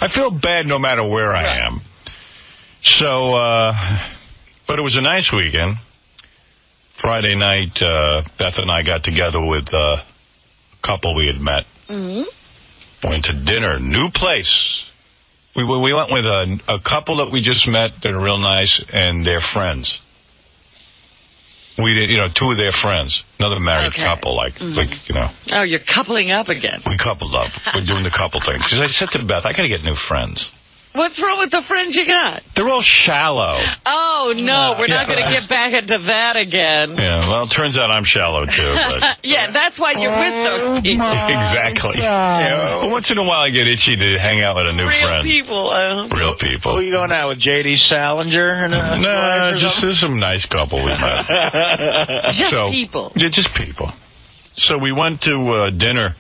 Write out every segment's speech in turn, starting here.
I feel bad no matter where I am. So, but it was a nice weekend. Friday night, Beth and I got together with a couple we had met. Went to dinner, new place. We went with a couple that we just met that are real nice and their friends. We did, two of their friends, another married couple, like, Oh, you're coupling up again. We coupled up. We're doing the couple thing. Because I said to Beth, I got to get new friends. What's wrong with the friends you got? They're all shallow. Oh, no, we're not going to get back into that again. Yeah, well, it turns out I'm shallow, too. But... yeah, that's why you're with those people. Exactly. Yeah, once in a while I get itchy to hang out with a new friend. Real people. Who are you going out with, J.D. Salinger? No, just some nice couple we met. Just people. Yeah, just people. So we went to dinner.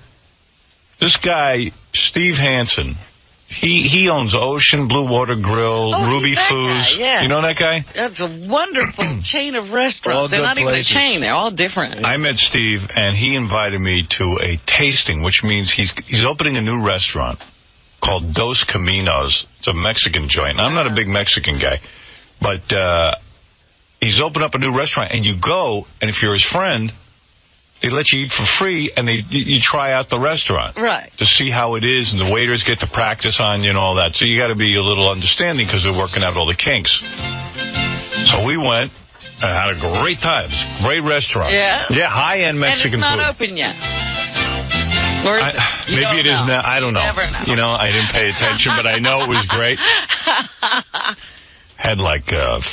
This guy, Steve Hansen... He owns Ocean, Blue Water Grill, Ruby Foods. Yeah. You know that guy? That's a wonderful chain of restaurants. They're not even a chain. They're all different. I met Steve, and he invited me to a tasting, which means he's opening a new restaurant called 𝗦𝗵cie𝘄. It's a Mexican joint. I'm not a big Mexican guy, but he's opened up a new restaurant, and you go, and if you're his friend... They let you eat for free, and you try out the restaurant. Right. To see how it is, and the waiters get to practice on you and all that. So you got to be a little understanding because they're working out all the kinks. So we went and had a great time. It's a great restaurant. Yeah? Yeah, high-end Mexican food. And it's not open yet. Maybe it is now. I don't know. Never know. I didn't pay attention, but I know it was great. Had like 5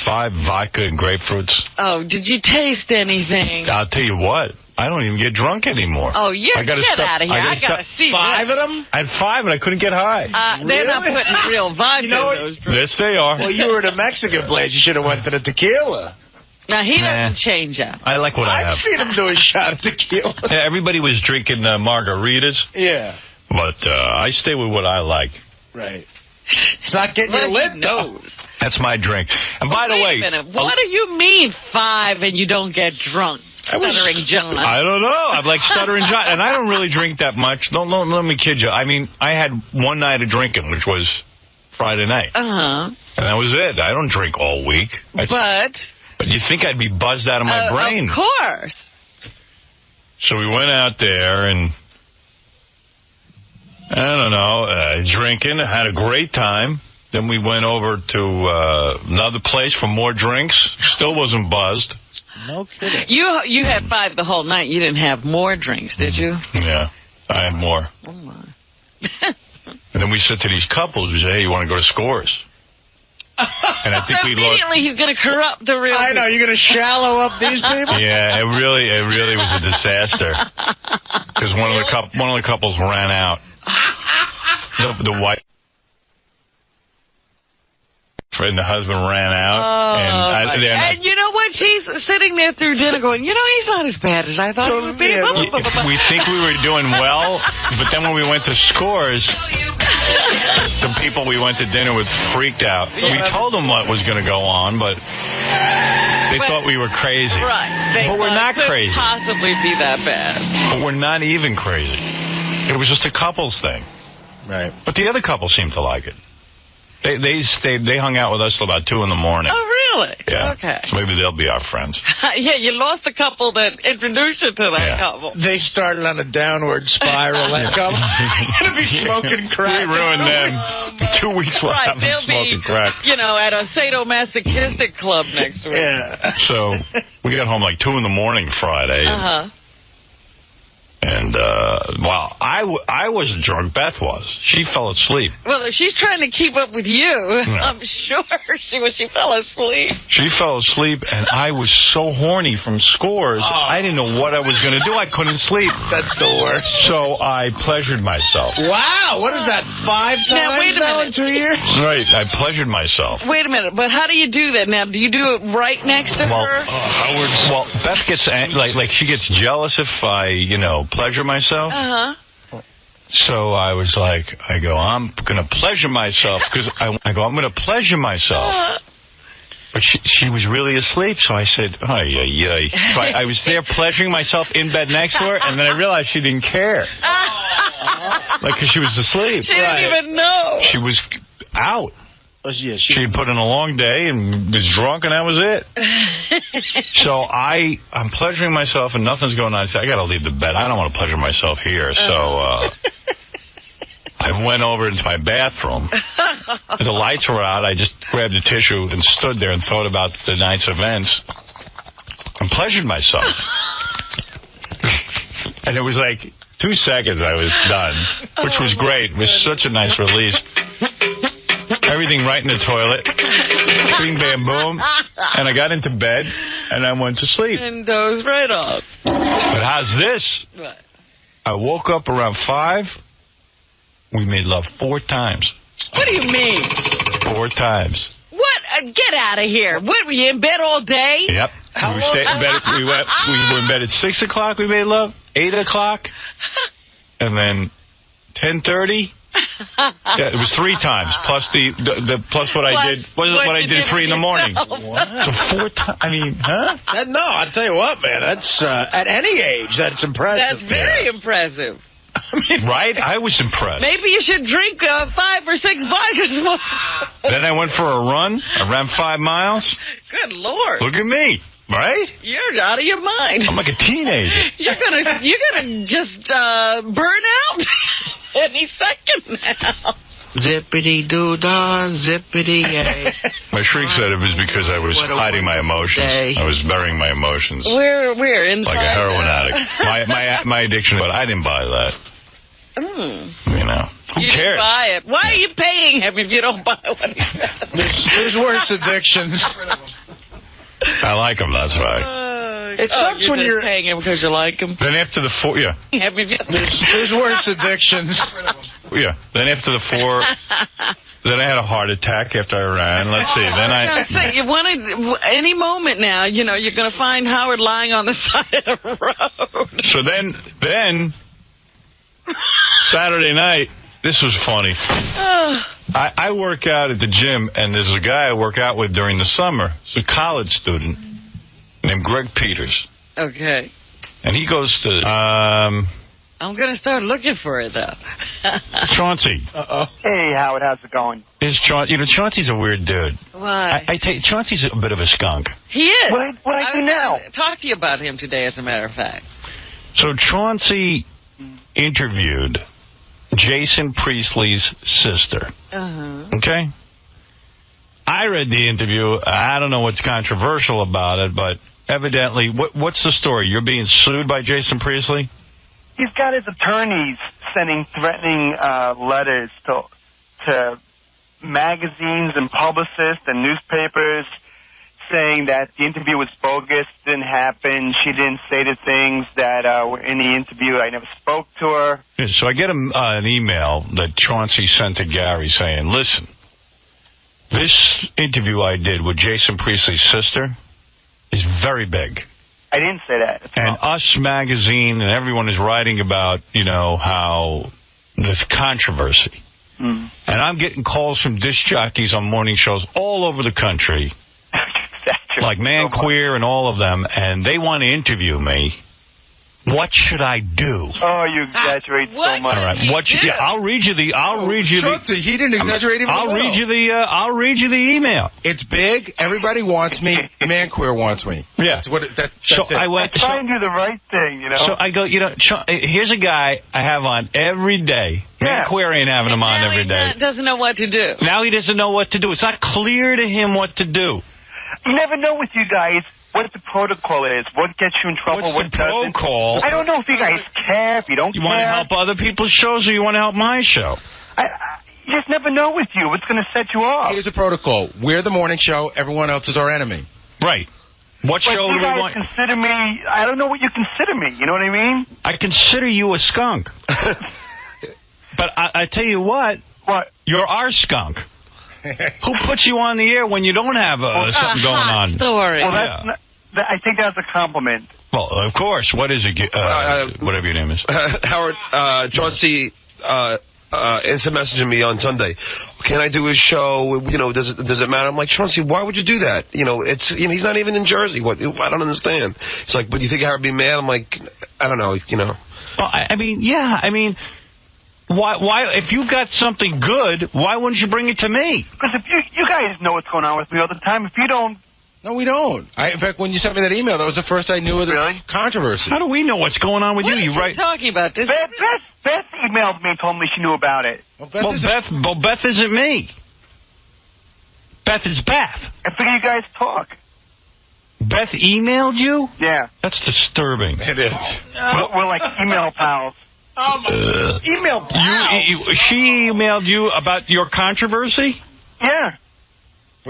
vodka and grapefruits. Oh, did you taste anything? I'll tell you what. I don't even get drunk anymore. Oh, get out of here. I got to see 5 of them? I had 5 and I couldn't get high. They're not putting real vodka in those drinks. Yes, they are. Well, you were at a Mexican place. You should have went to the tequila. Now, he doesn't change up. I like what I have. I've seen him do a shot of tequila. Yeah, everybody was drinking margaritas. Yeah. But I stay with what I like. Right. It's not getting your lip, though. That's my drink. And by the way... Wait a minute. What do you mean 5 and you don't get drunk? Stuttering John. I don't know. I'm like stuttering John. And I don't really drink that much. Don't let me kid you. I mean, I had one night of drinking, which was Friday night. Uh-huh. And that was it. I don't drink all week. But you'd think I'd be buzzed out of my brain. Of course. So we went out there and... I don't know, drinking, had a great time. Then we went over to another place for more drinks. Still wasn't buzzed. No kidding. You had 5 the whole night. You didn't have more drinks, did you? Yeah, I had more. Oh, my. And then we said to these couples, we said, hey, you want to go to Scores? And I think so immediately he's going to corrupt the real people. I know, you're going to shallow up these people? Yeah, it really was a disaster. Because one of the couples ran out. The wife and the husband ran out. And you know what? She's sitting there through dinner going, he's not as bad as I thought he would be. We think we were doing well, but then when we went to Scores, the people we went to dinner with freaked out. We told them what was going to go on, but they thought we were crazy. Right. But we're not crazy. It couldn't possibly be that bad. But we're not even crazy. It was just a couples thing. Right. But the other couple seemed to like it. They hung out with us till about 2 in the morning. Oh, really? Yeah. Okay. So maybe they'll be our friends. Yeah, you lost the couple that introduced you to that couple. They started on a downward spiral. That couple. Going to be smoking crack. We ruined them. 2 weeks we'll have them smoking crack. At a sadomasochistic club next week. Yeah. So we got home like 2 in the morning Friday. Uh-huh. And, I wasn't drunk. Beth was. She fell asleep. Well, if she's trying to keep up with you, I'm sure she fell asleep. She fell asleep, and I was so horny from Scores, I didn't know what I was going to do. I couldn't sleep. That's the worst. So I pleasured myself. Wow, what is that, 5 times now, wait a minute. in 2 years? Right, I pleasured myself. Wait a minute, but how do you do that now? Do you do it right next to her? Well, Beth gets, like she gets jealous if I, pleasure myself. Uh-huh. So I was like, I'm going to pleasure myself, because I'm going to pleasure myself. But she was really asleep, so I said, So I was there pleasuring myself in bed next to her, and then I realized she didn't care. Like, because she was asleep. She didn't even know. She was out. Oh, yeah, She had put in a long day and was drunk, and that was it. So I'm pleasuring myself, and nothing's going on. I said, I got to leave the bed. I don't want to pleasure myself here. So I went over into my bathroom. The lights were out. I just grabbed a tissue and stood there and thought about the night's events and pleasured myself. And it was like 2 seconds I was done, which was great. It was such a nice release. Everything right in the toilet. Bing, bam, boom. And I got into bed, and I went to sleep. And dozed right off. But how's this? What? I woke up around 5. We made love 4 times. What do you mean? 4 times. What? Get out of here. What, were you in bed all day? Yep. We stayed in bed. We were in bed at 6 o'clock. We made love. 8 o'clock. And then 10:30. Yeah, it was 3 times plus plus what I did. What I did at 3 in the morning. So 4 times. I mean, huh? No, I'll tell you what, man. That's at any age, that's impressive. That's very impressive. I mean, right? I was impressed. Maybe you should drink 5 or 6 vodkas more. Then I went for a run. I ran 5 miles. Good Lord. Look at me. Right? You're out of your mind. I'm like a teenager. You're gonna just burn out any second now. Zippity-doo-dah, zippity-yay. My shriek said it was because I was hiding my emotions. Day. I was burying my emotions. Where? Inside? Like a heroin addict. My addiction, but I didn't buy that. You know. Who you cares? Didn't buy it. Why are you paying him if you don't buy what he says? There's worse addictions. I like him, that's why. It sucks when you're paying him because you like him. Then after the 4, yeah. There's worse addictions. Yeah. Then after the 4, then I had a heart attack after I ran. Let's see. Then I say, you want to, any moment now, you know, you're going to find Howard lying on the side of the road. So then Saturday night, this was funny. I work out at the gym, and there's a guy I work out with during the summer. He's a college student named Greg Peters. Okay. And he goes to... I'm going to start looking for it, though. Chauncey. Uh-oh. Hey, Howard, how's it going? Chauncey's a weird dude. Why? I tell you, Chauncey's a bit of a skunk. He is. What I do now? Talk to you about him today, as a matter of fact. So Chauncey interviewed Jason Priestley's sister. Okay? I read the interview. I don't know what's controversial about it, but evidently, what's the story? You're being sued by Jason Priestley? He's got his attorneys sending threatening letters to magazines and publicists and newspapers saying that the interview was bogus, didn't happen, she didn't say the things that were in the interview, I never spoke to her. Yeah, so I get an email that Chauncey sent to Gary saying, listen, this interview I did with Jason Priestley's sister is very big. I didn't say that. And Us Magazine and everyone is writing about, you know, how this controversy. And I'm getting calls from disc jockeys on morning shows all over the country. Like Man Queer and all of them, and they want to interview me. What should I do? Oh, you exaggerate so much. All right, I'll read you the. Chauncey, he didn't exaggerate even. I'll read you the email. It's big. Everybody wants me. Man Queer wants me. Yeah. That's it. I went. Try and do the right thing, you know. So I go. You know, here's a guy I have on every day. Man Queer ain't having him on every day. Doesn't know what to do. Now he doesn't know what to do. It's not clear to him what to do. You never know with you guys what the protocol is, what gets you in trouble, What's the protocol? I don't know if you guys care, if you don't care. You want to help other people's shows or you want to help my show? You just never know with you what's going to set you off. Here's the protocol. We're the morning show. Everyone else is our enemy. Right. What show do we want? Consider me, I don't know what you consider me. You know what I mean? I consider you a skunk. But I tell you what. What? You're our skunk. Who puts you on the air when you don't have something going on? Story. Well, I think that's a compliment. Well, of course. What is it? Whatever your name is. Howard, Chauncey instant messaging me on Sunday. Can I do his show? You know, does it matter? I'm like, Chauncey, why would you do that? You know, he's not even in Jersey. What? I don't understand. He's like, but you think Howard would be mad? I'm like, I don't know. You know. Well, I mean, yeah. I mean, Why? If you got something good, why wouldn't you bring it to me? Because if you guys know what's going on with me all the time, if you don't... No, we don't. In fact, when you sent me that email, that was the first I knew of the controversy. How do we know what's going on with you? What are you talking about? Beth emailed me and told me she knew about it. Well, Beth isn't me. Beth is Beth. I figure you guys talk. Beth emailed you? Yeah. That's disturbing. It is. We're like email pals. Email pals? She emailed you about your controversy? Yeah.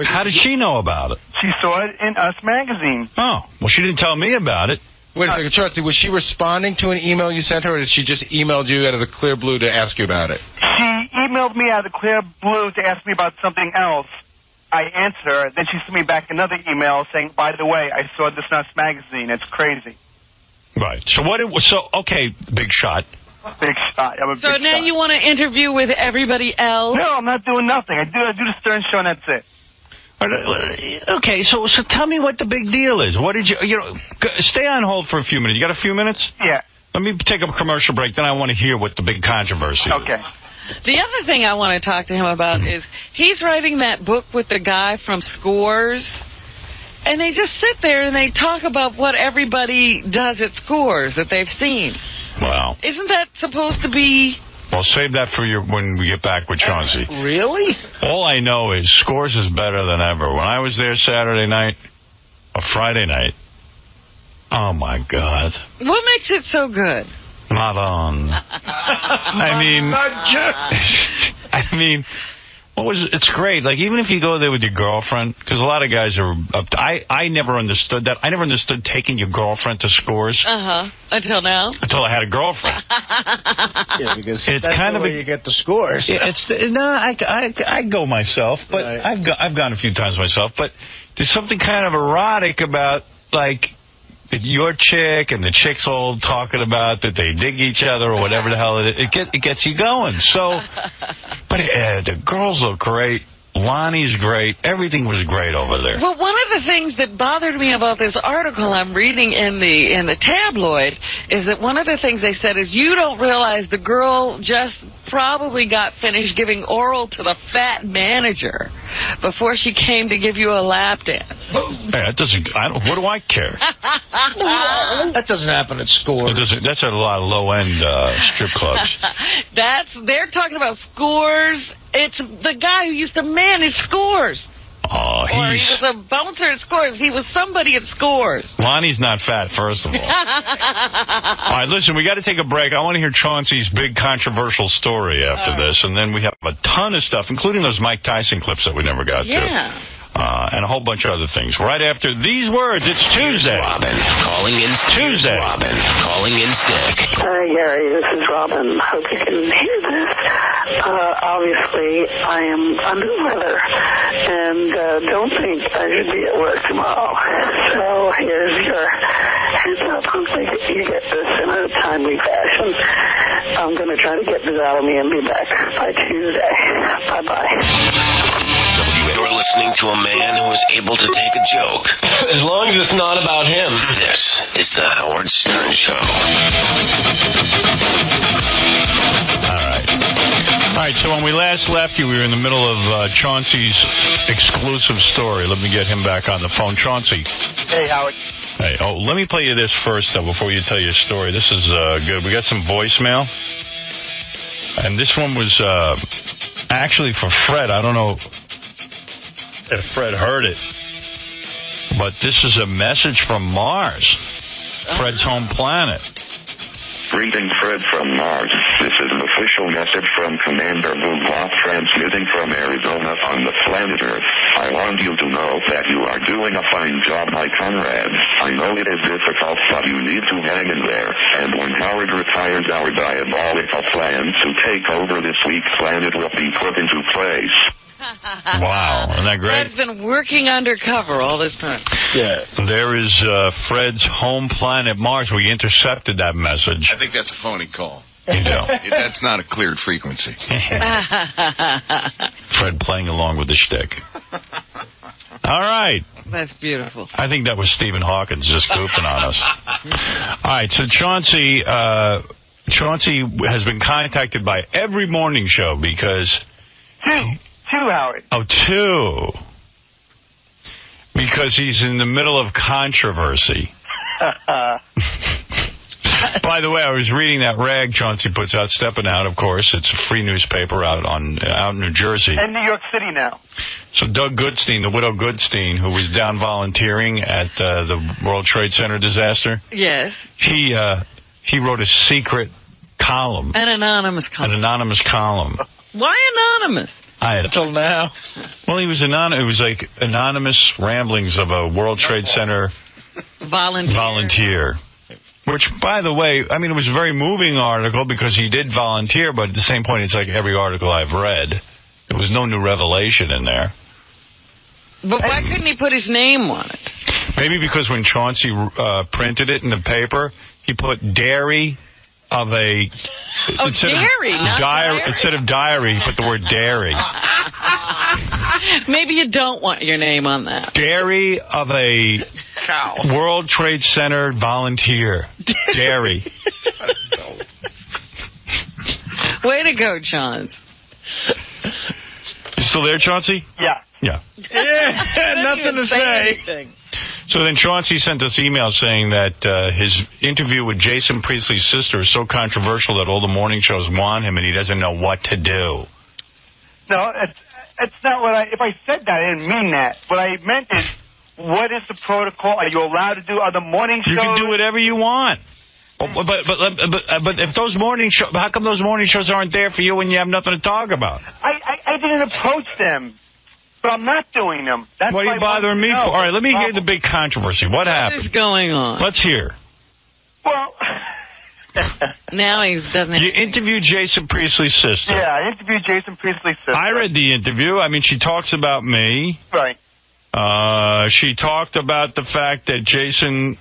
How did she know about it? She saw it in Us magazine. Oh, well, she didn't tell me about it. Wait a second, Chauncey, was she responding to an email you sent her, or did she just emailed you out of the clear blue to ask you about it? She emailed me out of the clear blue to ask me about something else. I answered her, then she sent me back another email saying, by the way, I saw this in Us magazine. It's crazy. Right. So what it was, okay, big shot. Big shot. I'm a so big now shot. you want to interview with everybody else? No, I'm not doing nothing. I do the Stern Show and that's it. Okay, so tell me what the big deal is. What did you stay on hold for a few minutes. You got a few minutes? Yeah. Let me take a commercial break, then I want to hear what the big controversy is. Okay. The other thing I want to talk to him about is he's writing that book with the guy from Scores, and they just sit there and they talk about what everybody does at Scores that they've seen. Wow. Isn't that supposed to be... Well, save that for when we get back with Chauncey. Really? All I know is Scores is better than ever. When I was there Saturday night, or Friday night, oh, my God. What makes it so good? Not on. I mean, it's great. Like, even if you go there with your girlfriend, because a lot of guys are up to, I never understood that. I never understood taking your girlfriend to Scores. Until now? Until I had a girlfriend. Yeah, because it's that's kind the of way you get the Scores. I go myself, but right. I've gone a few times myself, but there's something kind of erotic about, like, your chick and the chicks all talking about that they dig each other or whatever the hell it is. It gets you going. So, but the girls look great. Lonnie's great. Everything was great over there. Well, one of the things that bothered me about this article I'm reading in the tabloid is that one of the things they said is you don't realize the girl just probably got finished giving oral to the fat manager before she came to give you a lap dance. Hey, that doesn't. What do I care? That doesn't happen at Scores. That's at a lot of low-end strip clubs. They're talking about Scores. It's the guy who used to manage Scores. Oh, Or he was a bouncer at Scores. He was somebody at Scores. Lonnie's not fat, first of all. All right, listen, we got to take a break. I want to hear Chauncey's big controversial story after this, and then we have a ton of stuff, including those Mike Tyson clips that we never got to. And a whole bunch of other things. Right after these words, it's Tuesday. Robin calling in sick. Tuesday. Robin calling in sick. Hi, Gary. This is Robin. Hope you can hear this. Obviously, I am under the weather and don't think I should be at work tomorrow. So here's your heads up. Hopefully you get this in a timely fashion. I'm going to try to get this out of me and be back by Tuesday. Bye-bye. You're listening to a man who is able to take a joke. As long as it's not about him. This is the Howard Stern Show. All right, so when we last left you, we were in the middle of Chauncey's exclusive story. Let me get him back on the phone. Chauncey. Hey, Howard. Hey, let me play you this first, though, before you tell your story. This is good. We got some voicemail. And this one was actually for Fred. I don't know if Fred heard it, but this is a message from Mars, Fred's home planet. Greeting, Fred from Mars. This is an official message from Commander Booey, transmitting from Arizona on the planet Earth. I want you to know that you are doing a fine job, my comrade. I know it is difficult, but you need to hang in there. And when Howard retires, our diabolical plan to take over this week's planet will be put into place. Wow, isn't that great? Fred's been working undercover all this time. Yeah. There is Fred's home planet, Mars. We intercepted that message. I think that's a phony call. You know. That's not a cleared frequency. Fred playing along with the shtick. All right. That's beautiful. I think that was Stephen Hawkins just goofing on us. All right, so Chauncey, Chauncey has been contacted by every morning show because... Two, Howard. Oh, two. Because he's in the middle of controversy. By the way, I was reading that rag Chauncey puts out, Steppin' Out, of course. It's a free newspaper out in New Jersey. And New York City now. So Doug Goodstein, the widow Goodstein, who was down volunteering at the World Trade Center disaster. Yes. He wrote a secret column. An anonymous column. An anonymous column. Why anonymous? Until now. Well, he was anonymous. It was like anonymous ramblings of a World Trade Center volunteer. Which, by the way, I mean, it was a very moving article because he did volunteer, but at the same point, it's like every article I've read. There was no new revelation in there. But why couldn't he put his name on it? Maybe because when Chauncey printed it in the paper, he put dairy of a... Oh, dairy, not diary. Instead of diary, he put the word dairy. Maybe you don't want your name on that. Dairy of a cow. World Trade Center volunteer. Dairy. Way to go, Chauncey. You still there, Chauncey? Yeah. Yeah. Yeah, nothing to say. Anything. So then Chauncey sent us email saying that his interview with Jason Priestley's sister is so controversial that all the morning shows want him and he doesn't know what to do. No, it's not what if I said that, I didn't mean that. What I meant is, what is the protocol? Are you allowed to do other morning shows? You can do whatever you want. But if those morning shows, how come those morning shows aren't there for you when you have nothing to talk about? I didn't approach them. But I'm not doing them. That's what are you bothering me for? All right, let me hear the big controversy. What happened? What is going on? Let's hear. Well... now he doesn't... You interviewed Jason Priestley's sister. Yeah, I interviewed Jason Priestley's sister. I read the interview. I mean, she talks about me. Right. She talked about the fact that Jason...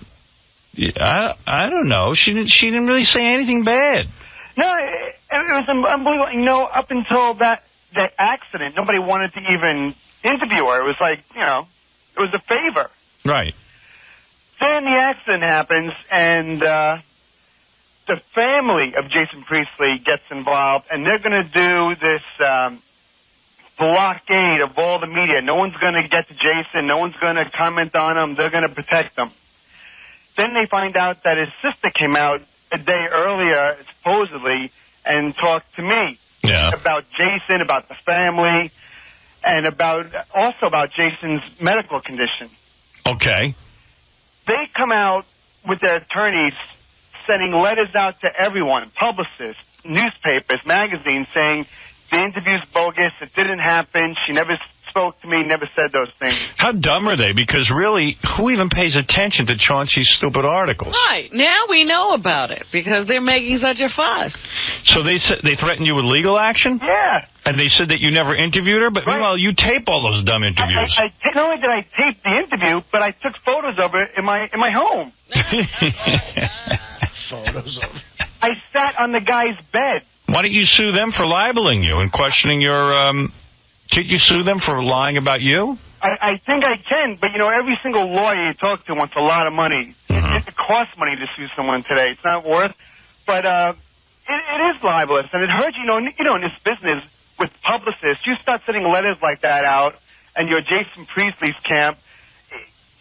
I don't know. She didn't really say anything bad. No, it was unbelievable. You know, up until that accident, nobody wanted to even interview her. It was like, you know, it was a favor. Right. Then the accident happens, and the family of Jason Priestley gets involved, and they're going to do this blockade of all the media. No one's going to get to Jason. No one's going to comment on him. They're going to protect him. Then they find out that his sister came out a day earlier, supposedly, and talked to me. Yeah. About Jason, about the family, and also about Jason's medical condition. Okay. They come out with their attorneys sending letters out to everyone, publicists, newspapers, magazines, saying the interview's bogus, it didn't happen, she never spoke to me, never said those things. How dumb are they? Because really, who even pays attention to Chauncey's stupid articles? Right. Now we know about it because they're making such a fuss. So they threatened you with legal action? Yeah. And they said that you never interviewed her? But meanwhile, you tape all those dumb interviews. Not only did I tape the interview, but I took photos of it in my home. Photos of it. I sat on the guy's bed. Why don't you sue them for libeling you and questioning your... Can't you sue them for lying about you? I think I can, but, you know, every single lawyer you talk to wants a lot of money. Mm-hmm. It costs money to sue someone today. It's not worth. But it is libelous, and it hurts. You know, in this business with publicists, you start sending letters like that out, and you're Jason Priestley's camp,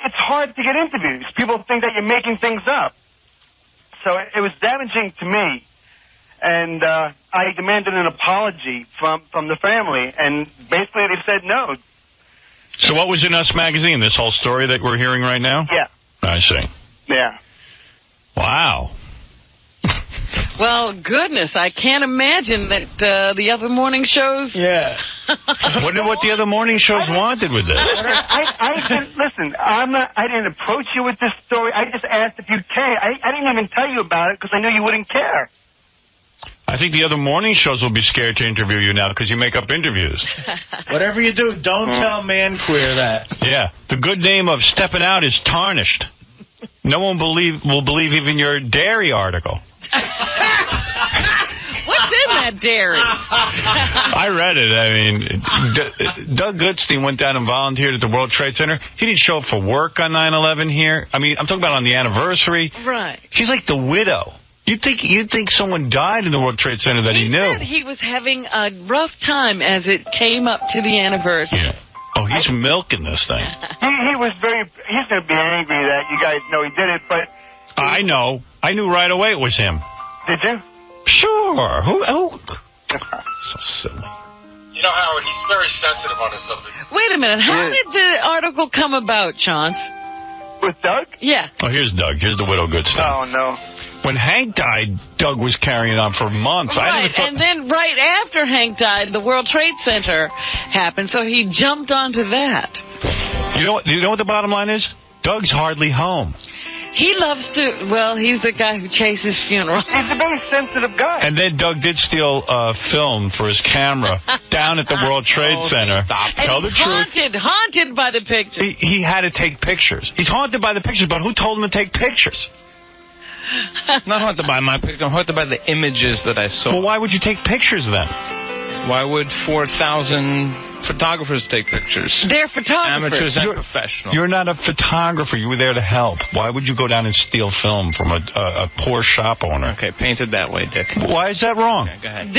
it's hard to get interviews. People think that you're making things up. So it was damaging to me. And I demanded an apology from the family, and basically they said no. So what was in Us Magazine, this whole story that we're hearing right now? Yeah. I see. Yeah. Wow. Well, goodness, I can't imagine that the other morning shows... Yeah. Wonder what the other morning shows wanted with this. Listen, I didn't approach you with this story. I just asked if you'd care. I didn't even tell you about it because I knew you wouldn't care. I think the other morning shows will be scared to interview you now because you make up interviews. Whatever you do, don't tell Man Queer that. Yeah. The good name of Steppin' Out is tarnished. No one will believe even your dairy article. What's in that dairy? I read it. I mean, Doug Goodstein went down and volunteered at the World Trade Center. He didn't show up for work on 9/11 here. I mean, I'm talking about on the anniversary. Right. She's like the widow. You'd think someone died in the World Trade Center that he knew. He said he was having a rough time as it came up to the anniversary. Yeah. Oh, he's milking this thing. He was he's going to be angry that you guys know he did it, but... I know. I knew right away it was him. Did you? Sure. Who? So silly. You know, Howard, he's very sensitive on this subject. Wait a minute. How did the article come about, Chance? With Doug? Yeah. Oh, here's Doug. Here's the widow Goodstein. Oh, no. When Hank died, Doug was carrying it on for months. Right, and then right after Hank died, the World Trade Center happened, so he jumped onto that. You know what the bottom line is? Doug's hardly home. He loves to, well, he's the guy who chases funerals. He's a very sensitive guy. And then Doug did steal film for his camera down at the World Trade Center. Stop. Tell the truth. Haunted by the pictures. He had to take pictures. He's haunted by the pictures, but who told him to take pictures? Not haunted by my picture. I'm haunted by the images that I saw. Well, why would you take pictures then? Why would 4,000 photographers take pictures? They're photographers. Amateurs and professionals. You're not a photographer. You were there to help. Why would you go down and steal film from a poor shop owner? Okay, painted that way, Dick. Why is that wrong? Okay, go ahead.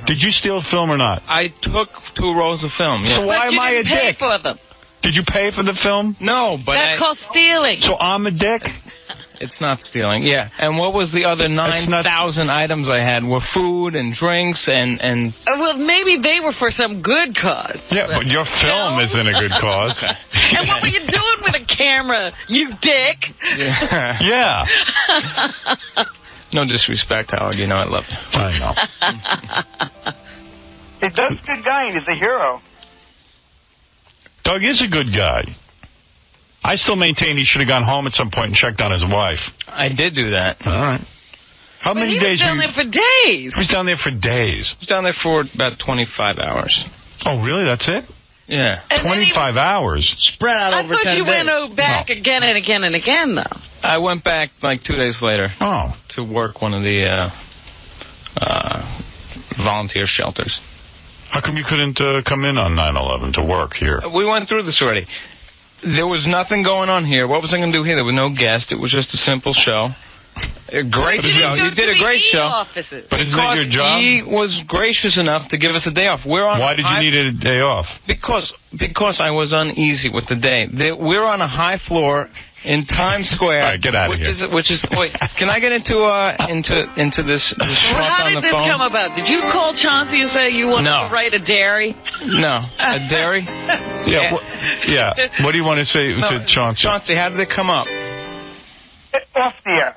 Did you steal film or not? I took 2 rolls of film. Yeah. So why am I a pay dick? For them. Did you pay for the film? No, but that's called stealing. So I'm a dick? It's not stealing, yeah. And what was the other 9,000 items I had? Were food and drinks and... well, maybe they were for some good cause. Yeah, but your film isn't a good cause. Okay. And what were you doing with a camera, you dick? Yeah. No disrespect, Howard. You know I love you. I know. Hey, Doug's a good guy, and he's a hero. Doug is a good guy. I still maintain he should have gone home at some point and checked on his wife. I did do that. All right. How many days? He was down there for days. He was down there for days. He was down there for about 25 hours. Oh, really? That's it? Yeah. And 25 hours? Spread out over 10 days. I thought you went back again and again and again, though. I went back like 2 days later. Oh. To work one of the volunteer shelters. How come you couldn't come in on 9/11 to work here? We went through this already. There was nothing going on here. What was I going to do here? There was no guest. It was just a simple show. A great show. You did a great show. Offices. But isn't that your job? He was gracious enough to give us a day off. Why did you need a day off? Because I was uneasy with the day. We're on a high floor in Times Square. All right, get out of here. Which is wait, can I get into this Well, schmuck how on did the this phone? come about? Did you call Chauncey and say you wanted to write a dairy? No. A dairy? Yeah. What do you want to say to Chauncey? Chauncey, how did it come up? Off the air.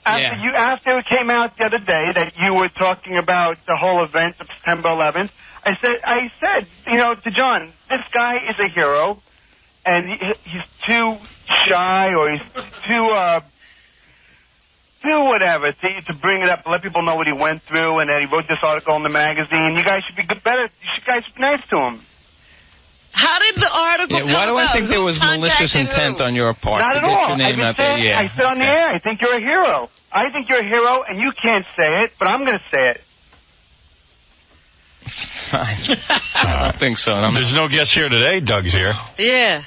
After it came out the other day that you were talking about the whole event of September 11th, I said, you know, to John, this guy is a hero, and he's too shy or he's too whatever to bring it up, let people know what he went through, and that he wrote this article in the magazine. You guys should be better. You guys should be nice to him. How did the article come Why do I about? think there was malicious intent on your part? Not to at get all. your name out there? Yeah. I said on the air, I think you're a hero. I think you're a hero, and you can't say it, but I'm going to say it. I don't think so. There's no guest here today. Doug's here. Yeah.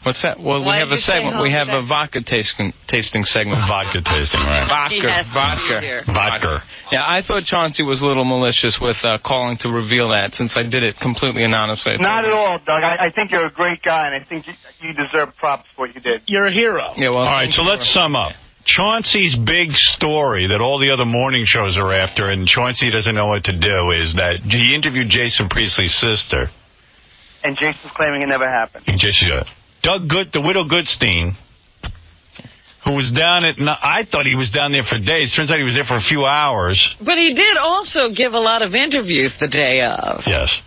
What's that? Well, Why we have did a you stay segment. home We have today? a vodka tasting segment. Vodka tasting, right. He has to be here. Vodka. Yeah, I thought Chauncey was a little malicious with calling to reveal that, since I did it completely anonymously. Not at all, Doug. I think you're a great guy, and I think you deserve props for what you did. You're a hero. Yeah, well, all right, so let's sum up. Chauncey's big story that all the other morning shows are after, and Chauncey doesn't know what to do, is that he interviewed Jason Priestley's sister. And Jason's claiming it never happened. And Jason's the widow Goodstein, who was down at, I thought he was down there for days. Turns out he was there for a few hours. But he did also give a lot of interviews the day of. Yes.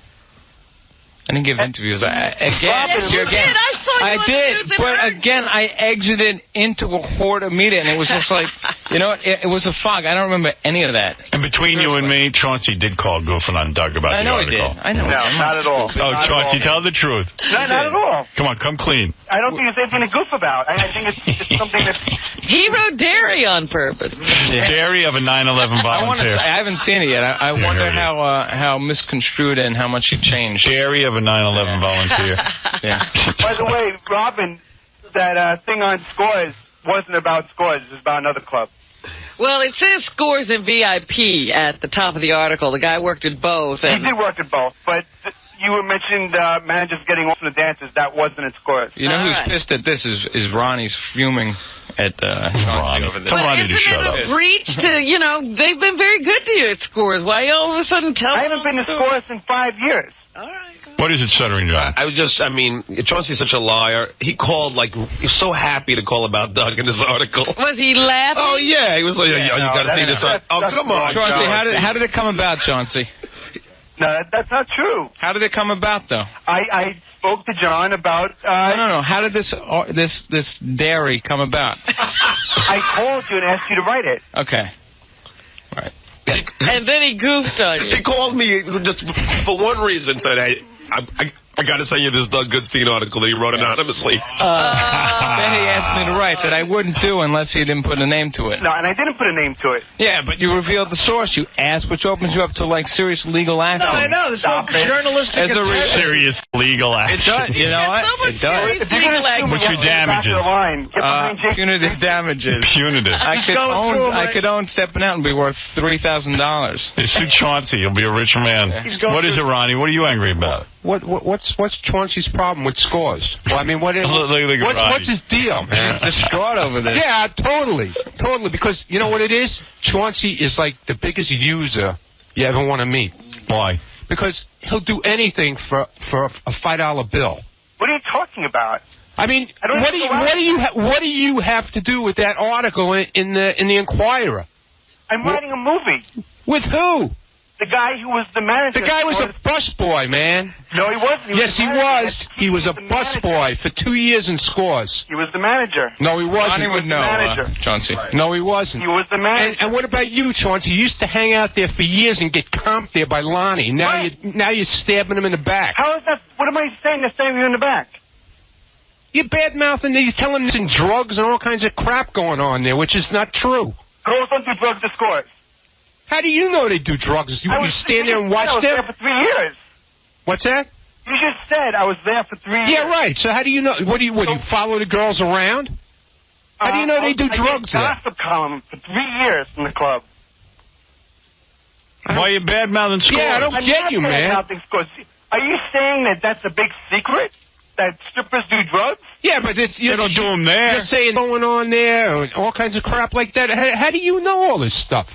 I didn't give interviews. Yes, you did. I saw you on the news in but Earth. again, I exited into a horde of media, and it was just like, you know, it was a fog. I don't remember any of that. And between you and me, Chauncey did call goofing on Doug about the article. I know. No, not at all. Oh, Chauncey, tell the truth. Not at all. Come on, come clean. I don't think there's anything to goof about. I think it's something that... He wrote dairy on purpose. Dairy of a 9/11 volunteer. I haven't seen it yet. I wonder how misconstrued and how much it changed. Dairy of a 9/11 volunteer. Yeah. By the way, Robin, that thing on Scores wasn't about Scores. It was about another club. Well, it says Scores and VIP at the top of the article. The guy worked at both. He did work at both, but you were mentioning managers getting off from the dancers. That wasn't at Scores. You know who's pissed at this is Ronnie's fuming at Ronnie over there. Well, isn't it a breach to, you know, they've been very good to you at Scores. Why all of a sudden tell I haven't been to Scores in 5 years. All right. What is it, Stuttering John? I mean, Chauncey's such a liar. He called, like, he's so happy to call about Doug in this article. Was he laughing? Oh, yeah. He was like, you got to see this. Oh, come on. Chauncey, how did it come about, Chauncey? No, that's not true. How did it come about, though? I spoke to John about... No. How did this dairy come about? I called you and asked you to write it. Okay. Right. And then he goofed on you. He called me just for one reason, said, hey, I got to send you this Doug Goodstein article that he wrote anonymously. Then he asked me to write that I wouldn't do unless he didn't put a name to it. No, and I didn't put a name to it. Yeah, but you revealed the source. You asked, which opens you up to, like, serious legal action. No, I know. There's no journalistic... Serious legal action. It does. You know what? It does. What's your damages? Punitive damages. Punitive. I could own stepping out and be worth $3,000. Sue Chauncey. You'll be a rich man. What is it, Ronnie? What are you angry about? What's Chauncey's problem with Scores? Well, I mean, what's his deal, man? He's distraught over this. Yeah, totally, because you know what it is? Chauncey is like the biggest user you ever want to meet. Why? Because he'll do anything for a $5 bill. What are you talking about? I mean, what do you have to do with that article in the Inquirer? I'm writing a movie. With who? The guy who was the manager. The guy was a busboy, man. No, he wasn't. Yes, he was. He was a busboy for 2 years in Scores. He was the manager. No, he wasn't. Ronnie would know, Chauncey. No, he wasn't. He was the manager. And what about you, Chauncey? You used to hang out there for years and get comped there by Lonnie. Now you're stabbing him in the back. How is that? What am I saying? They're stabbing you in the back. You're bad-mouthing. You're telling them there's drugs and all kinds of crap going on there, which is not true. Girls don't do drugs at Scores. How do you know they do drugs? You stand there and watch them? I was there for 3 years. What's that? You just said I was there for 3 years. Yeah, right. So how do you know? What do you follow the girls around? How do you know they do drugs there? I did gossip column for 3 years in the club. Why are you bad-mouthing Scores? Yeah, I don't get you, man. Scores. Are you saying that that's a big secret? That strippers do drugs? Yeah, but they don't do them there. You're saying going on there and all kinds of crap like that. How do you know all this stuff?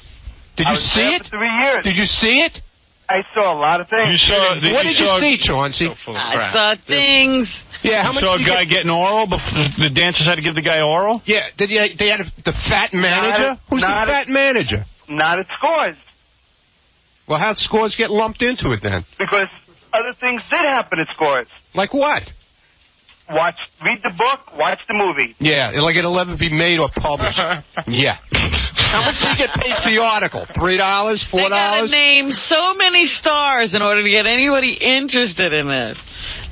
Did you see it? For 3 years. Did you see it? I saw a lot of things. What did you see, Chauncey? I saw things. Yeah, how much? You saw a guy getting oral before the dancers had to give the guy oral? Yeah, they had the fat manager? Who's the fat manager? Not at Scores. Well, how'd Scores get lumped into it then? Because other things did happen at Scores. Like what? Read the book, watch the movie. Yeah, like it'll ever be made or published. Yeah. How much did you get paid for the article? $3, $4? They gotta name so many stars in order to get anybody interested in this.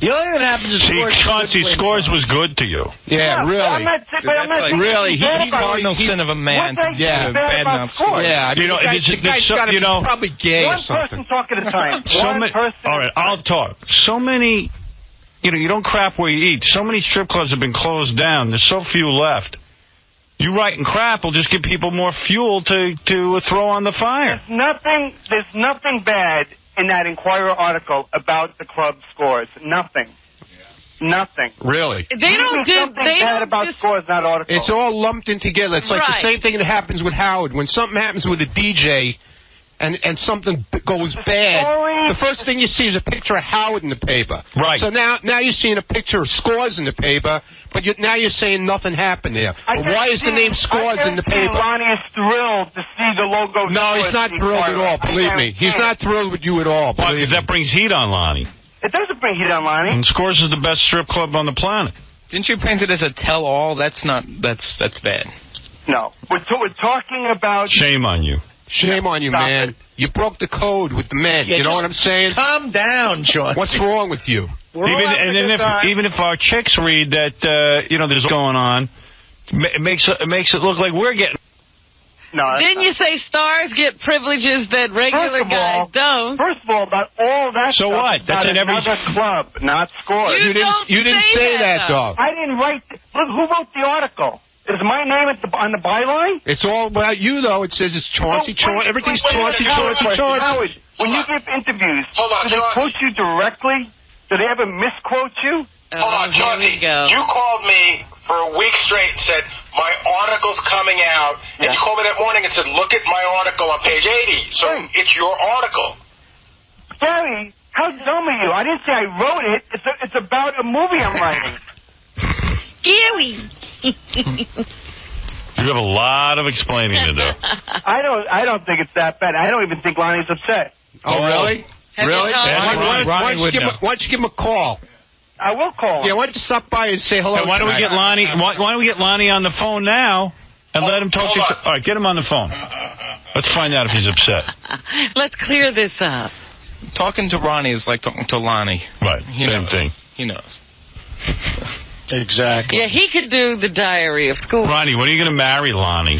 The only thing that happens is Chauncey, Scores was good to you. Yeah, really. I'm not really. He's cardinal sin of a man to bad mouth Scores. Yeah, you know, the guy's got to be probably gay or something. One person talk at a time. All right, I'll talk. So many... You know, you don't crap where you eat. So many strip clubs have been closed down. There's so few left. You writing crap will just give people more fuel to throw on the fire. There's nothing bad in that Inquirer article about the club Scores. Nothing. Nothing. Really? They don't bad about Scores, that article. It's all lumped in together. It's like the same thing that happens with Howard. When something happens with a DJ... And something goes bad, the first thing you see is a picture of Howard in the paper. Right. So now you're seeing a picture of Scores in the paper, but now you're saying nothing happened there. Well, why is the name Scores in the paper? Ronnie is thrilled to see the logo. No, he's not thrilled at all, believe me. He's not thrilled with you at all. Why? Because that brings heat on Lonnie. It doesn't bring heat on Lonnie. And Scores is the best strip club on the planet. Didn't you paint it as a tell-all? That's bad. No. We're talking about... Shame on you. Shame on you, man. You broke the code with the men. You know what I'm saying? Calm down, Sean. What's wrong with you? Even if our chicks read that, there's going on, it makes it look like we're getting... No. Didn't you say stars get privileges that regular guys don't? First of all, about all that So stuff what? That's in every club, not Scores. You didn't say that, though. I didn't write... Who wrote the article? Is my name on the byline? It's all about you, though. It says it's Chauncey. Everything's Chauncey. Howard, when you give interviews, do they quote you directly? Do they ever misquote you? Hold on, Chauncey. You called me for a week straight and said, my article's coming out. And you called me that morning and said, look at my article on page 80. So it's your article. Gary, how dumb are you? I didn't say I wrote it. It's about a movie I'm writing. Gary. You have a lot of explaining to do. I don't think it's that bad. I don't even think Lonnie's upset. Oh, really? Really? Why don't you give him a call? I will call him. Yeah, why don't you stop by and say hello? Hey, why don't we get Lonnie? Why don't we get Lonnie on the phone now and let him talk to you? All right, get him on the phone. Let's find out if he's upset. Let's clear this up. Talking to Ronnie is like talking to Lonnie. Right, same thing. He knows. Exactly. Yeah, he could do the diary of school. Ronnie, when are you going to marry Lonnie?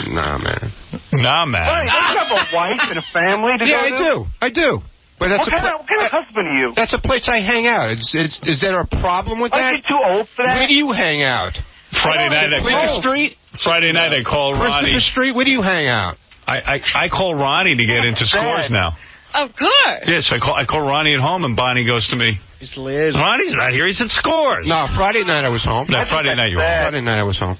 Nah, man. Nah, man. Ronnie, don't you have a wife and a family to go to? I do. But that's what kind of husband are you? That's a place I hang out. Is there a problem with that? Are you too old for that? Where do you hang out? Friday night I call Ronnie. Christopher Street, where do you hang out? I call Ronnie to get into scores now. Of course. Yes, I call Ronnie at home, and Bonnie goes to me. He's the liaison. Ronnie's not here. He's at scores. No, Friday night I was home. No, Friday night you were home. Friday night I was home.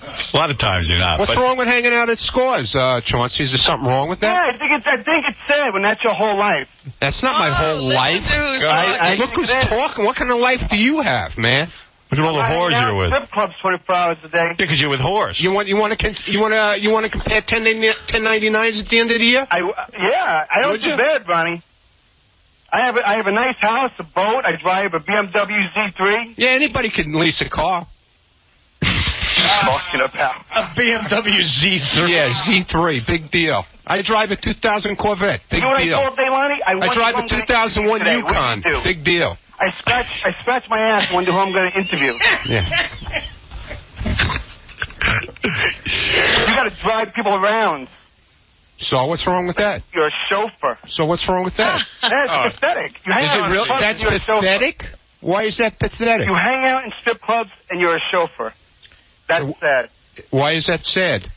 A lot of times you're not. What's wrong with hanging out at scores, Chauncey? Is there something wrong with that? Yeah, I think it's sad when that's your whole life. That's not my whole life. Look who's talking. What kind of life do you have, man? Look at all the whores you're with. Strip clubs 24 hours a day. Because you're with whores. You want to compare 1099s at the end of the year? I don't do bad, Ronnie. I have a nice house, a boat. I drive a BMW Z3. Yeah, anybody can lease a car. Talking about a BMW Z3. Yeah, Z3, big deal. I drive a 2000 Corvette, big deal. You know what I call day, Lonnie? I drive a 2001 Yukon, big deal. I scratch my ass, wonder who I'm going to interview. Yeah. You got to drive people around. So what's wrong with that? You're a chauffeur. So what's wrong with that? That's pathetic. You hang out in clubs, That's you're pathetic? Why is that pathetic? You hang out in strip clubs and you're a chauffeur. That's sad. Why is that sad?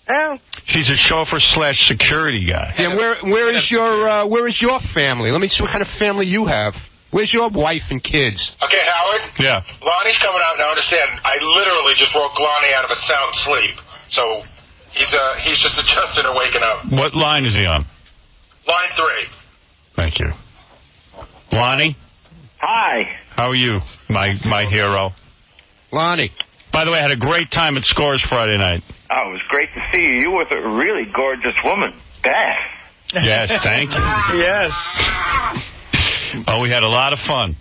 Yeah. She's a chauffeur / security guy. Yeah, where is your family? Let me see what kind of family you have. Where's your wife and kids? Okay, Howard? Yeah. Lonnie's coming out now. Understand, I literally just woke Lonnie out of a sound sleep. So he's just adjusted and waking up. What line is he on? Line 3. Thank you. Lonnie? Hi. How are you, my hero? Lonnie. By the way, I had a great time at Scores Friday night. Oh, it was great to see you. You were a really gorgeous woman, Beth. Yes, thank you. Yes. Oh, we had a lot of fun.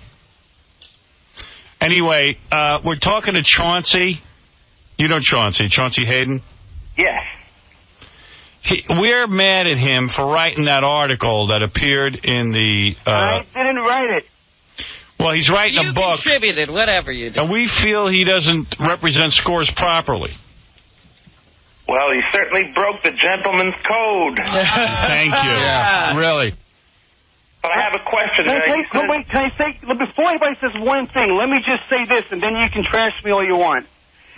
Anyway, we're talking to Chauncey. You know Chauncey Hayden? Yes. We're mad at him for writing that article that appeared in the... I didn't write it. Well, he's writing a book. You contributed, whatever you did. And we feel he doesn't represent Scores properly. Well, he certainly broke the gentleman's code. Thank you. Yeah, really. But I have a question. Can I say, before anybody says one thing, let me just say this, and then you can trash me all you want.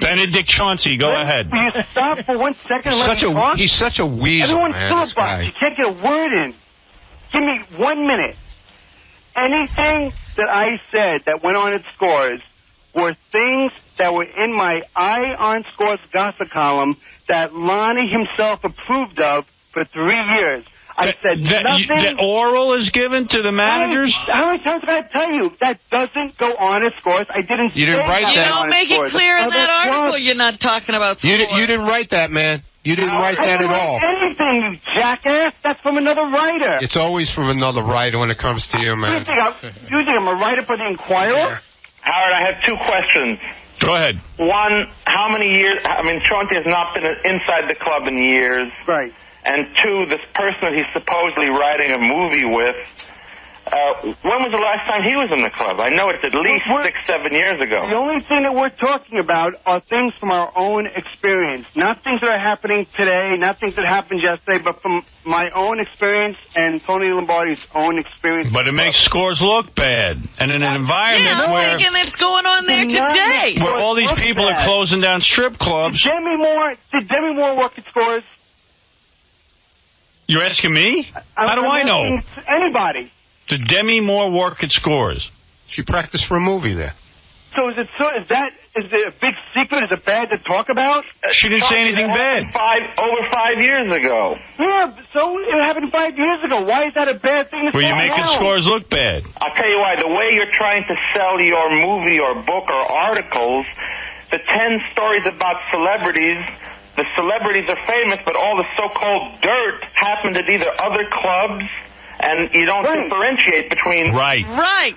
Benedict Chauncey, go ahead. Will you stop for 1 second and let me talk? He's such a weasel, Everyone's man, filibuster. You can't get a word in. Give me 1 minute. Anything that I said that went on at Scores were things that were in my Eye on Scores gossip column that Lonnie himself approved of for 3 years. I said nothing. The oral is given to the managers? How many times have I tell you that doesn't go on at Scores? I didn't. You didn't write that. You don't make it clear in that article you're not talking about Scores. You didn't write that, man. You didn't write that at all. Anything, you jackass. That's from another writer. It's always from another writer when it comes to you, man. You think I'm a writer for the Inquirer? Howard, I have 2 questions. Go ahead. One, how many years... I mean, Chauncey has not been inside the club in years. Right. And 2, this person that he's supposedly writing a movie with, When was the last time he was in the club? I know it's at least 6-7 years ago. The only thing that we're talking about are things from our own experience, not things that are happening today, not things that happened yesterday, but from my own experience and Tony Lombardi's own experience. But it makes Scores look bad. And in an environment where... and it's going on there today. Where all these people are closing down strip clubs. Did Demi Moore work at Scores? You're asking me? How do I know? Anybody. Did Demi Moore work at Scores? She practiced for a movie there. So is it a big secret? Is it bad to talk about? She didn't say anything bad. Over 5 years ago. Yeah, so it happened 5 years ago. Why is that a bad thing to say? Well, you're making Scores look bad. I'll tell you why. The way you're trying to sell your movie or book or articles, the 10 stories about celebrities, the celebrities are famous, but all the so-called dirt happened at either other clubs, and you don't differentiate between... Right,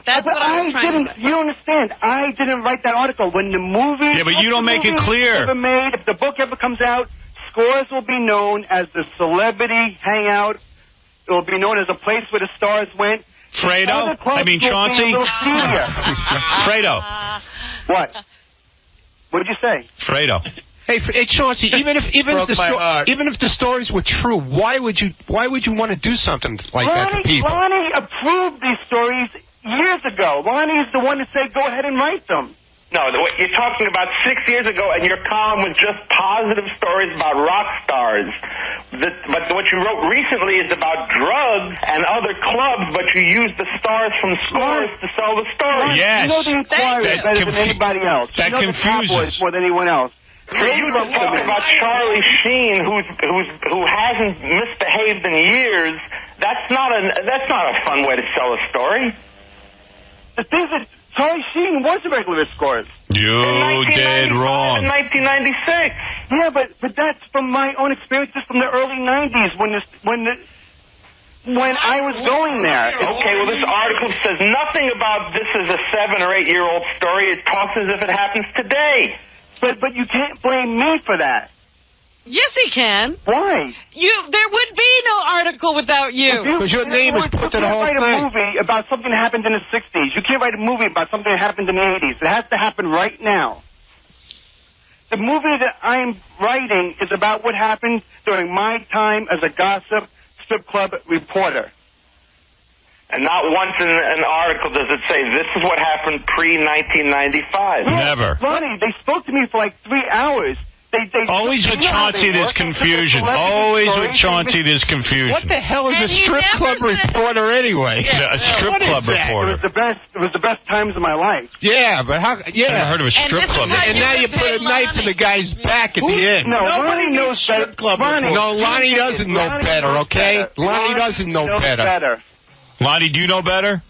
that's what I was trying to say. You don't understand. I didn't write that article. When the movie... Yeah, but you don't make it clear. If the book ever comes out, Scores will be known as the celebrity hangout. It will be known as a place where the stars went. Fredo? I mean, Chauncey? Fredo. What? What did you say? Fredo. Hey, Chauncey, even if the stories were true, why would you want to do something like that to people? Lonnie approved these stories years ago. Lonnie is the one to say, go ahead and write them. No, you're talking about 6 years ago, and your column was just positive stories about rock stars. But what you wrote recently is about drugs and other clubs, but you used the stars from Scores to sell the stories. Yes. You know the Inquirer better than anybody else. That you know confuses. the tabloids more than anyone else. You were talking about Charlie Sheen, who hasn't misbehaved in years. That's not a fun way to sell a story. The thing is that Charlie Sheen was a regular at Scores. You did wrong. In 1996. Yeah, but that's from my own experiences from the early 90s when I was going there. Okay, well, this article says nothing about this is a 7 or 8 year old story. It talks as if it happens today. But you can't blame me for that. Yes, he can. Why? There would be no article without you. Because your name is put to the whole thing. You can't write a movie about something that happened in the 60s. You can't write a movie about something that happened in the 80s. It has to happen right now. The movie that I'm writing is about what happened during my time as a gossip strip club reporter. And not once in an article does it say this is what happened pre-1995. Never. Funny, they spoke to me for like 3 hours. Always with Chauncey, there's confusion. Always with Chauncey, there's confusion. What the hell is a strip club reporter anyway? A strip club reporter. It was the best times of my life. Yeah, but how? Yeah, I never heard of a strip club. And now you put a knife in the guy's back at the end. No, Lonnie knows strip club. No, Lonnie doesn't know better. Okay, Lonnie doesn't know better. Lonnie, do you know better?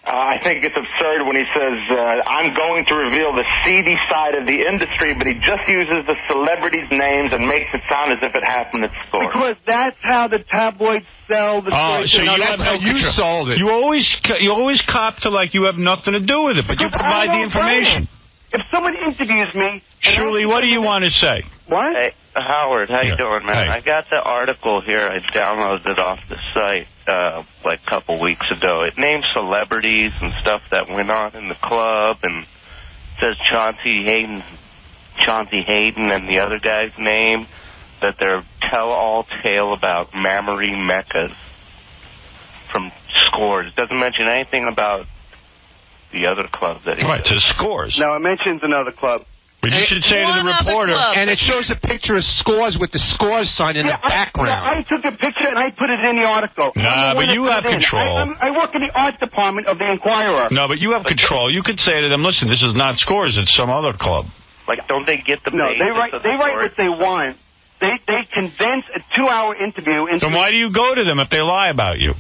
I think it's absurd when he says, I'm going to reveal the seedy side of the industry, but he just uses the celebrities' names and makes it sound as if it happened at Scores. Because that's how the tabloids sell the stories. So that's how you sold it. You always cop to like you have nothing to do with it, but you provide the information. If someone interviews me... Shirley, what do you want to say? What? Hey, Howard, how you doing, man? Hey. I got the article here. I downloaded it off the site like a couple weeks ago. It names celebrities and stuff that went on in the club, and it says Chauncey Hayden and the other guy's name, that they're tell-all tale about 𝗵𝗵cie𝘄 from Scores. It doesn't mention anything about the other club that he Right, to Scores. No, it mentions another club. But you should say to the reporter. And it shows a picture of Scores with the Scores sign in the background. I took a picture and I put it in the article. Nah, but you have control. I work in the art department of the Inquirer. No, but you have control. You could say to them, listen, this is not Scores, it's some other club. Like, don't they get the No, they write what they want. They condense a 2-hour interview into... Then why do you go to them if they lie about you?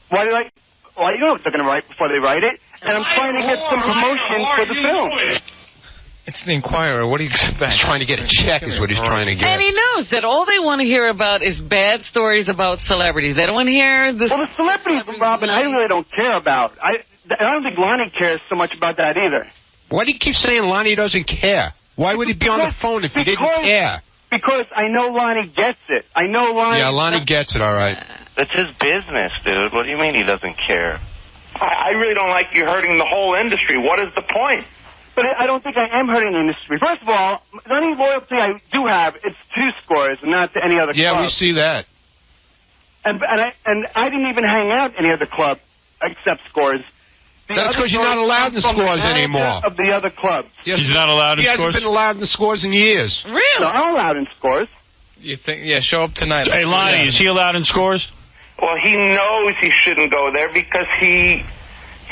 Why do I... Well, you know what they're going to write before they write it. And I'm trying to get some promotion for the film. It's the Inquirer. What do you expect? He's trying to get a check is what he's trying to get. And he knows that all they want to hear about is bad stories about celebrities. They don't want to hear the... Well, the celebrities, Robin, I really don't care about. I don't think Lonnie cares so much about that either. Why do you keep saying Lonnie doesn't care? Why would he be on the phone if he didn't care? Because I know Lonnie gets it. I know Lonnie... Yeah, Lonnie gets it, all right. It's his business, dude. What do you mean he doesn't care? I really don't like you hurting the whole industry. What is the point? But I don't think I am hurting the industry. First of all, the only loyalty I do have is to Scores and not to any other club. Yeah, we see that. And I didn't even hang out any other club except Scores. That's because you're not allowed in Scores anymore. Of the other clubs. Yes, he's not allowed in Scores? He hasn't been allowed in Scores in years. Really? No, I'm allowed in Scores. You think? Yeah, show up tonight. Hey, Lonnie, is he allowed in Scores? Well, he knows he shouldn't go there because he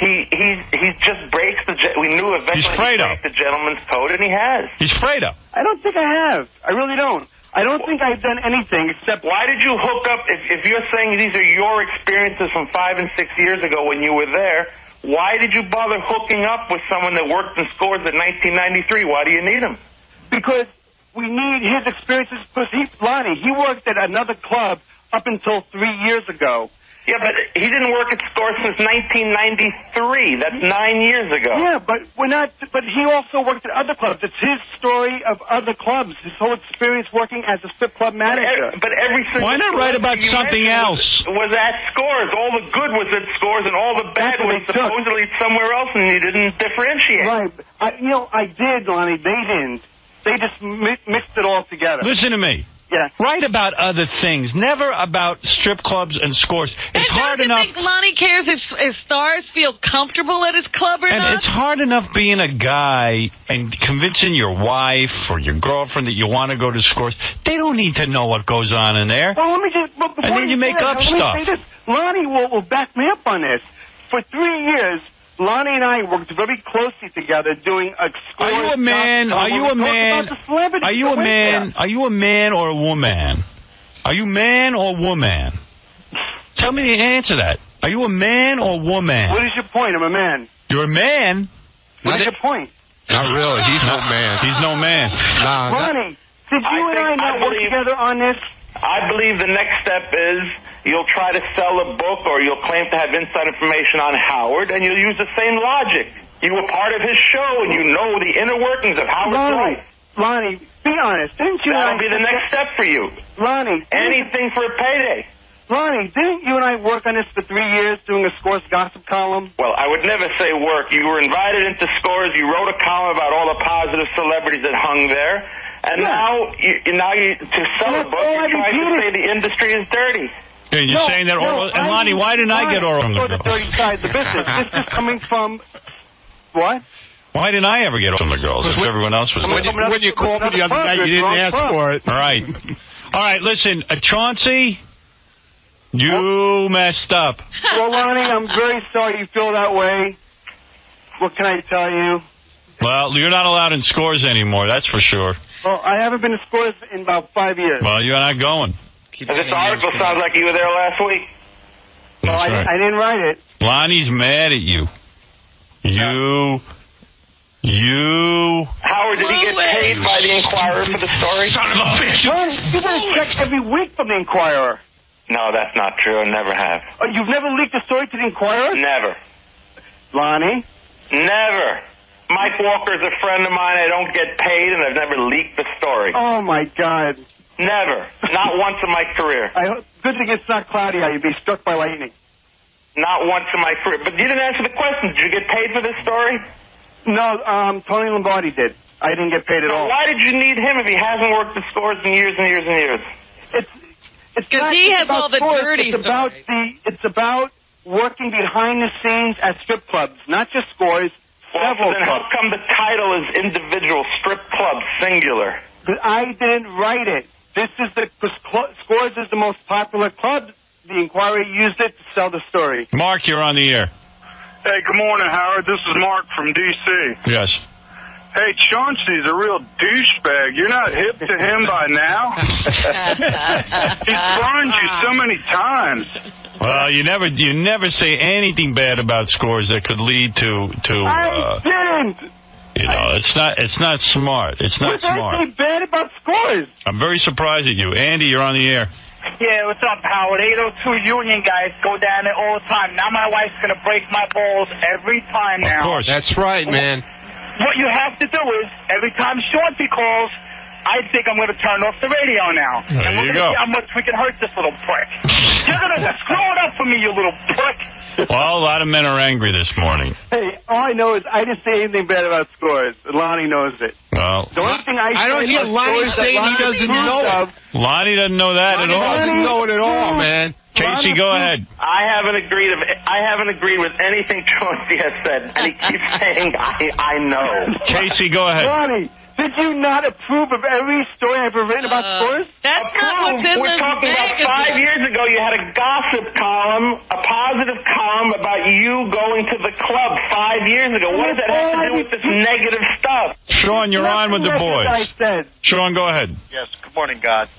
just breaks we knew eventually he'd break the gentleman's code, and he has. He's Fredo. I don't think I have. I really don't. I don't think I've done anything except... Why did you hook up... If you're saying these are your experiences from 5 and 6 years ago when you were there, why did you bother hooking up with someone that worked in Scores in 1993? Why do you need him? Because we need his experiences. Because Lonnie, he worked at another club up until 3 years ago. Yeah, but he didn't work at Scores since 1993. That's 9 years ago. Yeah, but we're not. But he also worked at other clubs. It's his story of other clubs. His whole experience working as a strip club manager. But every single why not write about something else? Was at Scores. All the good was at Scores, and all the bad was supposedly somewhere else, and you didn't differentiate. Right. I did, Lonnie. They didn't. They just mixed it all together. Listen to me. Yeah. Write about other things, never about strip clubs and Scores. It's hard enough. Don't you think Lonnie cares if stars feel comfortable at his club or not? And it's hard enough being a guy and convincing your wife or your girlfriend that you want to go to Scores. They don't need to know what goes on in there. Well, let me just... And then you make up stuff. Lonnie will back me up on this. For 3 years... Lonnie and I worked very closely together doing a Scores. Are you a man? Are you a man? Are you a man? Are you a man or a woman? Are you man or woman? Tell me the answer to that. Are you a man or woman? What is your point? I'm a man. You're a man? What is your point? Not really. He's no man. He's no man. Nah, Ronnie, did you and I not work together on this? I believe the next step is you'll try to sell a book or you'll claim to have inside information on Howard, and you'll use the same logic. You were part of his show, and you know the inner workings of Howard's life. Lonnie, be honest. Didn't you That'll be the next step for you. Lonnie. Anything for a payday. Lonnie, didn't you and I work on this for 3 years doing a Scores gossip column? Well, I would never say work. You were invited into Scores. You wrote a column about all the positive celebrities that hung there. And now to sell a book, you're trying to say the industry is dirty. Yeah, you're saying that oral... And Lonnie, why didn't I get oral from the girls? The dirty side of the business. This is coming from... What? Why didn't I ever get oral from the girls if everyone else was there? When you called me the other night, you didn't ask for it. All right. All right, listen, Chauncey, you messed up. Well, Lonnie, I'm very sorry you feel that way. What can I tell you? Well, you're not allowed in Scores anymore, that's for sure. Well, I haven't been to Scores in about 5 years. Well, you're not going. And this article sounds like you were there last week. No, I didn't write it. Lonnie's mad at you. Howard, did he get paid by the Inquirer for the story? Son of a bitch! Lonnie, you get a check every week from the Inquirer. No, that's not true. I never have. Oh, you've never leaked a story to the Inquirer? Never. Lonnie? Never. Mike Walker's a friend of mine. I don't get paid, and I've never leaked the story. Oh, my God. Never. Not once in my career. Good thing it's not cloudy out. You'd be struck by lightning. Not once in my career. But you didn't answer the question. Did you get paid for this story? No, Tony Lombardi did. I didn't get paid at all. Why did you need him if he hasn't worked the Scores in years and years and years? It's because he has all the dirty stuff. It's about working behind the scenes at strip clubs, not just Scores. Well, so then how come the title is individual strip club singular? But I didn't write it. This is Scores is the most popular club. The Inquirer used it to sell the story. Mark, you're on the air. Hey, good morning, Howard. This is Mark from D.C. Yes. Hey, Chauncey's a real douchebag. You're not hip to him by now? He's burned you so many times. Well, you never say anything bad about Scores that could lead to I didn't. You know, it's not smart. It's not smart. What's bad about Scores? I'm very surprised at you. Andy, you're on the air. Yeah, what's up, Howard? 802 Union guys go down there all the time. Now my wife's going to break my balls every time now. Of course. That's right, man. What you have to do is, every time Chauncey calls, I think I'm going to turn off the radio now. There and we're you going to go. see how much we can hurt this little prick. You're going to screw it up for me, you little prick. Well, a lot of men are angry this morning. Hey, all I know is I didn't say anything bad about scores. Lonnie knows it. Well, the only thing I don't hear Lonnie saying he doesn't know it. Lonnie doesn't know that at all. Lonnie doesn't know it at all, man. Casey, go ahead. I haven't agreed with anything Chauncey has said, and he keeps saying, I know. Casey, go ahead. Lonnie, did you not approve of every story I've ever written about scores? That's not what's in We're talking about 5 years ago. You had a gossip column, a positive column about you going to the club 5 years ago. What does that have to do with this negative stuff? Sean, you're on with the boys. I said. Sean, go ahead. Yes, good morning, God.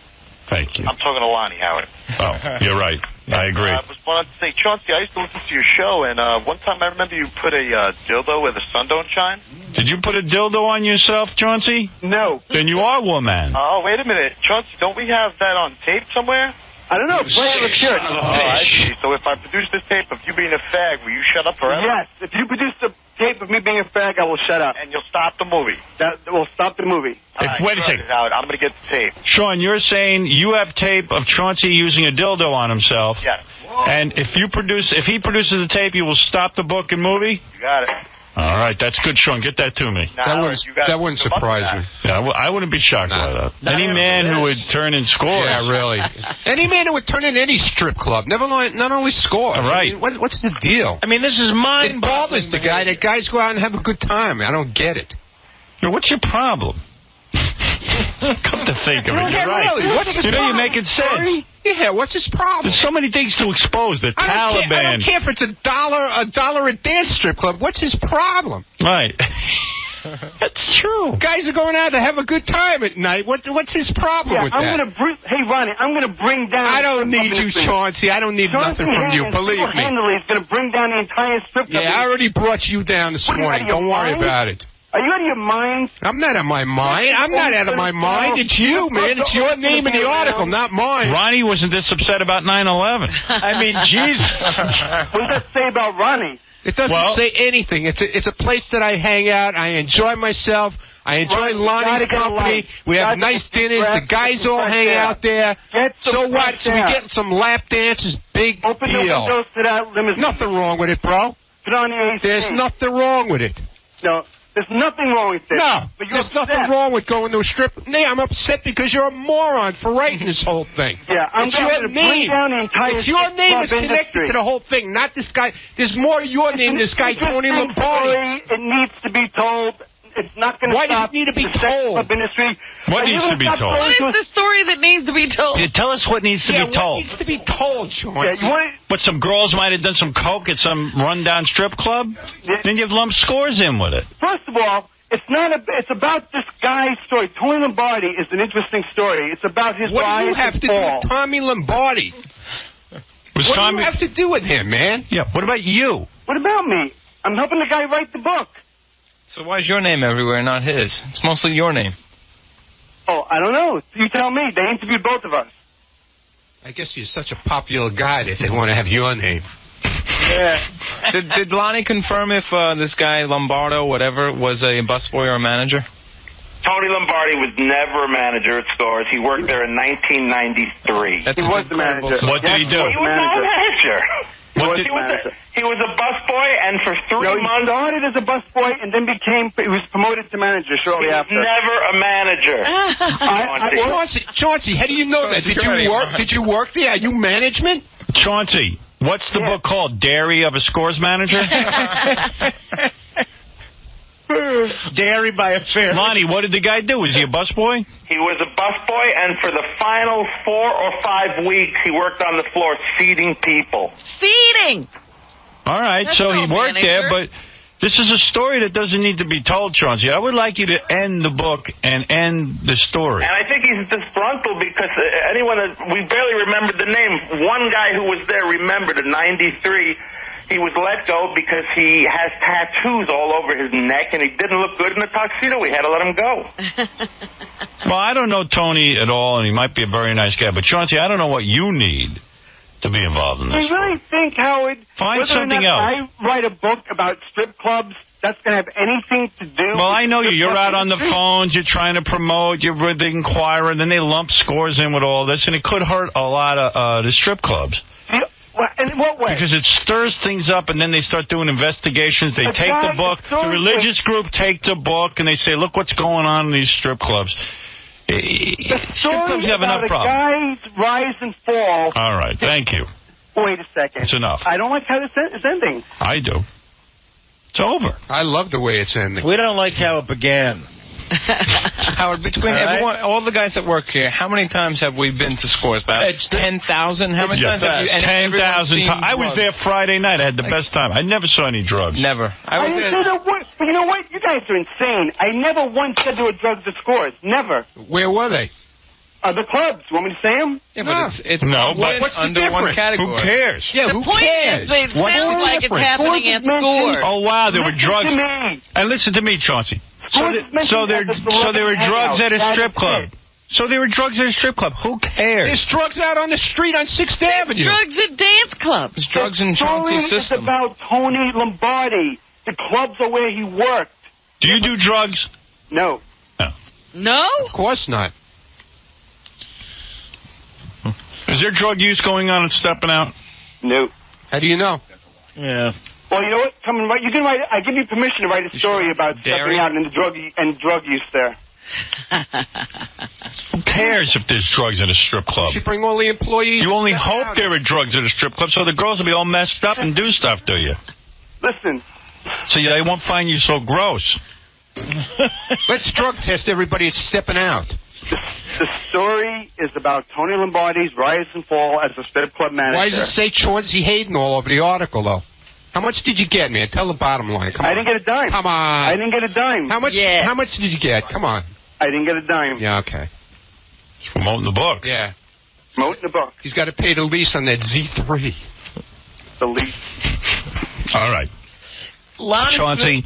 Thank you. I'm talking to Lonnie, Howard. Oh, you're right. I agree. I was wanted to say, Chauncey, I used to listen to your show, and one time I remember you put a dildo where the sun don't shine. Did you put a dildo on yourself, Chauncey? No. Then you are woman. Oh, wait a minute. Chauncey, don't we have that on tape somewhere? I don't know. Play it with Church. Oh, I see. So if I produce this tape of you being a fag, will you shut up forever? Yes. If you produce a tape of me being a fag, I will shut up. And you'll stop the movie. That will stop the movie. Wait a second. I'm going to get the tape. Sean, you're saying you have tape of Chauncey using a dildo on himself. Yes. And if he produces a tape, you will stop the book and movie? You got it. All right, that's good, Sean. Get that to me. That wouldn't surprise me. Yeah, I wouldn't be shocked by that. Any man who would turn in scores. Yeah, really. Any man who would turn in any strip club, not only score. Right. I mean, what's the deal? I mean, this is mind-boggling. It bothers the guy that guys go out and have a good time. I don't get it. What's your problem? Come to think of it, you're right. Really, what's his problem? You're making sense. Yeah, what's his problem? There's so many things to expose. The Taliban. I don't care if it's $1 a dance strip club. What's his problem? Right. That's true. Guys are going out to have a good time at night. What's his problem with that? Hey, Ronnie, I'm going to bring down... I don't need you, Chauncey. I don't need nothing from you. Believe me. He's going to bring down the entire strip club. Yeah, I already brought you down this morning. Don't worry about it. Are you out of your mind? I'm not out of my mind. I'm not out of my mind. It's you, man. It's your name in the article, not mine. Ronnie wasn't this upset about 9/11. I mean, Jesus. What does that say about Ronnie? It doesn't say anything. It's a place that I hang out. I enjoy myself. I enjoy Lonnie's company. We have nice dinners. The guys all hang out there. So what? So we get some lap dances. Big deal. Open the windows to that limousine. Nothing wrong with it, bro. Put on the AC. There's nothing wrong with it. No. There's nothing wrong with this. No, but you're there's nothing wrong with going to a strip. Nee, I'm upset because you're a moron for writing this whole thing. Yeah, I'm going to bring down the entire It's your name is connected to the whole thing, not this guy. There's more to your name, this guy, Tony Lombardi. It needs to be told. It's not going to Why stop does it need to be the sex told? club industry. What needs to be told? What is the story that needs to be told? Yeah, tell us what needs to be told. What needs to be told, Chauncey? But some girls might have done some coke at some rundown strip club? Then you've lumped scores in with it. First of all, it's about this guy's story. Tony Lombardi is an interesting story. It's about his rise What do you have to do with Tommy Lombardi? What do you have to do with him, man? Yeah, what about you? What about me? I'm helping the guy write the book. So why is your name everywhere, not his? It's mostly your name. Oh, I don't know. You tell me. They interviewed both of us. I guess you're such a popular guy that they want to have your name. Yeah. Did Lonnie confirm if this guy Lombardo, whatever, was a busboy or a manager? Tony Lombardi was never a manager at Scores. He worked there in 1993. He was the manager. What did he do? He was not a manager. He was a busboy, and for 3 months... He started as a busboy and then he was promoted to manager shortly after. He was never a manager. Chauncey, how do you know that? Did you work there? Are you management? Chauncey, what's the book called? Diary of a Scores Manager? Dairy by a fair. Lonnie, what did the guy do? Was he a busboy? He was a busboy, and for the final 4 or 5 weeks, he worked on the floor feeding people. Feeding! All right, That's so he no worked there, but this is a story that doesn't need to be told, Chauncey. I would like you to end the book and end the story. And I think he's disgruntled because we barely remembered the name. One guy who was there remembered in 93. He was let go because he has tattoos all over his neck, and he didn't look good in a tuxedo. We had to let him go. Well, I don't know Tony at all, and he might be a very nice guy. But, Chauncey, I don't know what you need to be involved in this. You really think, Howard, Find something else. I write a book about strip clubs, that's going to have anything to do Well, I know you. You're out on the phones. You're trying to promote. You're with the Inquirer, and then they lump scores in with all this, and it could hurt a lot of the strip clubs. In what way? Because it stirs things up, and then they start doing investigations. They take the book. The religious group take the book, and they say, look what's going on in these strip clubs. Strip clubs have enough problems. Guys rise and fall. All right. Thank you. Wait a second. It's enough. I don't like how it's ending. I do. It's over. I love the way it's ending. We don't like how it began. Howard, between everyone, all the guys that work here, how many times have we been to Scores? About 10,000? How many times have you? 10,000 times. I was there Friday night. I had the best time. I never saw any drugs. Never. I didn't say there were. But you know what? You guys are insane. I never once said there were drugs at Scores. Never. Where were they? The clubs. You want me to say them? Yeah, but it's no. But what's the under difference? one category. Who cares? Yeah, the who point cares? is, it sounds like it's happening at Scores. Oh wow, there were drugs. To me. And listen to me, Chauncey. So there were drugs at a strip club. So there were drugs at a strip club. Who cares? There's drugs out on the street on 6th Avenue. Drugs at dance clubs. There's drugs in Chauncey's system. It's about Tony Lombardi. The clubs are where he worked. Do you do drugs? No. No? Of course not. Is there drug use going on at Stepping Out? No. How do you know? Yeah. Well, you know what? Come and write. You can write. I give you permission to write a story about Stepping Out and the drug use there. Who cares if there's drugs at a strip club? You should bring all the employees. You only hope there are drugs at a strip club so the girls will be all messed up and do stuff, do you? Listen. So they won't find you so gross. Let's drug test everybody that's Stepping Out. The story is about Tony Lombardi's rise and fall as a strip club manager. Why does it say Chauncey Hayden all over the article, though? How much did you get, man? Tell the bottom line. Come on. I didn't get a dime. Come on. I didn't get a dime. How much? Yeah. How much did you get? Come on. I didn't get a dime. Yeah, okay. Promoting the book. Yeah. Promoting the book. He's got to pay the lease on that Z3. The lease. All right. Chauncey.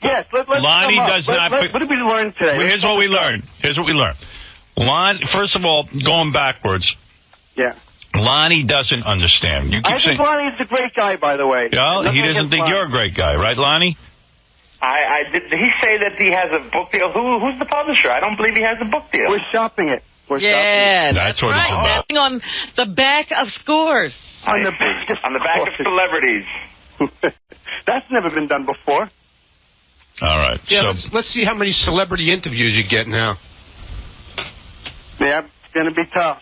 Yes, let's Lonnie does not. What did we learn today? Here's what we learned. First of all, going backwards. Yeah. Lonnie doesn't understand. You keep I think Lonnie is a great guy, by the way. Well, he doesn't think you're a great guy, right, Lonnie? Did he say that he has a book deal? Who's the publisher? I don't believe he has a book deal. We're shopping it. That's what it's about. On the back of Scores. On the back of celebrities. That's never been done before. All right. Yeah, so let's see how many celebrity interviews you get now. Yeah, it's going to be tough.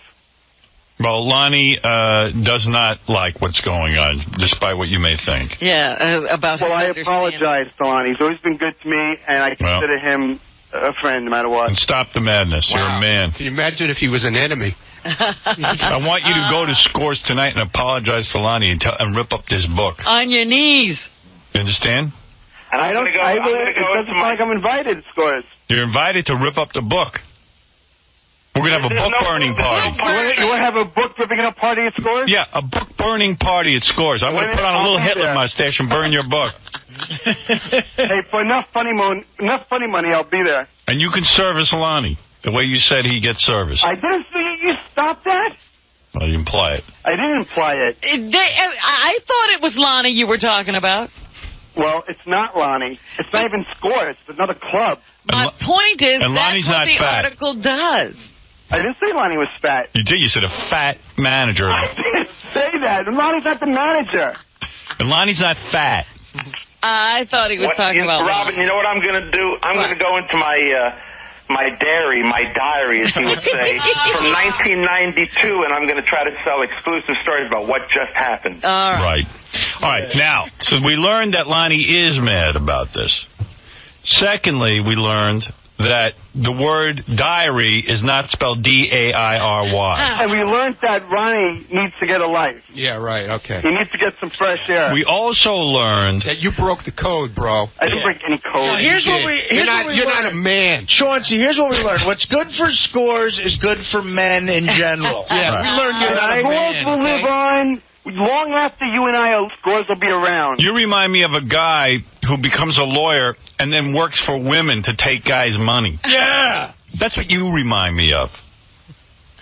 Well, Lonnie does not like what's going on, despite what you may think. Yeah, about his I apologize to Lonnie. He's always been good to me, and I consider him a friend no matter what. And stop the madness. Wow. You're a man. Can you imagine if he was an enemy? I want you to go to Scores tonight and apologize to Lonnie and rip up this book. On your knees. You understand? And it doesn't sound like I'm invited to Scores. You're invited to rip up the book. We're going to have a book burning party. You want to have a book ripping up party at Scores? Yeah, a book burning party at Scores. I'm going to put on a little Hitler mustache and burn your book. Hey, for enough funny money, I'll be there. And you can service Lonnie the way you said he gets service. I didn't say you stopped that. Well, you imply it. I didn't imply it. I thought it was Lonnie you were talking about. Well, it's not Lonnie. It's not even Scores. It's another club. My point is Lonnie's that's what not the fat. article does. I didn't say Lonnie was fat. You did. You said a fat manager. I didn't say that. Lonnie's not the manager. And Lonnie's not fat. I thought he was talking about Robin, you know what I'm going to do? I'm going to go into my diary, as he would say, from 1992, and I'm going to try to sell exclusive stories about what just happened. All right. All right. Now, so we learned that Lonnie is mad about this. Secondly, we learned that the word diary is not spelled D-A-I-R-Y. And we learned that Ronnie needs to get a life. Yeah, right, okay. He needs to get some fresh air. We also learned that you broke the code, bro. I didn't break any code. Now, you're not a man. Chauncey, here's what we learned. What's good for Scores is good for men in general. Yeah, we learned you're not a man. Scores will live on long after you and I, Scores will be around. You remind me of a guy who becomes a lawyer and then works for women to take guys' money. Yeah. That's what you remind me of.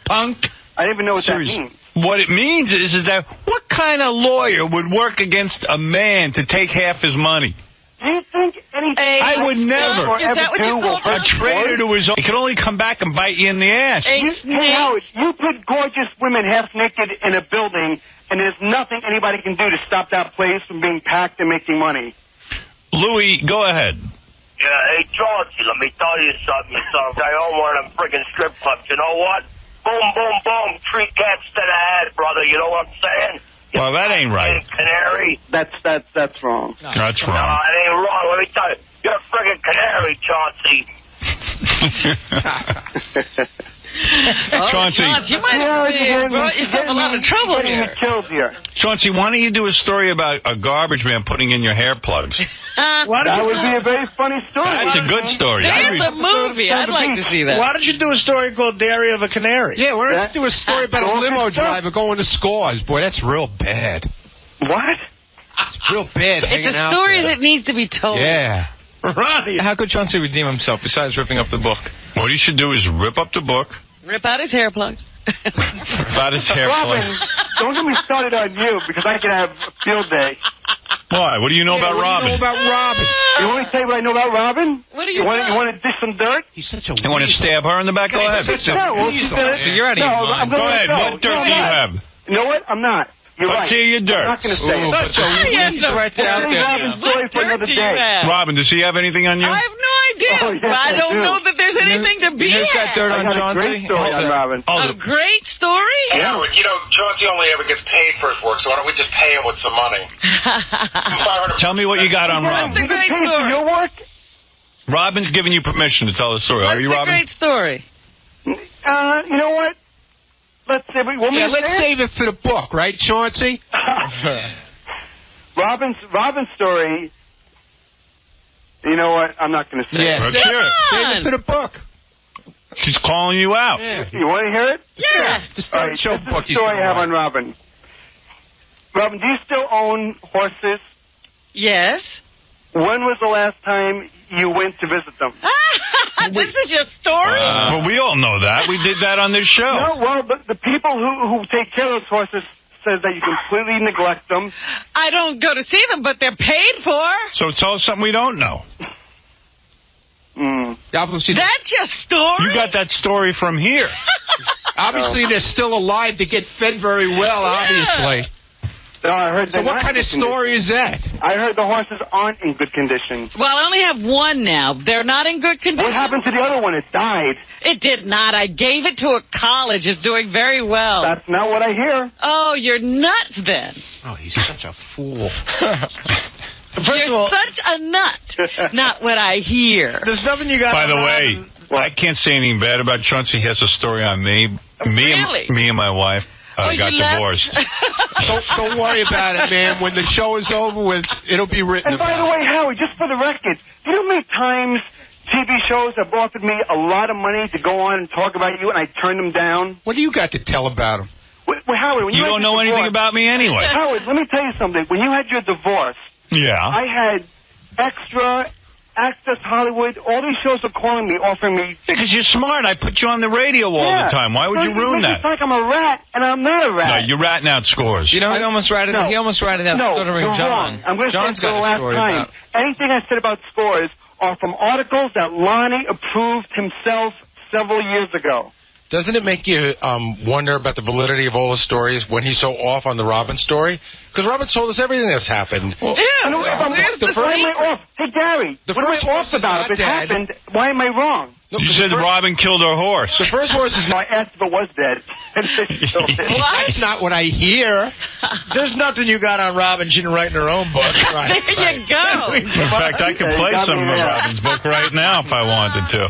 Punk. I didn't even know what that means. What it means is that what kind of lawyer would work against a man to take half his money? Do you think any I would never. Is that what you call A traitor to his own. He can only come back and bite you in the ass. Hey, Howard, you put gorgeous women half naked in a building, and there's nothing anybody can do to stop that place from being packed and making money. Louis, go ahead. Yeah, hey, Chauncey, let me tell you something, son. I own one of them friggin' strip clubs. You know what? Boom, boom, boom. 3 cats to the head, brother. You know what I'm saying? Well, that ain't right. Canary. That's wrong. That's No, wrong. it ain't wrong. Let me tell you. You're a friggin' canary, Chauncey. Chauncey. You might have brought yourself a lot of trouble here. Chauncey, why don't you do a story about a garbage man putting in your hair plugs? That would be a very funny story. That's a good story. There's a movie. I'd like to see that. Why don't you do a story called Diary of a Canary? Yeah, why don't you do a story about a limo driver going to Scores? Boy, that's real bad. What? It's real bad. It's a story that needs to be told. Yeah. Ronnie. How could Chauncey redeem himself besides ripping up the book? What you should do is rip up the book. Rip out his hair plugs. Rip out his hair Robin, plugs. don't get me started on you, because I can have a field day. Why? What do you know about Robin? What do you know about Robin? You want me to tell you what I know about Robin? What do you want? You want to dish some dirt? He's such a You want to stab her in the back? Go ahead. Such a No, well, weasel. so you're out of your mind. Go ahead. What dirt do you have? You know what? I'm not. You're Let's right. hear your dirt. I'm not going to say it. Such a weasel. Threats out there. Robin's story for another day. Robin, does he have anything on you? I have no idea. Oh, yes, I don't know that there's anything to be You just got dirt I on got a great Chauncey? story on Robin. A great story? Yeah, but, you know, Chauncey only ever gets paid for his work, so why don't we just pay him with some money? Tell me what you got on Robin. What's the great Paid for story? your work? Robin's giving you permission to tell the story. Are What's you, the Robin? great story? You know what? Let's say let's save it for the book, right, Chauncey? Robin's story. You know what? I'm not going to say Yeah, it. Let's hear it. Save it for the book. She's calling you out. Yeah. You want to hear it? Yeah. Just All start right, show this book. is the story I have on Robin. Robin, do you still own horses? Yes. When was the last time you went to visit them? This is your story? Well, we all know that. We did that on this show. No, well, the people who take care of those horses says that you completely neglect them. I don't go to see them, but they're paid for. So tell us something we don't know. That's your story? You got that story from here. Obviously, they're still alive to get fed very well, obviously. No, I heard So what kind of story is that? I heard the horses aren't in good condition. Well, I only have one now. They're not in good condition. What happened to the other one? It died. It did not. I gave it to a college. It's doing very well. That's not what I hear. Oh, you're nuts then. Oh, he's such a fool. You're such a nut. Not what I hear. There's nothing you got. By the way, I can't say anything bad about Chauncey. He has a story on me. Really? Me and my wife got divorced. Don't worry about it, man. When the show is over with, it'll be written And by the about. way, Howie, just for the record, you know how many times TV shows have offered me a lot of money to go on and talk about you, and I turn them down? What do you got to tell about him? Well, Howard, when You you don't had know your anything divorce- about me anyway. Howard, let me tell you something. When you had your divorce, Yeah. I had Extra, Access Hollywood, all these shows are calling me, offering me... Because you're smart. I put you on the radio all the time. Why would you ruin that? It's like I'm a rat, and I'm not a No, rat. you're ratting out Scores. You know, he almost ratted out No, stuttering you're John. wrong. I'm going to say John's it for got the a last story time. about... Anything I said about Scores are from articles that Lonnie approved himself several years ago. Doesn't it make you wonder about the validity of all his stories when he's so off on the Robin story? Because Robin told us everything that's happened. Well, why am I off? Hey, Gary, what am I off about? If it happened, why am I wrong? You said Robin killed her horse. The first horse is I asked if it was dead. That's not what I hear. There's nothing you got on Robin she didn't write in her own book. There you go. In fact, I could play some of Robin's book right now if I wanted to.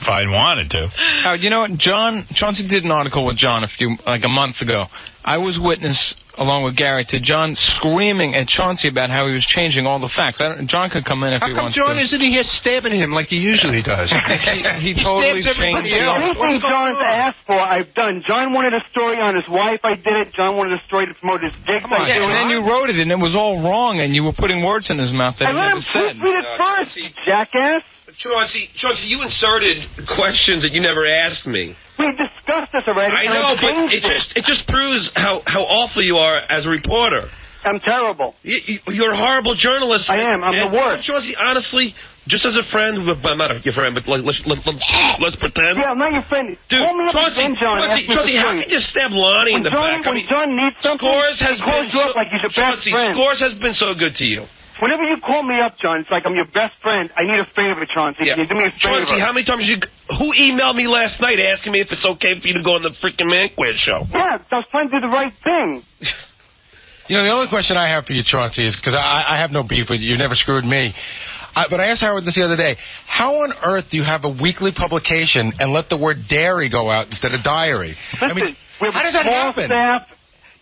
If I wanted to. Howard, you know what? Chauncey did an article with John a month ago. I was witness, along with Gary, to John screaming at Chauncey about how he was changing all the facts. John could come in if he wants to. How come John isn't here stabbing him like he usually does? he totally stabs everybody changed else. Anything John's asked for, I've done. John wanted a story on his wife. I did it. John wanted a story to promote his dick. Yeah, and then you wrote it, and it was all wrong, and you were putting words in his mouth that I he let never him said. proofread it first, you jackass. Chauncey, you inserted questions that you never asked me. We discussed this already. I know, but it just proves how awful you are as a reporter. I'm terrible. You're a horrible journalist. I am. I'm the worst. Chauncey, honestly, just as a friend, I'm not your friend, but let's pretend. Yeah, I'm not your friend. Dude, Call me up Chauncey, again, John. Chauncey, how can you stab Lonnie in the back? When John needs something, Scores has he calls been you up like he's your best friend. Scores has been so good to you. Whenever you call me up, John, it's like I'm your best friend. I need a favor, Chauncey. Yeah. Can you do me a favor? Chauncey, how many times who emailed me last night asking me if it's okay for you to go on the freaking Man Quiz show? Yeah, I was trying to do the right thing. You know, the only question I have for you, Chauncey, is because I have no beef with you. You've never screwed me. But I asked Howard this the other day. How on earth do you have a weekly publication and let the word dairy go out instead of diary? Listen, I mean, how does that happen? Staff.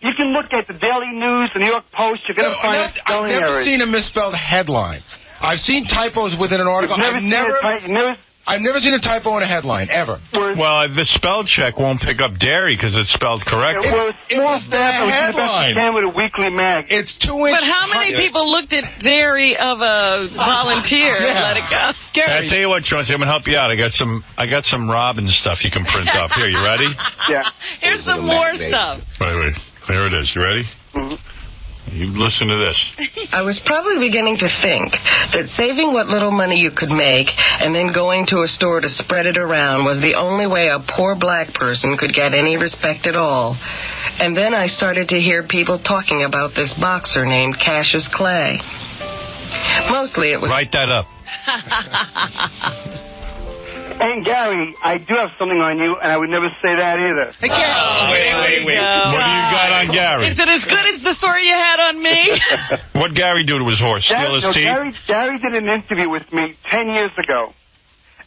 You can look at the Daily News, the New York Post. You're going to find spelling errors. I've never seen a misspelled headline. I've seen typos within an article. I've never seen a typo in a headline, ever. Well, the spell check won't pick up dairy because it's spelled correctly. It was staff. It was the best you can with a weekly mag. It's 2 inches. But how many people looked at dairy of a volunteer and let it go? I tell you what, Chauncey, I'm gonna help you out. I got some Robin stuff you can print up. Here, you ready? Yeah. Here's some more stuff. Wait. Here it is. You ready? Mm-hmm. You listen to this. I was probably beginning to think that saving what little money you could make and then going to a store to spread it around was the only way a poor black person could get any respect at all. And then I started to hear people talking about this boxer named 𝗏𝗏𝗄𝗿. Mostly it was... Write that up. And Gary, I do have something on you, and I would never say that either. Hey, Gary. Wait. What do you got on Gary? Is it as good as the story you had on me? What'd Gary do to his horse? Steal his teeth? Gary did an interview with me 10 years ago.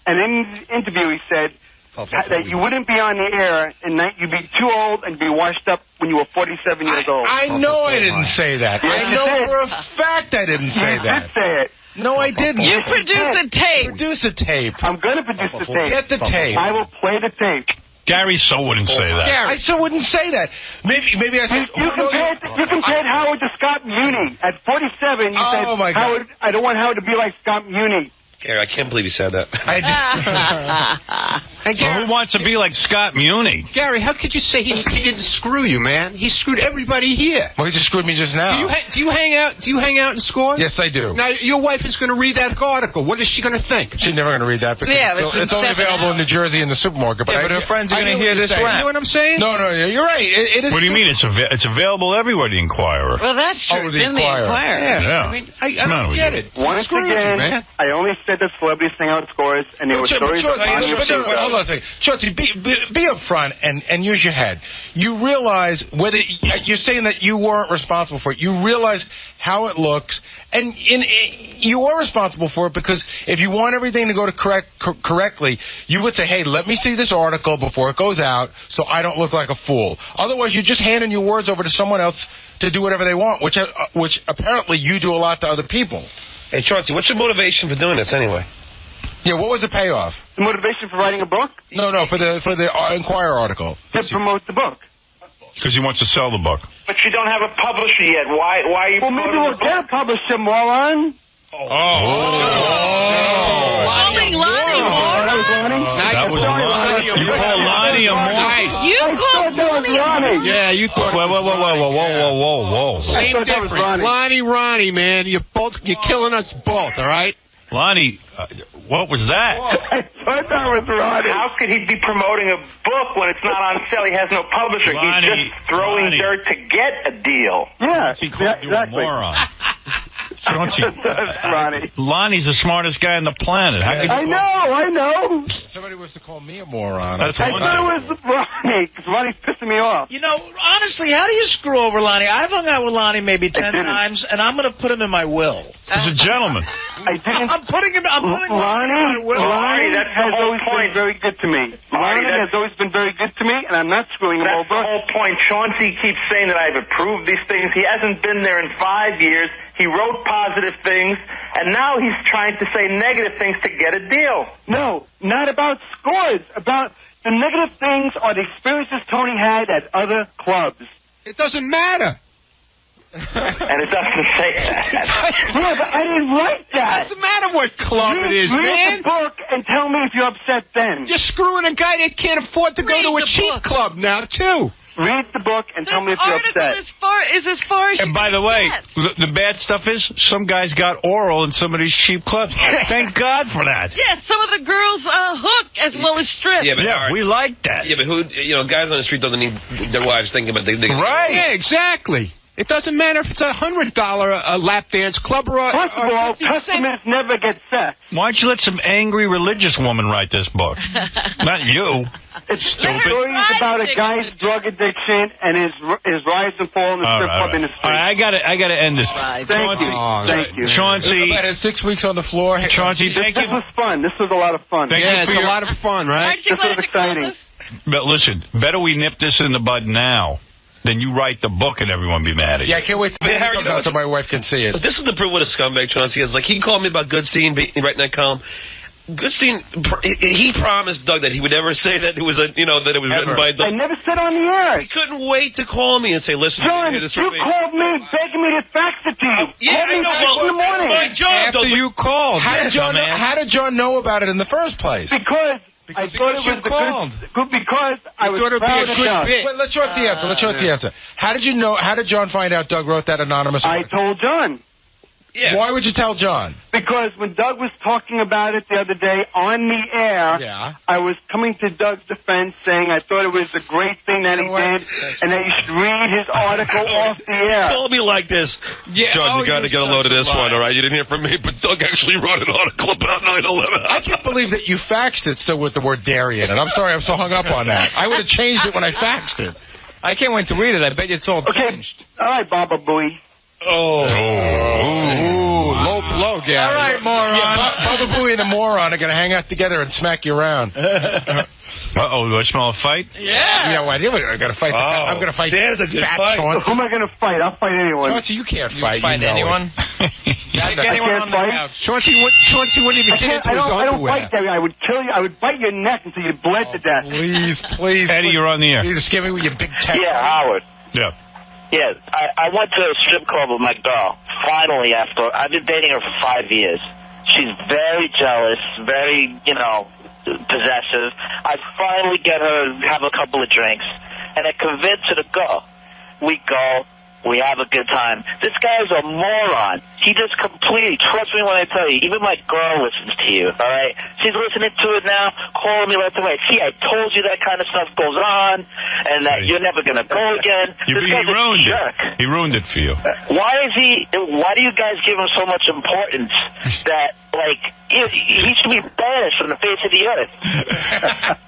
And in the interview, he said that you wouldn't be on the air and that you'd be too old and be washed up when you were 47 years old. I know I didn't say that. Yes, I know for a fact I didn't say that. You did say it. No, I didn't. You produce a tape. Produce a tape. I'm going to produce the tape. Get the tape. I will play the tape. Gary so wouldn't say that. Gary, I so wouldn't say that. Maybe I said... You compared Howard to Scott Muni. At 47, you said, Howard, I don't want Howard to be like Scott Muni. Gary, I can't believe you said that. Who wants to be like Scott Muni? Gary, how could you say he didn't screw you, man? He screwed everybody here. Well, he just screwed me just now. Do you hang out in Scores? Yes, I do. Now, your wife is going to read that article. What is she going to think? She's never going to read that because it's only available in New Jersey in the supermarket. But her friends are going to hear this rap. You know what I'm saying? No, you're right. It is. What do you mean? It's available everywhere, the Inquirer. Well, that's true. It's in the Inquirer. Yeah. I mean, I don't get it. Once again, man. I only said that celebrities hang out at Scores, and there were stories on your show. Hold on a second. Chauncey, be upfront and use your head. You realize whether you're saying that you weren't responsible for it. You realize how it looks, and you are responsible for it because if you want everything to go to correctly, you would say, hey, let me see this article before it goes out so I don't look like a fool. Otherwise, you're just handing your words over to someone else to do whatever they want, which apparently you do a lot to other people. Hey, Chauncey, what's your motivation for doing this anyway? Yeah, what was the payoff? The motivation for writing a book? No, for the Inquirer article. To promote the book. Because he wants to sell the book. But you don't have a publisher yet. Why are you... Well, maybe we'll get a publisher, moron. Calling Lonnie moron? That was Lonnie. You call Lonnie a moron? You called Lonnie. Yeah, you thought... Whoa. Same difference. Ronnie, man. You're killing us both, all right? Lonnie, what was that? I thought that was Ronnie. How could he be promoting a book when it's not on sale? He has no publisher. He's just throwing dirt to get a deal. Yeah, exactly. Moron. Ronnie. Lonnie's the smartest guy on the planet. I know. Somebody was to call me a moron. I thought it was Ronnie, because Ronnie's pissing me off. You know, honestly, how do you screw over Lonnie? I've hung out with Lonnie maybe 10 times, and I'm going to put him in my will. He's a gentleman. I'm putting Lonnie in my will. Lonnie has always been very good to me. Lonnie has always been very good to me, and I'm not screwing him over. That's the whole point. Chauncey keeps saying that I've approved these things. He hasn't been there in 5 years. He wrote positive things, and now he's trying to say negative things to get a deal. No, not about Scores. About the negative things are the experiences Tony had at other clubs. It doesn't matter. And it doesn't say that. Yeah, but I didn't write that. It doesn't matter what club it is, man. Read the book and tell me if you're upset then. You're screwing a guy that can't afford to go to a cheap club now, too. Read the book and tell me if you're upset. Is as far as and by the way, the bad stuff is some guys got oral in some of these cheap clubs. Thank God for that. Yes, some of the girls hook as well as strip. Yeah, but we like that. Yeah, but who? Guys on the street doesn't need their wives thinking about Right. Yeah, exactly. It doesn't matter if it's $100 a lap dance club or First of all, customers never get sex. Why don't you let some angry religious woman write this book? Not you. It's stories about a guy's drug addiction and his rise and fall in the strip club in the street. All right, I gotta end this. Thank you. Chauncey. About 6 weeks on the floor. Chauncey, thank you. This was fun. This was a lot of fun. It's a lot of fun, right? This was exciting. But listen, better we nip this in the bud now than you write the book and everyone be mad at you. Yeah, I can't wait till my wife can see it. This is the proof what a scumbag Chauncey is. Like, he called me about Goodstein writing that column. Goodstein, he promised Doug that he would never say that it was that it was written by Doug. I never said on the air. He couldn't wait to call me and say, "Listen, John, this you called me begging me to fax it to you. Yeah, I know. In the morning. My job, After you called. How did John know about it in the first place? Because I thought it was because I was proud of Doug. Wait, let's show the answer. How did you know? How did John find out Doug wrote that anonymous article? I told John. Yeah. Why would you tell John? Because when Doug was talking about it the other day on the air, I was coming to Doug's defense saying I thought it was a great thing that he did and that you should read his article off the air. Call me like this. Yeah, John, you got to get a load of this one, all right? You didn't hear from me, but Doug actually wrote an article about 9/11. I can't believe that you faxed it still with the word dairy in it. I'm sorry I'm so hung up on that. I would have changed it when I faxed it. I can't wait to read it. I bet it's all changed. All right, Baba Booey. Low blow, Gary. All right, moron. Yeah, Baba Booey and the moron are going to hang out together and smack you around. Uh-oh, do I smell a fight? Yeah. Yeah, well, I'm going to fight. I'm going to fight. There's a good fight. Chauncey. Who am I going to fight? I'll fight anyone. Chauncey, you can't fight. You fight anyone? I can't fight. Chauncey wouldn't even get into his I don't underwear. fight, Gary. I would kill you. I would bite your neck until you bled to death. Please. Eddie, you're on the air. You just give me with your big tech. Yeah, Howard. Yeah. Yeah, I went to a strip club with my girl. Finally, after I've been dating her for 5 years. She's very jealous, very, possessive. I finally get her to have a couple of drinks, and I convince her to go. We go. We have a good time. This guy's a moron. He just completely, trust me when I tell you, even my girl listens to you, all right? She's listening to it now, calling me left and right. See, I told you that kind of stuff goes on, and that you're never going to go again. He ruined it. He ruined it for you. Why do you guys give him so much importance that, he should be banished from the face of the earth?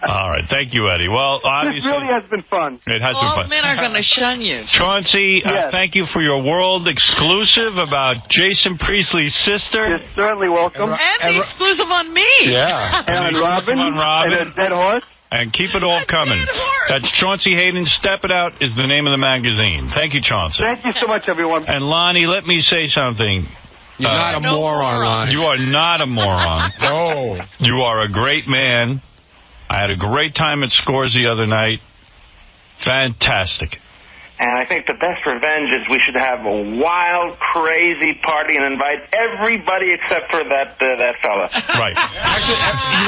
All right. Thank you, Eddie. Well, obviously. This really has been fun. It has been fun. All men are going to shun you. Chauncey, thank you for your world exclusive about Jason Priestley's sister. You're certainly welcome. And the exclusive on me. Yeah. And on Robin. And a dead horse. And keep it all coming. That's Chauncey Hayden. Step It Out is the name of the magazine. Thank you, Chauncey. Thank you so much, everyone. And Lonnie, let me say something. You're not a moron, Lonnie. You are not a moron. No. You are a great man. I had a great time at Scores the other night. Fantastic. And I think the best revenge is we should have a wild, crazy party and invite everybody except for that fella. Right. Actually,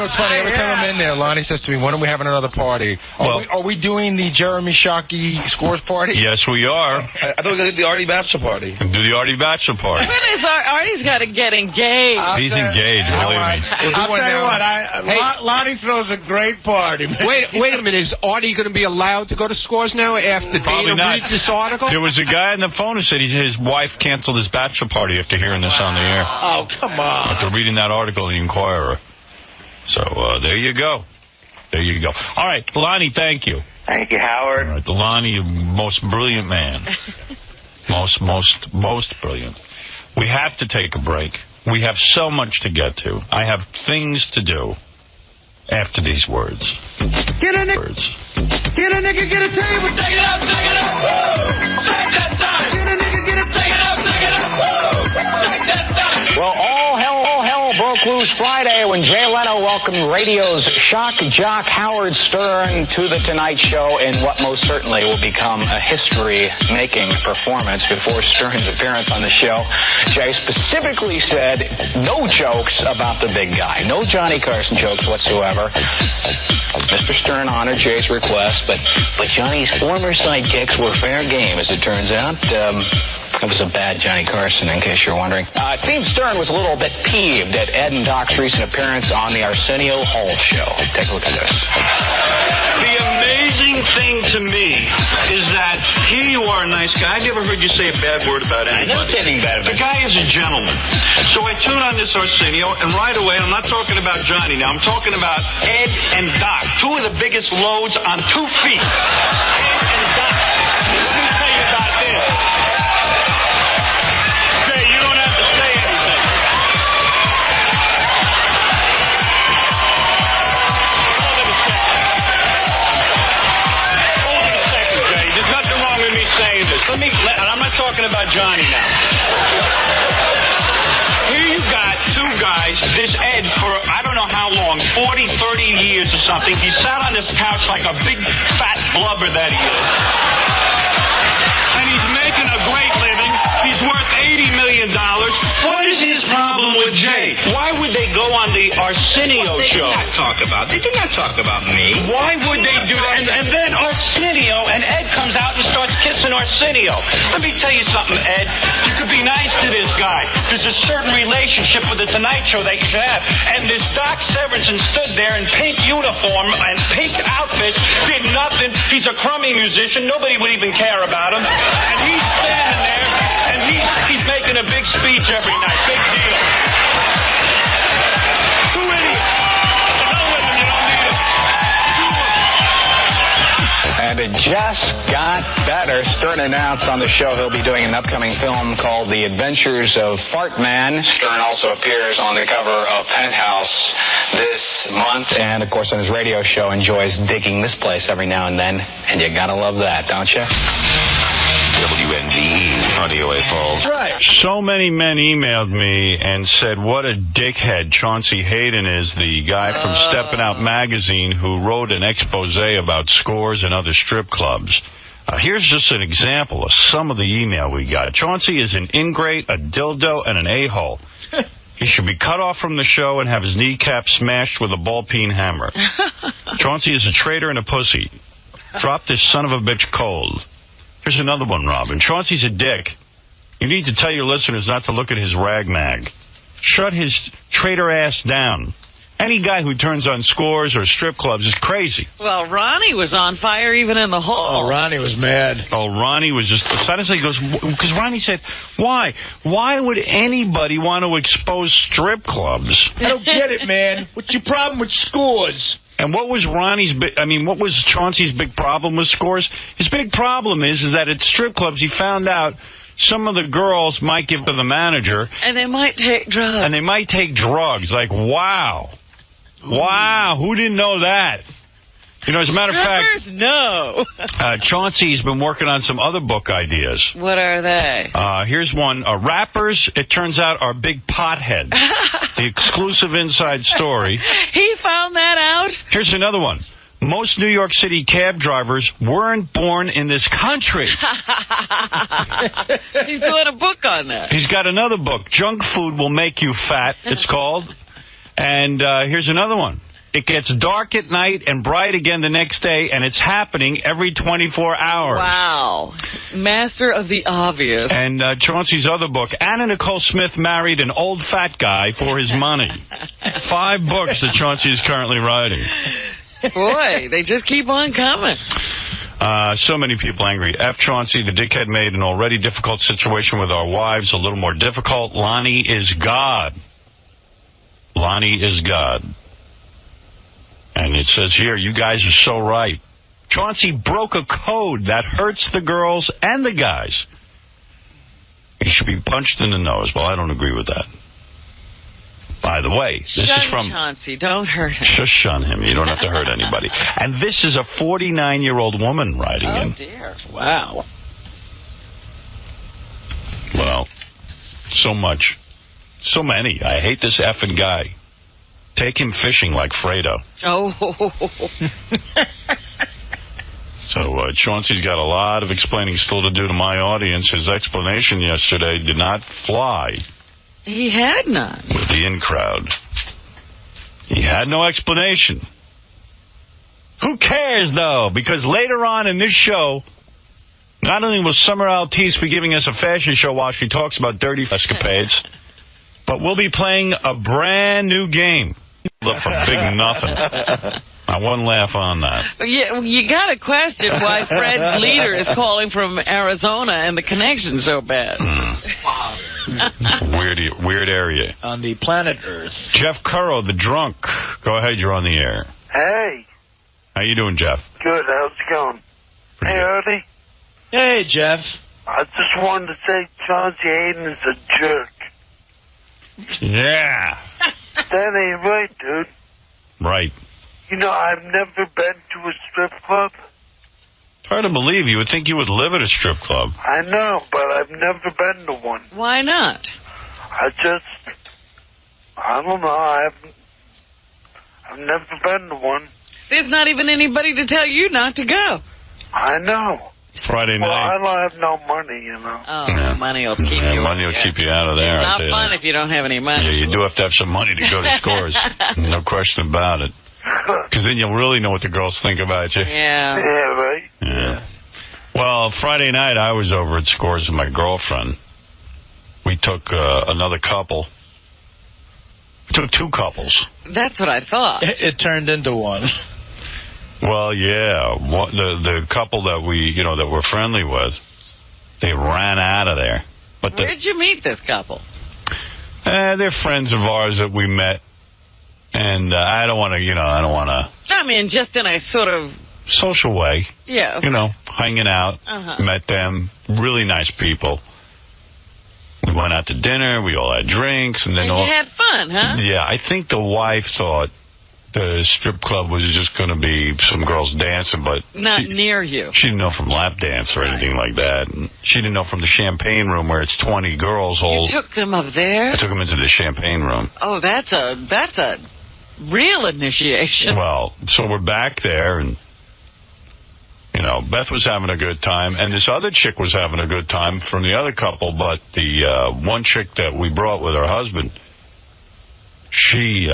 it's funny. Every time I'm in there, Lonnie says to me, when are we having another party? Are we doing the 𝗻𝗎𝗄𝗿𝗍 Scores party? Yes, we are. I thought we were going to do the Artie Bachelor party. Do the Artie Bachelor party. Artie's got to get engaged. He's engaged, believe me. I'll tell you what, Lonnie throws a great party. Wait a minute. Is Artie going to be allowed to go to Scores now after Dana reads this article? There was a guy on the phone who said his wife canceled his bachelor party after hearing this on the air. Oh, come on. After reading that article in the Inquirer. So, there you go. There you go. All right, Lonnie, thank you. Thank you, Howard. All right, Lonnie, most brilliant man. most brilliant. We have to take a break. We have so much to get to. I have things to do after these words. Get a nigga. Get a nigga, get a table. Take it up, take it up. Woo! Take that time. Get a nigga, get a take it up, take it up. Woo! Take that time. Well, all hell broke loose Friday when Jay Leno welcomed radio's shock jock Howard Stern to The Tonight Show in what most certainly will become a history-making performance. Before Stern's appearance on the show, Jay specifically said no jokes about the big guy. No Johnny Carson jokes whatsoever. Mr. Stern honored Jay's request, but Johnny's former sidekicks were fair game, as it turns out. It was a bad Johnny Carson, in case you're wondering. It seems Stern was a little bit peeved at Ed and Doc's recent appearance on the Arsenio Hall show. Take a look at this. The amazing thing to me is that here you are, a nice guy. I've never heard you say a bad word about anybody. I never say anything bad about The guy is a gentleman. So I tune on this Arsenio, and right away, I'm not talking about Johnny now. I'm talking about Ed and Doc, two of the biggest loads on 2 feet. Ed and Doc. Let me tell you about this. Jay, you don't have to say anything. Hold it a second, Jay. There's nothing wrong with me saying this. And I'm not talking about Johnny now. Here you got 2 guys, this Ed, for I don't know how long, 40, 30 years or something. He sat on this couch like a big fat blubber that he is. And he's making a great living. He's worth $80 million. What is his problem with Jay? Why would they go on the Arsenio show? They did not talk about me. Why would they do that? And then Arsenio, and Ed comes out and starts kissing Arsenio. Let me tell you something, Ed. You could be nice to this guy. There's a certain relationship with the Tonight Show that you should have. And this Doc Severinsen stood there in pink uniform and pink outfits, did nothing. He's a crummy musician. Nobody would even care about him. And he's standing there, and he's making a big speech every night. Big deal. Two idiots. The hell with him, you don't need him. And it just got better. Stern announced on the show he'll be doing an upcoming film called The Adventures of Fart Man. Stern also appears on the cover of Penthouse this month, and of course on his radio show enjoys digging this place every now and then, and you gotta love that, don't you? WNVE, Radio A Falls. Right. So many men emailed me and said what a dickhead Chauncey Hayden is, the guy from Steppin' Out magazine who wrote an expose about Scores and other strip clubs. Here's just an example of some of the email we got. Chauncey is an ingrate, a dildo, and an a-hole. He should be cut off from the show and have his kneecap smashed with a ball-peen hammer. Chauncey is a traitor and a pussy. Drop this son of a bitch cold. Here's another one, Robin. Chauncey's a dick. You need to tell your listeners not to look at his rag mag. Shut his traitor ass down. Any guy who turns on Scores or strip clubs is crazy. Well, Ronnie was on fire even in the hall. Oh, Ronnie was mad. Oh, Ronnie was just... Honestly, he goes... Because Ronnie said, why? Why would anybody want to expose strip clubs? I don't get it, man. What's your problem with Scores? And what was what was Chauncey's big problem with Scores? His big problem is that at strip clubs he found out some of the girls might give to the manager. And they might take drugs. Like, wow. Wow, who didn't know that? You know, as a matter of fact... no. Chauncey's been working on some other book ideas. What are they? Here's one. Rappers, it turns out, are big potheads. The exclusive inside story. He found that out? Here's another one. Most New York City cab drivers weren't born in this country. He's doing a book on that. He's got another book. Junk Food Will Make You Fat, it's called. And here's another one. It gets dark at night and bright again the next day, and it's happening every 24 hours. Wow. Master of the obvious. And Chauncey's other book, Anna Nicole Smith married an old fat guy for his money. 5 books that Chauncey is currently writing. Boy, they just keep on coming. So many people angry. F. Chauncey, the dickhead, made an already difficult situation with our wives a little more difficult. Lonnie is God. Lonnie is God. And it says here, you guys are so right. Chauncey broke a code that hurts the girls and the guys. He should be punched in the nose. Well, I don't agree with that. By the way, this is from... Chauncey, don't hurt him. Just shun him. You don't have to hurt anybody. And this is a 49-year-old woman writing in. Oh, dear. Wow. Well, so much. So many. I hate this effing guy. Take him fishing like Fredo. Oh. So Chauncey's got a lot of explaining still to do to my audience. His explanation yesterday did not fly. He had none. With the in crowd. He had no explanation. Who cares, though? Because later on in this show, not only will Summer Altice be giving us a fashion show while she talks about dirty escapades, but we'll be playing a brand new game. Look for big nothing. Not one laugh on that. Yeah, you got to question why Fred's leader is calling from Arizona and the connection's so bad. Weird area. On the planet Earth. Jeff Currow, the drunk. Go ahead, you're on the air. Hey. How you doing, Jeff? Good, how's it going? Hey, Artie. Hey, Jeff. I just wanted to say Chauncey Hayden is a jerk. Yeah. That ain't right, dude. Right. You know, I've never been to a strip club. Hard to believe. You would think you would live at a strip club. I know, but I've never been to one. Why not? I don't know. I've never been to one. There's not even anybody to tell you not to go. I know. Friday night. Well, I don't have no money, you know. Oh, money will keep you. Money will keep you out of there. It's not fun if you don't have any money. Yeah, you do have to have some money to go to Scores. No question about it. Because then you'll really know what the girls think about you. Yeah. Yeah, right. Yeah. Well, Friday night I was over at Scores with my girlfriend. We took another couple. We took two couples. That's what I thought. It turned into one. Well, yeah. The couple that that we're friendly with, they ran out of there. But Where'd you meet this couple? They're friends of ours that we met. And I don't want to. I mean, just in a sort of social way. Yeah. Hanging out. Met them. Really nice people. We went out to dinner. We all had drinks. And then you had fun, huh? Yeah, I think the wife thought the strip club was just going to be some girls dancing, but not near you. She didn't know from lap dance or anything like that. And she didn't know from the champagne room where it's 20 girls. You took them up there? I took them into the champagne room. Oh, that's a real initiation. Well, so we're back there, and Beth was having a good time, and this other chick was having a good time from the other couple, but the one chick that we brought with her husband, she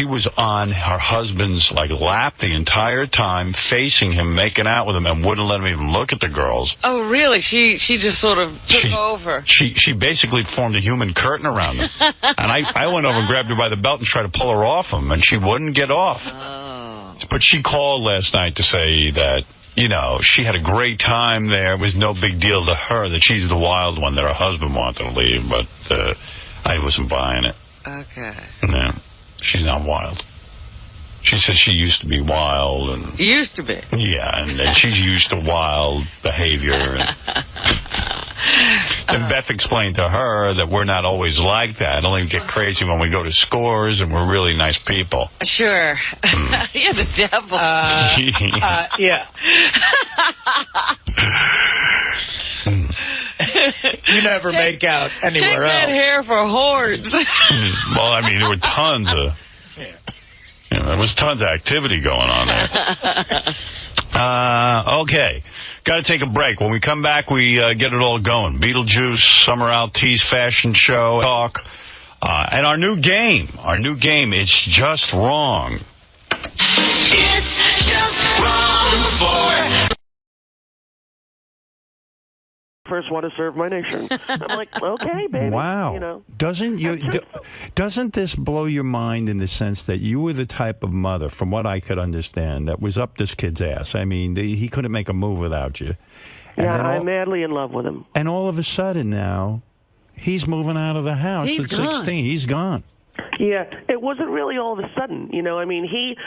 was on her husband's lap the entire time, facing him, making out with him, and wouldn't let him even look at the girls. Oh, really? She just sort of took over. She basically formed a human curtain around him. And I went over and grabbed her by the belt and tried to pull her off him, and she wouldn't get off. Oh. But she called last night to say that, she had a great time there. It was no big deal to her that she's the wild one, that her husband wanted to leave, but I wasn't buying it. Okay. No, she's not wild. She said she used to be wild. And used to be? Yeah, and she's used to wild behavior. And Beth explained to her that we're not always like that. Only get crazy when we go to Scores, and we're really nice people. Sure. You're the devil. Yeah. You never make out anywhere else. Check that hair for hordes. Well, I mean, there were tons of... there was tons of activity going on there. Okay. Got to take a break. When we come back, we get it all going. Beetlejuice, Summer Altice fashion show, talk, and our new game. It's Just Wrong. It's just wrong for... First want to serve my nation. I'm like, okay, baby. Wow. Doesn't this blow your mind in the sense that you were the type of mother, from what I could understand, that was up this kid's ass? I mean, he couldn't make a move without you. And yeah, I'm madly in love with him. And all of a sudden now, he's moving out of the house at 16. He's gone. Yeah, it wasn't really all of a sudden. I mean, he's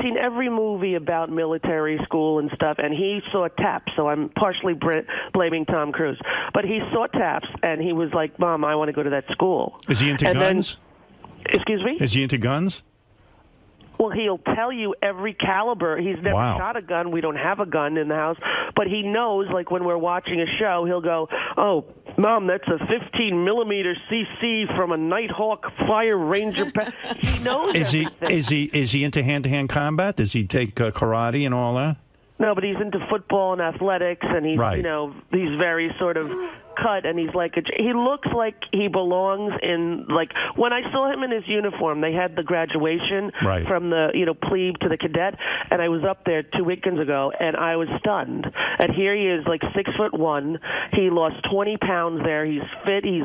seen every movie about military school and stuff, and he saw TAPS, so I'm partially blaming Tom Cruise. But he saw TAPS, and he was like, Mom, I want to go to that school. Is he into guns? Excuse me? Is he into guns? Well, he'll tell you every caliber. He's never shot a gun. We don't have a gun in the house. But he knows, like when we're watching a show, he'll go, oh, Mom, that's a 15-millimeter CC from a Nighthawk Fire Ranger. He knows everything. Is he into hand-to-hand combat? Does he take karate and all that? No, but he's into football and athletics, and he's, he's very sort of cut, and he's like, he looks like he belongs in, like, when I saw him in his uniform, they had the graduation from the, plebe to the cadet, and I was up there 2 weekends ago, and I was stunned. And here he is, like 6'1". He lost 20 pounds there. He's fit. He's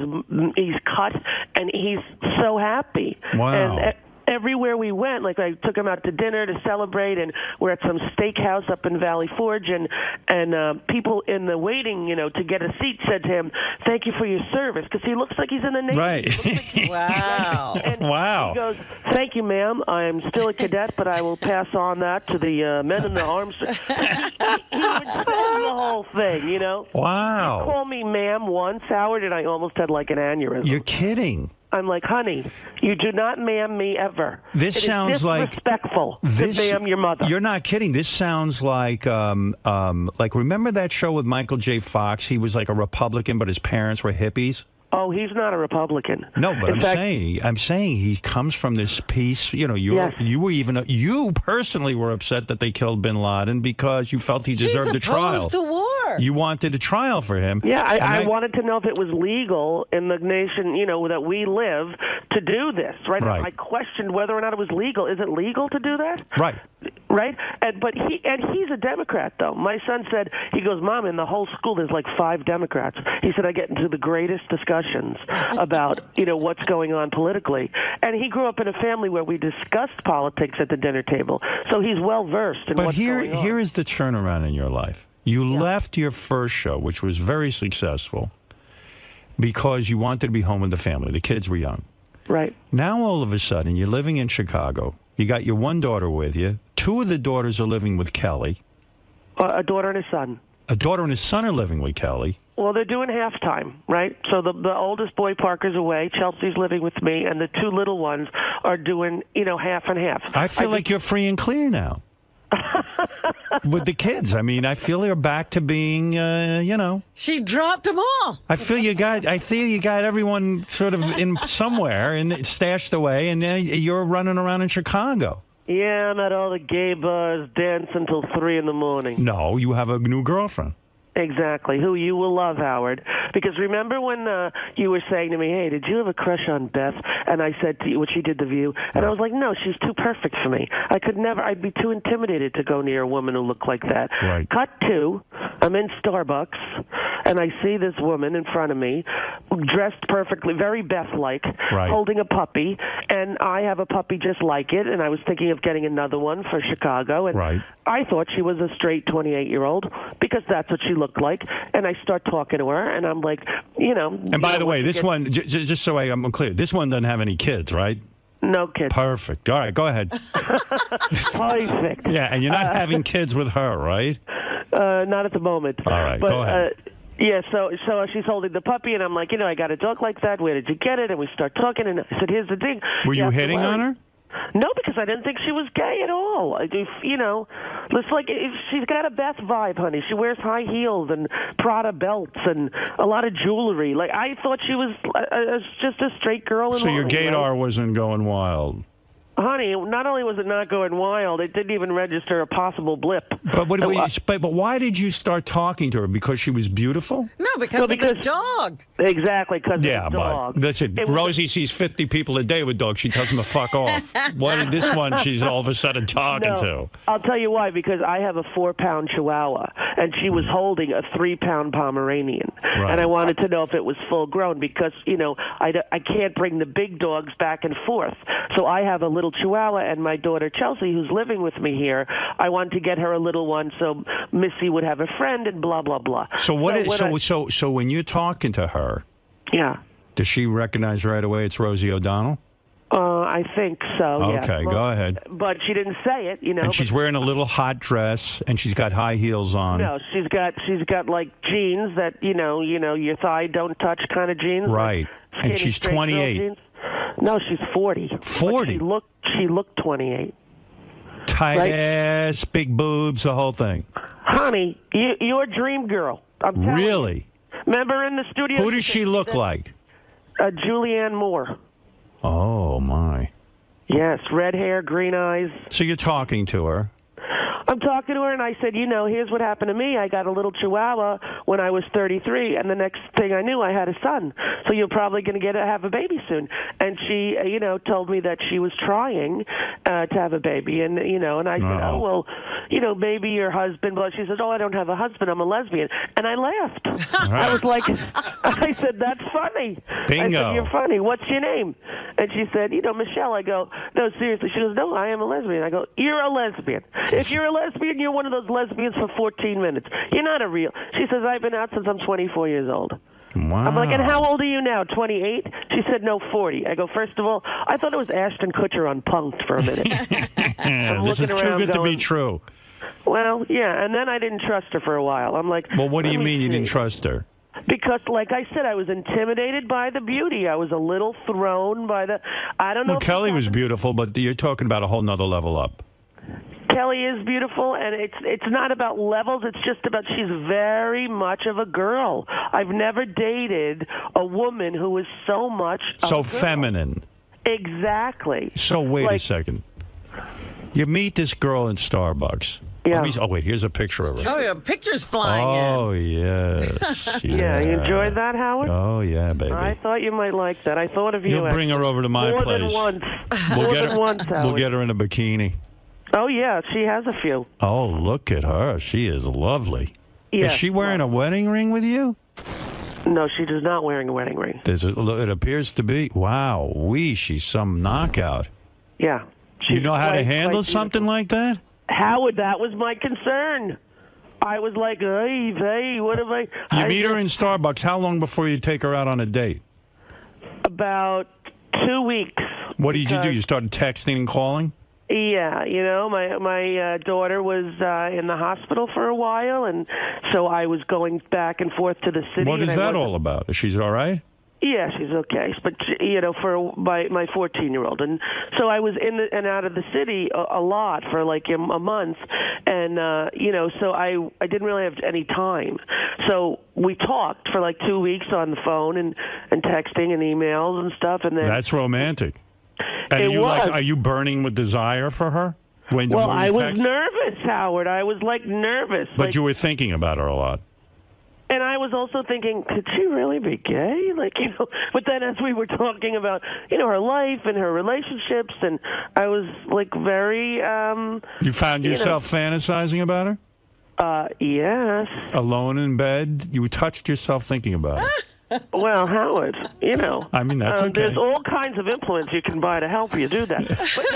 cut, and he's so happy. Wow. And everywhere we went, like I took him out to dinner to celebrate, and we're at some steakhouse up in Valley Forge, and people in the waiting, to get a seat said to him, "Thank you for your service," because he looks like he's in the Navy. Right. Wow. And wow. He goes, "Thank you, ma'am. I'm still a cadet, but I will pass on that to the men in the arms." He would say the whole thing, Wow. He called me ma'am once, Howard, and I almost had like an aneurysm. You're kidding. I'm like, honey, you do not ma'am me ever. This it sounds is like disrespectful to ma'am your mother. You're not kidding. This sounds like remember that show with Michael J. Fox? He was like a Republican, but his parents were hippies. Oh, he's not a Republican. No, but I'm saying he comes from this piece. You personally were upset that they killed Bin Laden because you felt he deserved a trial. To war. You wanted a trial for him. Yeah, I wanted to know if it was legal in the nation, that we live to do this. Right? I questioned whether or not it was legal. Is it legal to do that? Right. Right? But he's a Democrat, though. My son said, he goes, "Mom, in the whole school there's like 5 Democrats." He said, "I get into the greatest discussions about, what's going on politically." And he grew up in a family where we discussed politics at the dinner table. So he's well-versed in what's going on. Here is the turnaround in your life. You left your first show, which was very successful, because you wanted to be home with the family. The kids were young. Right. Now, all of a sudden, you're living in Chicago. You got your one daughter with you. 2 of the daughters are living with Kelly. A daughter and a son. A daughter and a son are living with Kelly. Well, they're doing halftime, right? So the oldest boy, Parker's away. Chelsea's living with me, and the 2 little ones are doing, half and half. I feel like you're free and clear now. With the kids. I mean, I feel they're back to being, She dropped them all. I feel you got everyone sort of in somewhere and stashed away, and then you're running around in Chicago. Yeah, I'm at all the gay bars, dancing until 3 in the morning. No, you have a new girlfriend. Exactly, who you will love, Howard. Because remember when you were saying to me, "Hey, did you have a crush on Beth?" And I said to you, when she did The View, and I was like, "No, she's too perfect for me. I'd be too intimidated to go near a woman who looked like that." Right. Cut to, I'm in Starbucks, and I see this woman in front of me, dressed perfectly, very Beth-like, holding a puppy, and I have a puppy just like it, and I was thinking of getting another one for Chicago, and I thought she was a straight 28-year-old, because that's what she looked like, and I start talking to her, and I'm like, And by the way, this one, just so I'm clear, this one doesn't have any kids, right? No kids. Perfect. All right, go ahead. Perfect. Yeah, and you're not having kids with her, right? Not at the moment. All right, but, go ahead. Yeah, so she's holding the puppy, and I'm like, I got a dog like that. Where did you get it? And we start talking, and I said, here's the thing. Were you hitting on her? No, because I didn't think she was gay at all. It's like she's got a Beth vibe, honey. She wears high heels and Prada belts and a lot of jewelry. Like, I thought she was just a straight girl. So your gaydar wasn't going wild. Honey, not only was it not going wild, it didn't even register a possible blip. But why did you start talking to her? Because she was beautiful? No, because of the dog. Exactly, because of the dog. But listen, Rosie sees 50 people a day with dogs. She tells them to fuck off. Why did this one she's all of a sudden talking to? I'll tell you why. Because I have a 4-pound Chihuahua, and she was holding a 3-pound Pomeranian. Right. And I wanted to know if it was full grown because, I can't bring the big dogs back and forth. So I have a little Chihuahua, and my daughter Chelsea, who's living with me here, I wanted to get her a little one so Missy would have a friend and blah blah blah. So so when you're talking to her, does she recognize right away it's Rosie O'Donnell? I think so. Okay, go ahead. But she didn't say it, And she's wearing a little hot dress, and she's got high heels on. No, she's got like jeans that your thigh don't touch kind of jeans. Right, like and she's 28. No, she's 40. 40. She looked 28. Tight ass, big boobs, the whole thing. Honey, you're a dream girl. I'm telling really? You. Remember in the studio? Who does she look like? Julianne Moore. Oh my. Yes, red hair, green eyes. So you're talking to her. I'm talking to her, and I said, here's what happened to me. I got a little Chihuahua when I was 33, and the next thing I knew, I had a son. So you're probably going to have a baby soon. And she, told me that she was trying to have a baby, and and I said, oh well, maybe your husband. But she says, oh, I don't have a husband. I'm a lesbian. And I laughed. I was like, I said, that's funny. Bingo. I said, you're funny. What's your name? And she said, Michelle. I go, no, seriously. She goes, no, I am a lesbian. I go, you're a lesbian. If you're a lesbian, you're one of those lesbians for 14 minutes. You're not a real. She says, I've been out since I'm 24 years old. Wow. I'm like, and how old are you now? 28? She said, no, 40. I go, first of all, I thought it was Ashton Kutcher on Punk'd for a minute. This is too good to be true. Well, yeah, and then I didn't trust her for a while. I'm like, well, what do you mean you didn't trust her? Because, like I said, I was intimidated by the beauty. I was a little thrown by the, I don't know. Well, Kelly was beautiful, but you're talking about a whole nother level up. Kelly is beautiful, and it's not about levels. It's just about she's very much of a girl. I've never dated a woman who was so much of a girl. Feminine. Exactly. So wait a second. You meet this girl in Starbucks. Yeah. Oh, wait, here's a picture of her. Oh, yeah, pictures flying Oh, yes. Yeah, you enjoyed that, Howard? Oh, yeah, baby. I thought you might like that. I thought of you. You'll bring her over to my more place. More than once. We'll Howard. get her in a bikini. Oh, yeah, she has a few. Oh, look at her. She is lovely. Yeah. Is she wearing a wedding ring with you? No, she is not wearing a wedding ring. It appears to be. Wow, she's some knockout. Yeah. You know how to handle something like that? Howard, that was my concern. I was like, hey, what have I... You meet her in Starbucks. How long before you take her out on a date? About 2 weeks. What did you do? You started texting and calling? Yeah, my daughter was in the hospital for a while, and so I was going back and forth to the city. What is that all about? Is she all right? Yeah, she's okay, but for my 14-year-old, and so I was in and out of the city a lot for like a month, and so I didn't really have any time. So we talked for like 2 weeks on the phone and texting and emails and stuff, and then that's romantic. And are you burning with desire for her? Well, I was nervous, Howard. I was like nervous. But you were thinking about her a lot. And I was also thinking, could she really be gay? But then as we were talking about, her life and her relationships, and I was like very... you found yourself fantasizing about her? Yes. Alone in bed? You touched yourself thinking about her? Well, Howard, I mean, that's okay. There's all kinds of implements you can buy to help you do that. But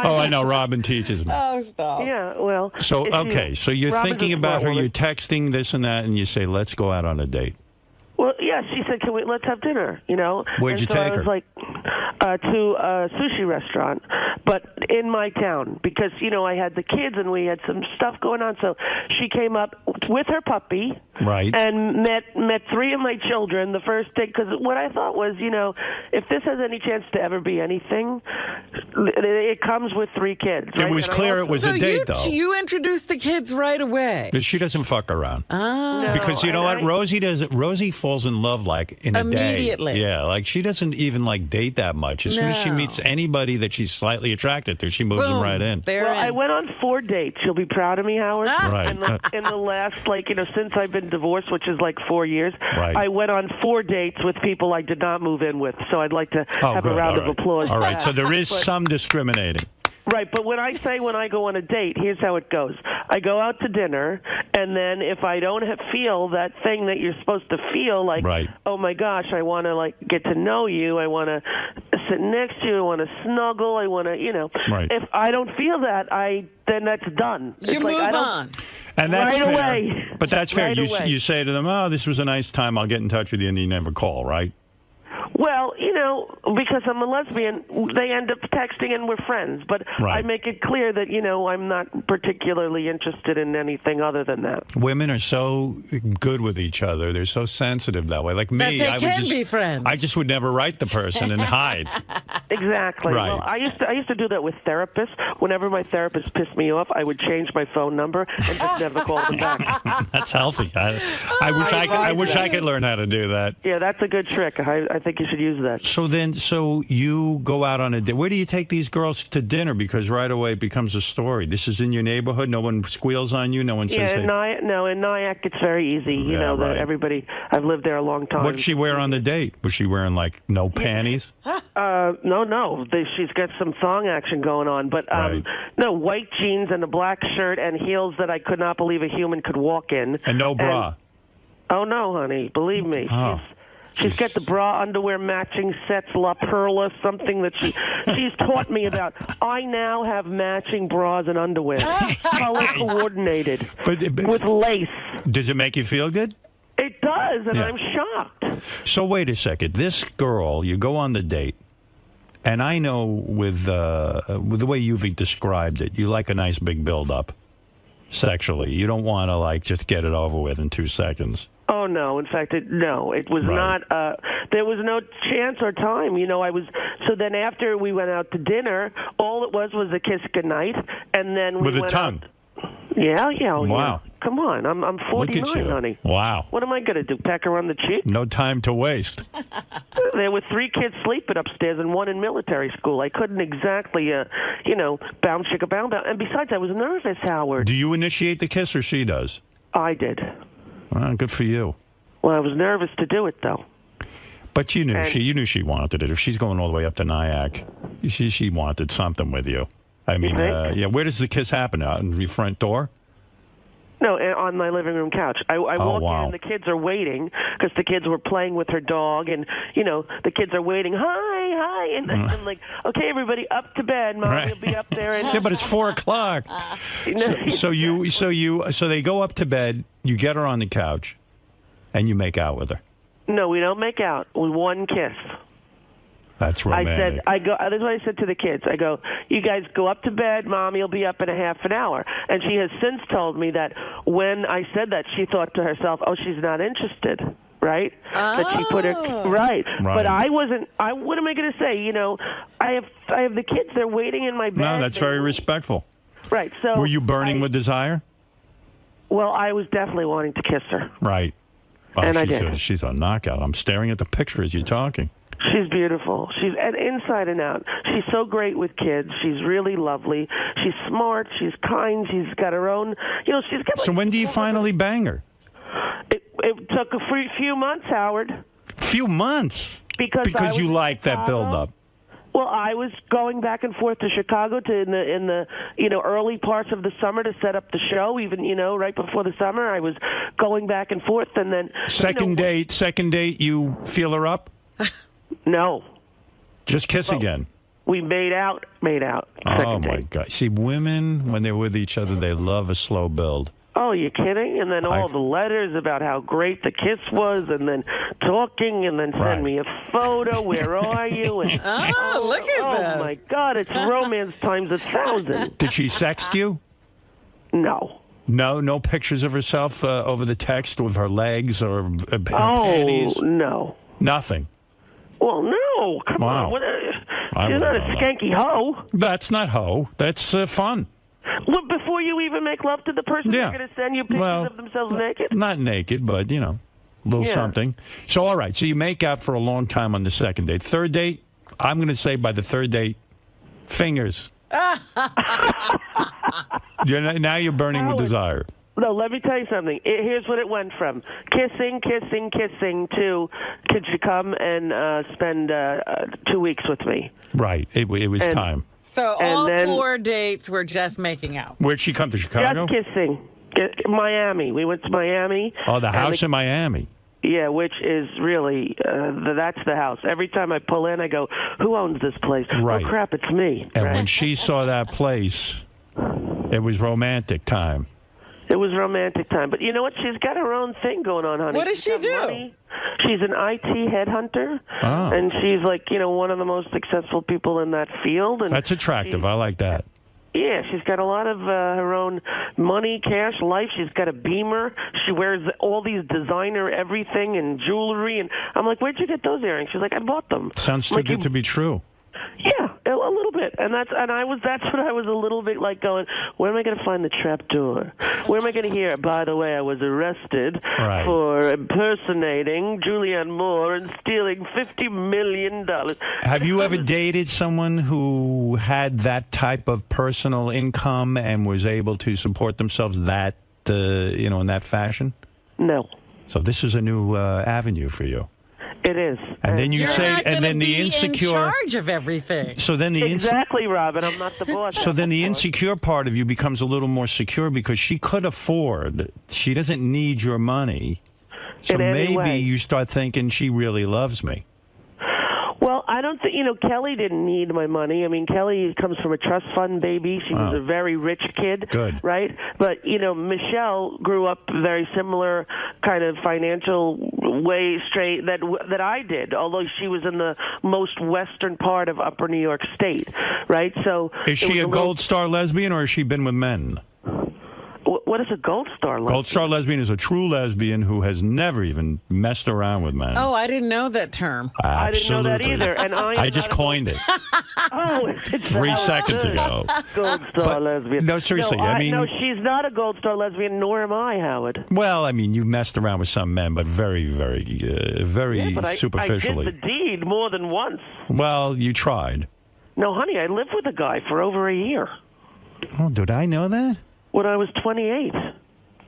no, I know. Robin teaches me. Oh, stop. Yeah, well... So, okay, so you're thinking about her, you're texting this and that, and you say, let's go out on a date. Well, yeah, she said, let's have dinner, Where'd you take her? I was like, to a sushi restaurant, but in my town, because, I had the kids and we had some stuff going on, so she came up with her puppy. Right. And met three of my children the first day, because what I thought was, if this has any chance to ever be anything, it comes with three kids. Right? It was clear it was a date, though. You introduced the kids right away. She doesn't fuck around. Oh. No, because you know what? Rosie falls in love in a day. Immediately. Yeah, she doesn't even date that much. As soon as she meets anybody that she's slightly attracted to, she moves them right in. Well, I went on 4 dates. You'll be proud of me, Howard. Right. In the last, since I've been divorced, which is 4 years, right. I went on 4 dates with people I did not move in with. So I'd like to have a round of applause. All right, so there is some discriminating. Right, but when I go on a date, here's how it goes. I go out to dinner, and then if I don't feel that thing that you're supposed to feel, oh my gosh, I want to get to know you, I want to sit next to you, I want to snuggle, I want to, Right. If I don't feel that, then that's done. You move on. And that's right fair. away. But that's fair. Right away. You say to them, oh, this was a nice time, I'll get in touch with you, and you never call, right? Well, because I'm a lesbian, they end up texting and we're friends. But right. I make it clear that, I'm not particularly interested in anything other than that. Women are so good with each other. They're so sensitive that way. Like me, I would be friends. I just would never write the person and hide. Exactly. Right. Well, I used to do that with therapists. Whenever my therapist pissed me off, I would change my phone number and just never call them back. That's healthy. I wish I could learn how to do that. Yeah, that's a good trick. I think you should use that. So you go out on a date. Where do you take these girls to dinner? Because right away it becomes a story. This is in your neighborhood. No one squeals on you. No one says, Yeah, hey. in Nyack it's very easy. You know, right. Everybody. I've lived there a long time. What did she wear on the date? Was she wearing like no panties? No. She's got some thong action going on, but no, white jeans and a black shirt and heels that I could not believe a human could walk in. And no bra. Oh no, honey, believe me. Oh. She's got the bra underwear matching sets, La Perla, something that she's taught me about. I now have matching bras and underwear, color coordinated, but with lace. Does it make you feel good? It does, and I'm shocked. So wait a second. This girl, you go on the date, and I know with the way you've described it, you like a nice big build-up sexually. You don't want to like just get it over with in 2 seconds. Oh no! In fact, it was not. There was no chance or time. You know, So then after we went out to dinner, all it was a kiss goodnight, and then we with went a tongue. Yeah. Wow. Come on, I'm 49, Look at you. honey. Wow. What am I going to do? Peck her on the cheek? No time to waste. There were 3 kids sleeping upstairs and 1 in military school. I couldn't exactly, bound chicka bound. And besides, I was nervous, Howard. Do you initiate the kiss or she does? I did. Well, good for you. Well, I was nervous to do it, though. But you knew she wanted it. If she's going all the way up to Nyack, she wanted something with you. I mean, yeah. Where does the kiss happen? Out in your front door? No, on my living room couch. I walk in and the kids are waiting because the kids were playing with her dog, and the kids are waiting. Hi, and I'm like, okay, everybody, up to bed. Mom will be up there. And yeah, but it's 4 o'clock. So they go up to bed. You get her on the couch, and you make out with her. No, we don't make out. We one kiss. That's romantic. That's what I said to the kids. I go, you guys go up to bed. Mommy will be up in a half an hour. And she has since told me that when I said that, she thought to herself, oh, she's not interested, right? That she put her right. But I wasn't. What am I going to say? I have the kids. They're waiting in my bed. No, that's very respectful. Right. So were you burning with desire? Well, I was definitely wanting to kiss her. Right. Oh, and I did. She's a knockout. I'm staring at the picture as you're talking. She's beautiful. She's inside and out. She's so great with kids. She's really lovely. She's smart. She's kind. She's got her own. She's got. So when do you finally bang her? It took a few months, Howard. Few months. Because you like that build-up. Well, I was going back and forth to Chicago in the early parts of the summer to set up the show. Even right before the summer, I was going back and forth, and then second date, you feel her up? No. Just kiss again. We made out. Oh my God! See, women when they're with each other, they love a slow build. Oh, you kidding? And then all the letters about how great the kiss was, and then talking, and then send me a photo. Where are you? And, look at that. Oh, my God. It's romance times 1,000. Did she sext you? No. No pictures of herself over the text with her legs or her panties? No. Nothing? Well, no. Come on. She's not a skanky hoe. That's not hoe. That's fun. Well, before you even make love to the person, they're going to send you pictures of themselves naked? Not naked, but, a little something. So, all right. So you make out for a long time on the second date. Third date, I'm going to say by the third date, fingers. Now you're burning with desire. No, let me tell you something. Here's what it went from. Kissing to, could you come and spend 2 weeks with me? Right. It was time. So all 4 dates were just making out. Where'd she come to, Chicago? Just kissing. Miami. We went to Miami. Oh, the house in Miami. Yeah, which is really, that's the house. Every time I pull in, I go, who owns this place? Right. Oh, crap, it's me. And when she saw that place, it was romantic time. It was romantic time. But you know what? She's got her own thing going on, honey. What does she do? Money. She's an IT headhunter. Oh. And she's like, one of the most successful people in that field. And that's attractive. I like that. Yeah, she's got a lot of her own money, cash, life. She's got a Beamer. She wears all these designer everything and jewelry. And I'm like, where'd you get those earrings? She's like, I bought them. Sounds too good to be true. Yeah, a little bit, and that's what I was a little bit like going. Where am I going to find the trap door? Where am I going to hear? By the way, I was arrested for impersonating Julianne Moore and stealing $50 million. Have you ever dated someone who had that type of personal income and was able to support themselves in that fashion? No. So this is a new avenue for you. It is. And then you You're say, not and then gonna the be insecure. in charge of everything. So then the exactly, Robin. I'm not the boss. So then the insecure part of you becomes a little more secure because she could afford. She doesn't need your money. So In any maybe way. you start thinking she really loves me. Well, I don't think, Kelly didn't need my money. I mean, Kelly comes from a trust fund baby. She was a very rich kid. Good. Right? But, Michelle grew up very similar kind of financial way straight that I did, although she was in the most western part of upper New York State. Right? So Is she a gold star lesbian or has she been with men? What is a gold star lesbian? Gold star lesbian is a true lesbian who has never even messed around with men. Oh, I didn't know that term. I didn't know that either. And I just coined it Oh, it's 3 seconds ago. Gold star lesbian. No, seriously, I mean- No, she's not a gold star lesbian, nor am I, Howard. Well, I mean, you messed around with some men, but very, very But superficially. I did the deed more than once. Well, you tried. No, honey, I lived with a guy for over a year. Oh, did I know that? When I was 28.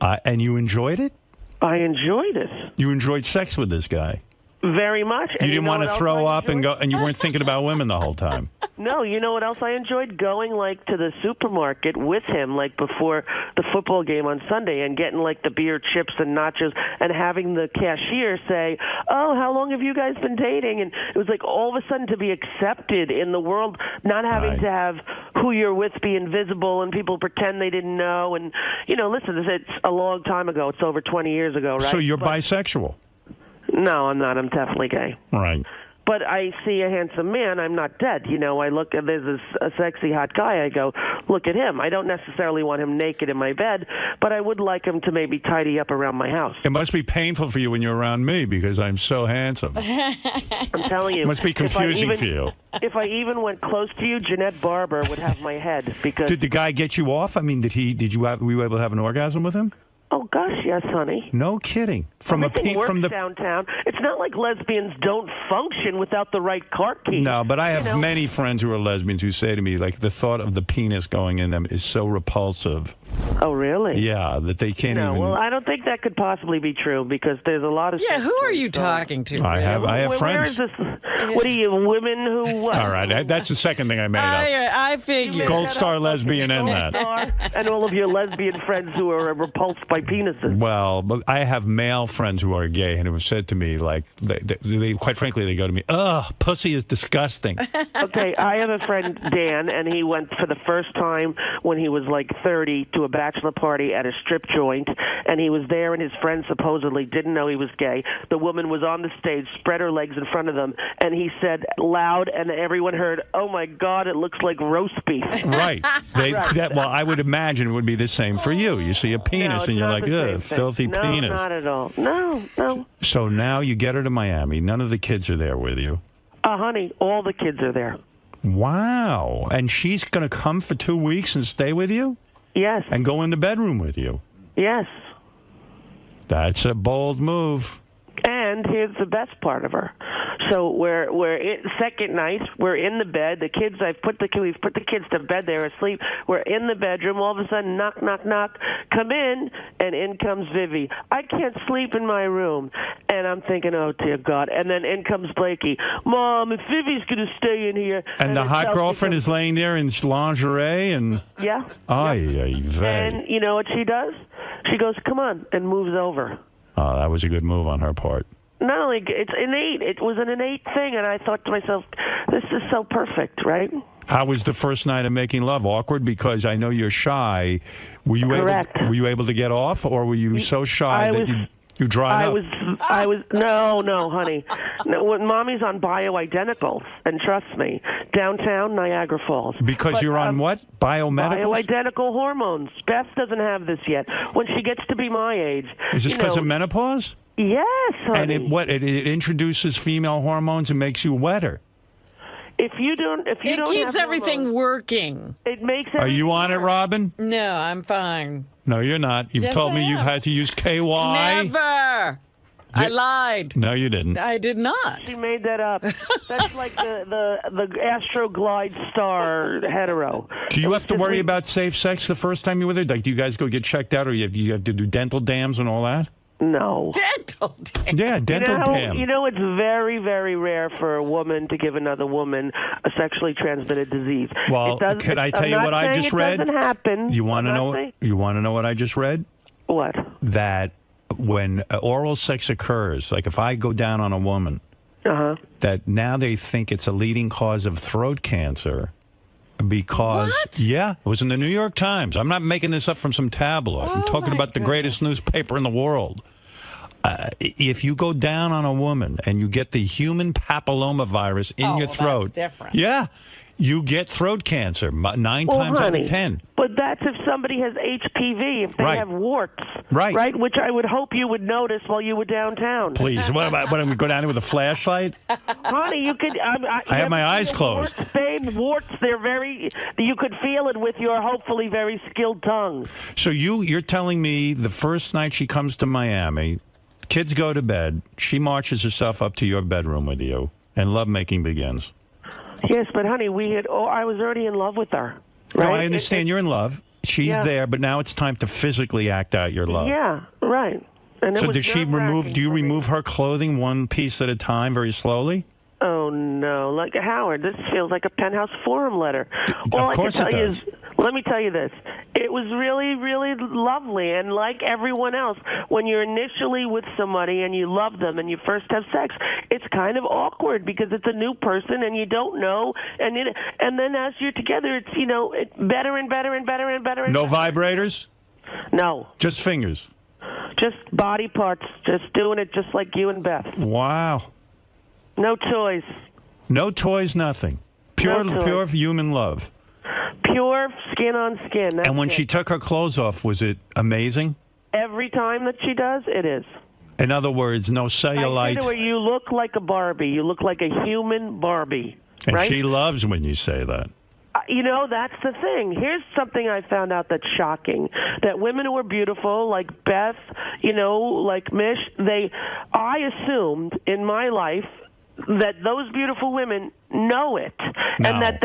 And you enjoyed it? I enjoyed it. You enjoyed sex with this guy? Very much. You And didn't know want what to else throw I up and enjoyed? go, and you weren't thinking about women the whole time. No, you know what else I enjoyed? Going, to the supermarket with him, before the football game on Sunday and getting, the beer, chips, and nachos and having the cashier say, oh, how long have you guys been dating? And it was all of a sudden to be accepted in the world, not having to have who you're with be invisible and people pretend they didn't know. And, listen, it's a long time ago. It's over 20 years ago, right? So you're bisexual? No, I'm not. I'm definitely gay. Right. But I see a handsome man, I'm not dead. I look at there's a sexy hot guy, I go, look at him. I don't necessarily want him naked in my bed, but I would like him to maybe tidy up around my house. It must be painful for you when you're around me because I'm so handsome. I'm telling you. It must be confusing for you. If I even went close to you, Jeanette Barber would have my head because. Did the guy get you off? I mean, were you able to have an orgasm with him? Oh gosh, yes, honey. No kidding. Everything works downtown. It's not like lesbians don't function without the right car key. No, but I have many friends who are lesbians who say to me, the thought of the penis going in them is so repulsive. Oh, really? Yeah, that they can't even. Well, I don't think that could possibly be true because there's a lot of. Yeah, who are you talking to? I have Where friends. is this? What are you, women who? What? All right, that's the second thing I made up. I figured. Gold star lesbian and that. And all of your lesbian friends who are repulsed by penises. Well, but I have male friends who are gay and who have said to me, they quite frankly, they go to me, ugh, pussy is disgusting. Okay, I have a friend, Dan, and he went for the first time when he was 30 to a bachelor party at a strip joint, and he was there, and his friends supposedly didn't know he was gay. The woman was on the stage, spread her legs in front of them, and he said loud, and everyone heard, oh my God, it looks like roast beef. Right. Well, I would imagine it would be the same for you. You see a penis and you're like, ugh, filthy penis. No, not at all. No. So now you get her to Miami. None of the kids are there with you. Honey, all the kids are there. Wow. And she's going to come for 2 weeks and stay with you? Yes. And go in the bedroom with you? Yes. That's a bold move. And here's the best part of her. So we're second night. We're in the bed. The kids. We've put the kids to bed. They're asleep. We're in the bedroom. All of a sudden, knock, knock, knock. Come in, and in comes Vivi. I can't sleep in my room, and I'm thinking, oh dear God. And then in comes Blakey. Mom, if Vivi's gonna stay in here. And the hot girlfriend is laying there in lingerie and. Yeah. And you know what she does? She goes, come on, and moves over. Oh, that was a good move on her part. Not only it's innate, it was an innate thing, and I thought to myself, this is so perfect, right? How was the first night of making love? Awkward because I know you're shy. Were you able to get off, or were you so shy that you dried up? I was no, honey. No, when Mommy's on bioidenticals, and trust me, downtown Niagara Falls. Because you're on what? Biomedicals? Bioidentical hormones. Beth doesn't have this yet. When she gets to be my age. Is this because of menopause? Yes, honey. And it introduces female hormones and makes you wetter. If you don't It keeps have everything hormones, working. it makes. Are you on it, Robin? No, I'm fine. No, you're not. You've Yes, told I me you've am. had to use KY. Never. I lied. No, you didn't. I did not. She made that up. That's like the Astro Glide Star hetero. Do you have to worry about safe sex the first time you're with her? Like, do you guys go get checked out, or you have to do dental dams and all that? No. Dental dam. Yeah, dental dam. You know, it's very, very rare for a woman to give another woman a sexually transmitted disease. Well, could I tell you what I just read? It doesn't happen. You want to I'm know? not saying- You want to know what I just read? What? That when oral sex occurs, like if I go down on a woman, that now they think it's a leading cause of throat cancer. Because, yeah, it was in the New York Times. I'm not making this up from some tabloid. I'm talking about the greatest newspaper in the world. If you go down on a woman and you get the human papillomavirus in your throat, that's different. yeah, you get throat cancer 9 times out honey, of 10. But that's if somebody has HPV, if they Right. have warts. Right. Which I would hope you would notice while you were downtown. Please, what am I going to go down there with a flashlight? Honey, you could. I have my eyes closed. Warts, babe, warts. They're very. You could feel it with your hopefully very skilled tongue. So you're telling me the first night she comes to Miami, kids go to bed, she marches herself up to your bedroom with you, and lovemaking begins. Yes, but honey, we had. Oh, I was already in love with her. Right? No, I understand you're in love. She's Yeah. there, but now it's time to physically act out your love. Yeah, right. And it So was does she remove? Do you remove her clothing one piece at a time, very slowly? Oh no, like Howard, this feels like a Penthouse Forum letter. All I course can it tell you does. is, let me tell you this: it was really, really lovely, and like everyone else, when you're initially with somebody and you love them and you first have sex, it's kind of awkward because it's a new person and you don't know, and then as you're together, it's it's better and better and better and better. And No better. vibrators? No, Just fingers. just body parts, just doing it just like you and Beth. Wow. No toys. No toys, nothing. Pure, No toys. pure human love. Pure skin on skin. That's And when it. she took her clothes off, was it amazing? Every time that she does, it is. In other words, no I cellulite. say to her, you look like a Barbie. You look like a human Barbie. And right? she loves when you say that. That's the thing. Here's something I found out that's shocking. That women who are beautiful, like Beth, like Mish, I assumed in my life that those beautiful women know it. No. And that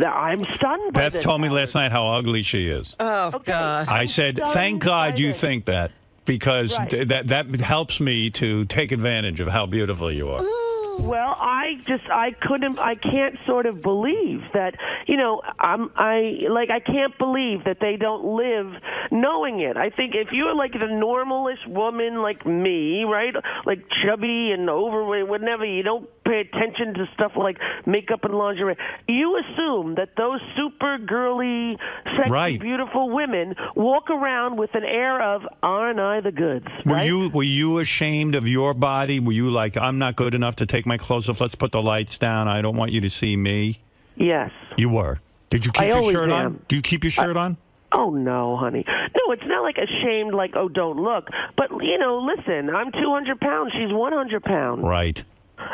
I'm stunned by Beth this. told me last night how ugly she is. Oh, God. I said, Stunned thank God by you this. think that, because Right. that helps me to take advantage of how beautiful you are. Well, I can't sort of believe that, I can't believe that they don't live knowing it. I think if you're like the normalish woman like me, right, like chubby and overweight, whatever, you don't pay attention to stuff like makeup and lingerie, you assume that those super girly, sexy, Right. beautiful women walk around with an air of, aren't I the goods? Were you ashamed of your body? Were you like, I'm not good enough to take my clothes off, let's put the lights down, I don't want you to see me? Yes. You were. Did you keep I your always shirt am. on? Do you keep your shirt on? Oh, no, honey. No, it's not like ashamed, like, oh, don't look. But, listen, I'm 200 pounds. She's 100 pounds. Right.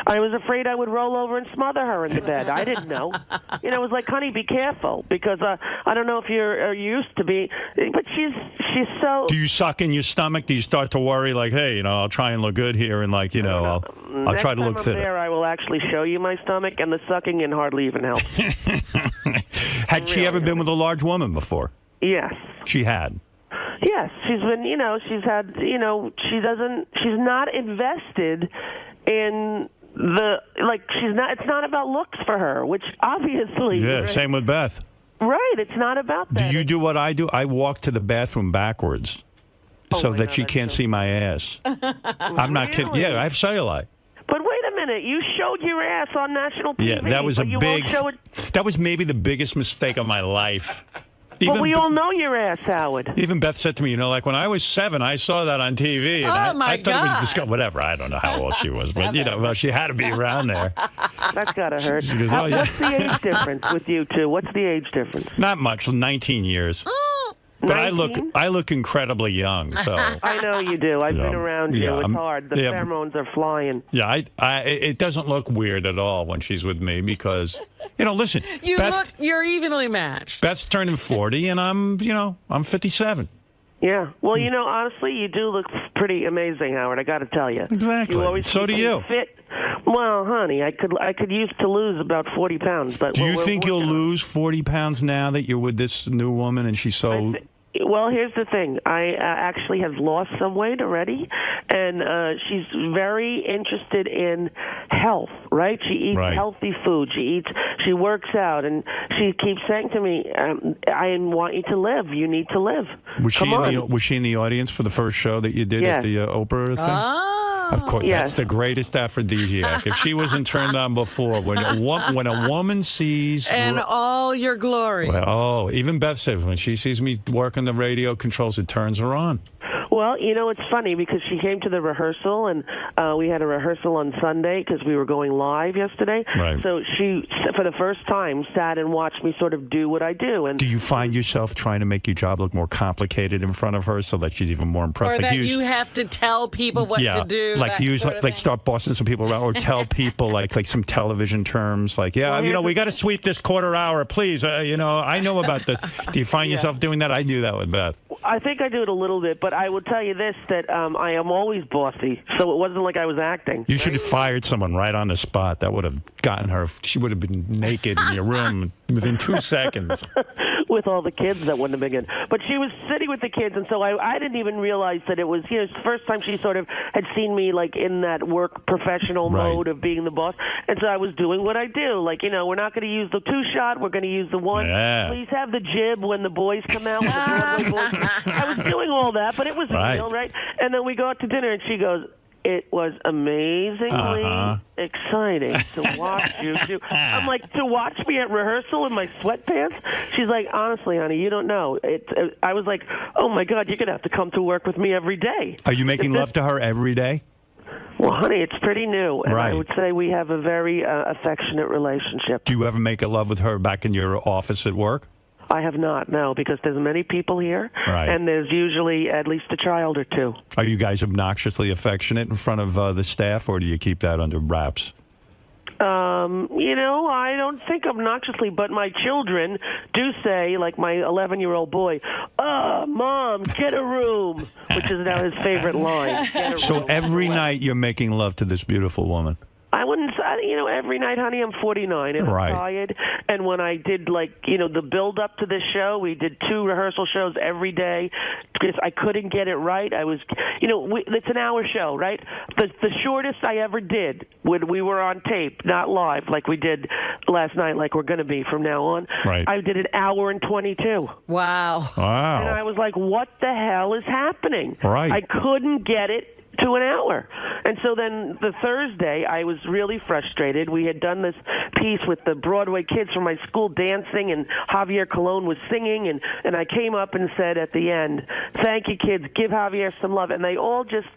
I was afraid I would roll over and smother her in the bed. I didn't know. It was like, honey, be careful. Because I don't know if you're used to be. But she's so... Do you suck in your stomach? Do you start to worry like, hey, I'll try and look good here and like, I'll try to look Next time I'm thinner. there, I will actually show you my stomach, and the sucking in hardly even helps. Had she ever been with a large woman before? Yes. She had. Yes, she's been, she's had, she's not invested in it's not about looks for her, which obviously. Yeah, right, same with Beth. Right, it's not about that. Do you do what I do? I walk to the bathroom backwards so that she can't see my ass. I'm not kidding. Yeah, I have cellulite. But wait a minute, you showed your ass on national TV. Yeah, that was a but you big. won't show it. That was maybe the biggest mistake of my life. But we all know your ass, Howard. Even Beth said to me, like when I was 7, I saw that on TV. And I thought it was disgusting. Whatever, I don't know how old she was, but well, she had to be around there. That's gotta hurt. She goes, oh, yeah. What's the age difference with you two? What's the age difference? Not much, 19 years. But I look incredibly young, so. I know you do. I've been around you. It's hard. The yeah. pheromones are flying. Yeah, it doesn't look weird at all when she's with me because, listen. You're evenly matched. Beth's turning 40, and I'm 57. Yeah. Well, honestly, you do look pretty amazing, Howard. I got to tell you. Exactly. You always so do you. Fit. Well, honey, I could use to lose about 40 pounds, but do you think you'll lose 40 pounds now that you're with this new woman and she's so? Well, here's the thing. I actually have lost some weight already, and she's very interested in health, right? She eats healthy food. She works out, and she keeps saying to me, I want you to live. You need to live. Was she in the audience for the first show that you did at the Oprah thing? Of course, that's the greatest aphrodisiac. If she wasn't turned on before, when a woman sees and all your glory. Well, even Beth said when she sees me working the radio controls, it turns her on. Well, it's funny because she came to the rehearsal, and we had a rehearsal on Sunday because we were going live yesterday. Right. So she, for the first time, sat and watched me sort of do what I do. And do you find yourself trying to make your job look more complicated in front of her so that she's even more impressed? Or that you have to tell people what to do. Like start bossing some people around, or tell people like some television terms, like we got to sweep this quarter hour, please. I know about this. Do you find yourself doing that? I do that with Beth. I think I do it a little bit, but I will tell you this, that I am always bossy, so it wasn't like I was acting. You should have fired someone right on the spot. That would have gotten her. She would have been naked in your room within 2 seconds. With all the kids, that wouldn't have been good. But she was sitting with the kids, and so I didn't even realize that it was, it's the first time she sort of had seen me, like, in that work professional mode of being the boss. And so I was doing what I do. Like, we're not going to use the 2-shot. We're going to use the 1. Yeah. Please have the jib when the boys come out. With the Broadway boys. I was doing all that, but it was real, right? And then we go out to dinner, and she goes, it was amazingly exciting to watch you do. I'm like, to watch me at rehearsal in my sweatpants? She's like, honestly, honey, you don't know. I was like, oh, my God, you're going to have to come to work with me every day. Are you making love to her every day? Well, honey, it's pretty new. And I would say we have a very affectionate relationship. Do you ever make love with her back in your office at work? I have not, no, because there's many people here, and there's usually at least a child or two. Are you guys obnoxiously affectionate in front of the staff, or do you keep that under wraps? I don't think obnoxiously, but my children do say, like my 11-year-old boy, Mom, get a room, which is now his favorite line. Get a so room. Every night you're making love to this beautiful woman. I wouldn't say, every night, honey, I'm 49 and I'm tired. And when I did, the build-up to this show, we did 2 rehearsal shows every day because I couldn't get it right. I was, it's an hour show, right? The shortest I ever did when we were on tape, not live, like we did last night, like we're going to be from now on. Right. I did an hour and 22. Wow. And I was like, what the hell is happening? Right. I couldn't get it to an hour. And so then the Thursday, I was really frustrated. We had done this piece with the Broadway kids from my school dancing, and Javier Colon was singing, and I came up and said at the end, thank you, kids, give Javier some love. And they all just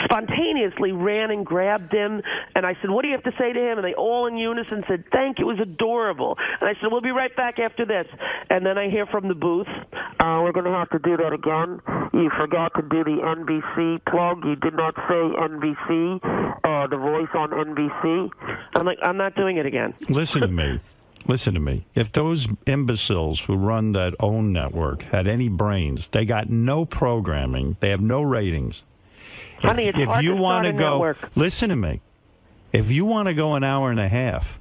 spontaneously ran and grabbed him, and I said, what do you have to say to him? And they all in unison said, thank you, it was adorable. And I said, we'll be right back after this. And then I hear from the booth, we're going to have to do that again. You forgot to do the NBC plug. You did not say NBC, the voice on NBC. I'm like, I'm not doing it again. Listen to me. Listen to me. If those imbeciles who run that OWN network had any brains, they got no programming. They have no ratings. Honey, it's hard to start a network. Listen to me. If you want to go an hour and a half,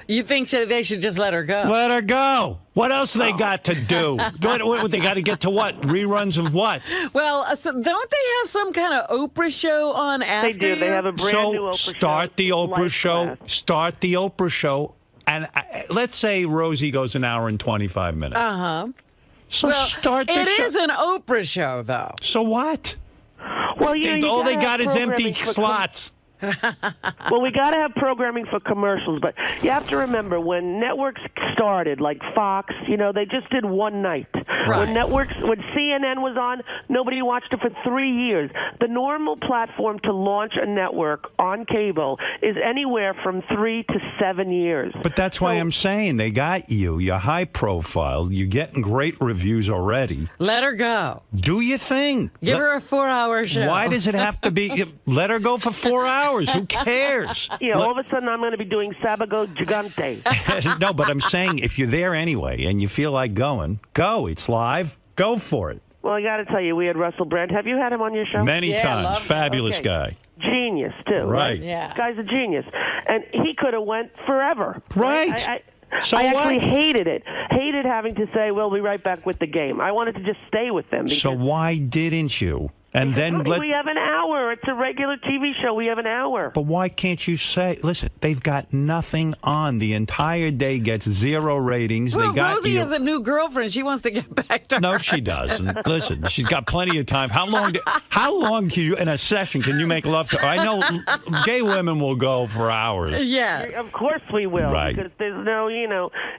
you think they should just let her go? Let her go. What else they got to do? What they got to get to what? Reruns of what? Well, so don't they have some kind of Oprah show on after They do. They have a brand new Oprah show. So start the Oprah show. Start the Oprah show. And let's say Rosie goes an hour and 25 minutes. So start the show. It is an Oprah show, though. So what? Well, all they got is empty slots. Well, we got to have programming for commercials, but you have to remember when networks started, like Fox, they just did one night. Right. When CNN was on, nobody watched it for 3 years. The normal platform to launch a network on cable is anywhere from 3 to 7 years. But that's why I'm saying they got you. You're high profile. You're getting great reviews already. Let her go. Do your thing. Give her a 4-hour show. Why does it have to be? Let her go for 4 hours. Who cares? All of a sudden I'm going to be doing Sabago Gigante. No, but I'm saying if you're there anyway and you feel like going, go. It's live. Go for it. Well, I got to tell you, we had Russell Brand. Have you had him on your show? Many times. Fabulous guy. Genius, too. Right. Yeah. This guy's a genius. And he could have went forever. Right. I So actually what? hated it. Hated having to say, we'll be right back with the game. I wanted to just stay with them. So why didn't you? And then We have an hour. It's a regular TV show. We have an hour. But why can't you say, listen, they've got nothing on. The entire day gets 0 ratings. Well, they got Rosie has a new girlfriend. She wants to get back to her. No, she doesn't. Listen, she's got plenty of time. How long can you, in a session, can you make love to her? I know gay women will go for hours. Yeah. Of course we will. Right. Because there's no,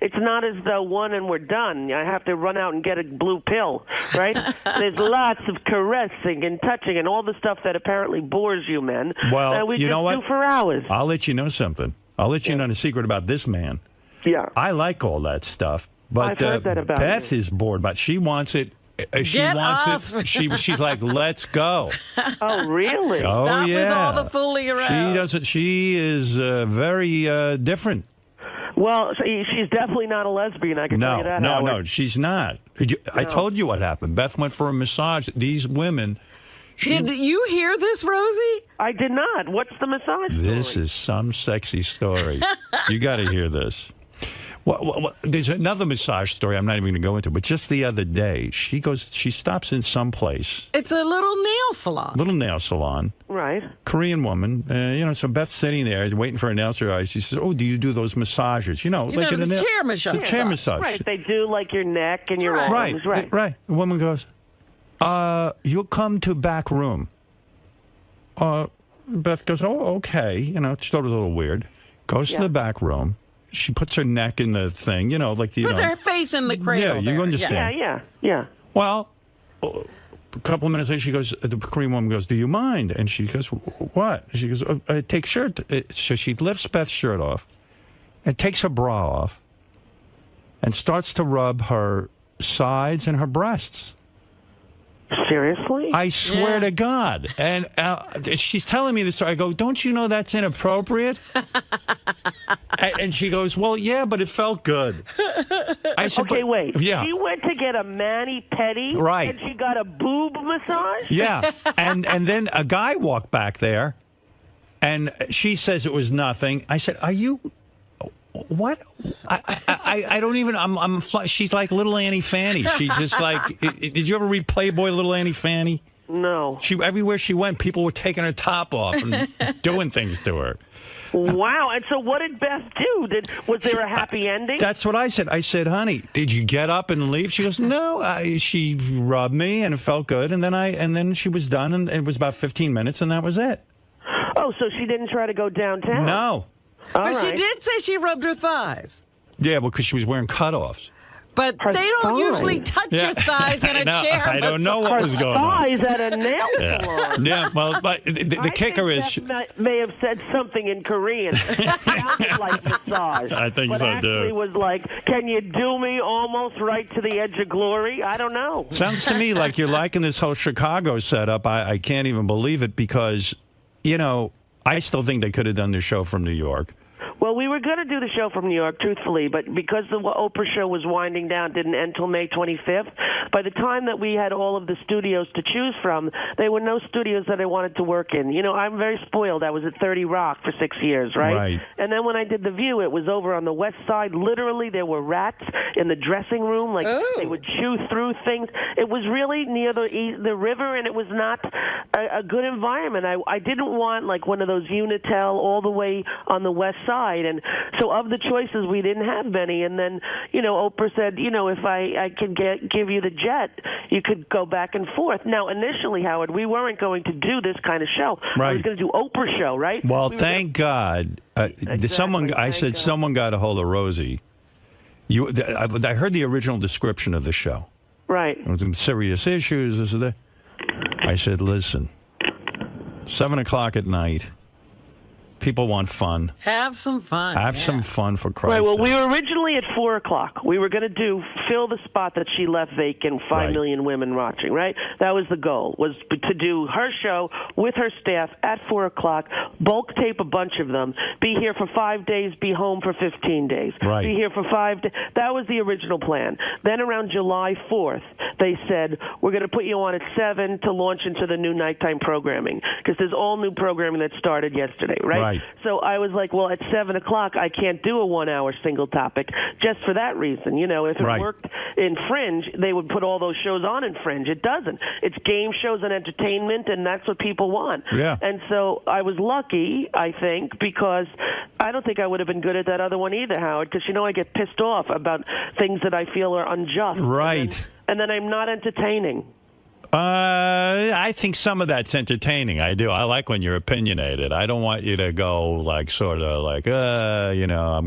it's not as though one and we're done. I have to run out and get a blue pill, right? There's lots of caressing and touching and all the stuff that apparently bores you men. Well, we you just know what? do for hours. I'll let you know something. I'll let you know the secret about this man. Yeah. I like all that stuff. But I've heard that about Beth is bored, but she wants it. She Get wants off. it. She's like, let's go. Oh, really? Oh, Stop yeah. with all the fooling around. She doesn't. She is very different. Well, she's definitely not a lesbian, I can tell you that, Howard. No, she's not. I told you what happened. Beth went for a massage. These women. Did you hear this, Rosie? I did not. What's the massage story? This is some sexy story. You got to hear this. There's another massage story I'm not even going to go into, but just the other day, she stops in some place. It's a little nail salon. Right. Korean woman. So Beth's sitting there waiting for her nails to dry. She says, oh, do you do those massages? Chair massage. The chair massage. Right. They do like your neck and your arms. Right. Right. The woman goes, you'll come to back room. Beth goes, oh, okay. She thought it was a little weird. Goes to the back room. She puts her neck in the thing, Put her face in the cradle. Yeah, you understand. Yeah. Well, a couple of minutes later, she goes, the Korean woman goes, do you mind? And she goes, what? She goes, take shirt. So she lifts Beth's shirt off and takes her bra off and starts to rub her sides and her breasts. Seriously? I swear to God. And she's telling me this story. I go, don't you know that's inappropriate? And she goes, well, yeah, but it felt good. I said, okay, wait. Yeah. She went to get a mani-pedi, right, and she got a boob massage? Yeah. And then a guy walked back there, and she says it was nothing. I said, are you... What? I don't even. She's like Little Annie Fanny. She's just like. Did you ever read Playboy, Little Annie Fanny? No. Everywhere she went, people were taking her top off and doing things to her. Wow. And so, what did Beth do? Was there a happy ending? That's what I said. I said, honey, did you get up and leave? She goes, no. She rubbed me and it felt good, and then she was done, and it was about 15 minutes, and that was it. Oh, so she didn't try to go downtown? No. But she did say she rubbed her thighs. Yeah, because she was wearing cutoffs. But they don't usually touch your thighs in a chair. I don't know what was going on. Thighs at a nail salon. Yeah, well, but the kicker is... Beth may have said something in Korean. It sounded like massage. I think but so, actually too. was like, can you do me almost right to the edge of glory? I don't know. Sounds to me like you're liking this whole Chicago setup. I can't even believe it because, I still think they could have done this show from New York. Well, we were going to do the show from New York, truthfully, but because the Oprah show was winding down, didn't end until May 25th. By the time that we had all of the studios to choose from, there were no studios that I wanted to work in. I'm very spoiled. I was at 30 Rock for 6 years, right? Right. And then when I did The View, it was over on the West Side. Literally, there were rats in the dressing room. They would chew through things. It was really near the river, and it was not a good environment. I didn't want, one of those Unitel all the way on the West Side. night. And so of the choices, we didn't have many. And then, Oprah said, if I can give you the jet, you could go back and forth. Now, initially, Howard, we weren't going to do this kind of show. Right. I was going to do Oprah show, right? Well, thank God. Someone got a hold of Rosie. I heard the original description of the show. Right. It was some serious issues. This and that. I said, listen, 7 o'clock at night. People want fun. Have some fun. Have some fun, for Christ's Right, well, sake. we were originally at 4 o'clock. We were going to fill the spot that she left vacant, 5 million women watching, right? That was the goal, was to do her show with her staff at 4 o'clock, bulk tape a bunch of them, be here for 5 days, be home for 15 days. Right. Be here for 5 days. That was the original plan. Then around July 4th, they said, we're going to put you on at 7 to launch into the new nighttime programming, because there's all new programming that started yesterday, right? So I was like, well, at 7 o'clock, I can't do a 1 hour single topic just for that reason. If it worked in Fringe, they would put all those shows on in Fringe. It doesn't. It's game shows and entertainment, and that's what people want. Yeah. And so I was lucky, I think, because I don't think I would have been good at that other one either, Howard, because, I get pissed off about things that I feel are unjust. Right. And then I'm not entertaining. I think some of that's entertaining. I do. I like when you're opinionated. I don't want you to go I'm going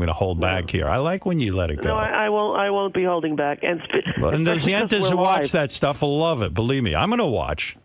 to hold back here. I like when you let it go. No, I won't be holding back. And the Yentas who watch that stuff will love it. Believe me, I'm going to watch.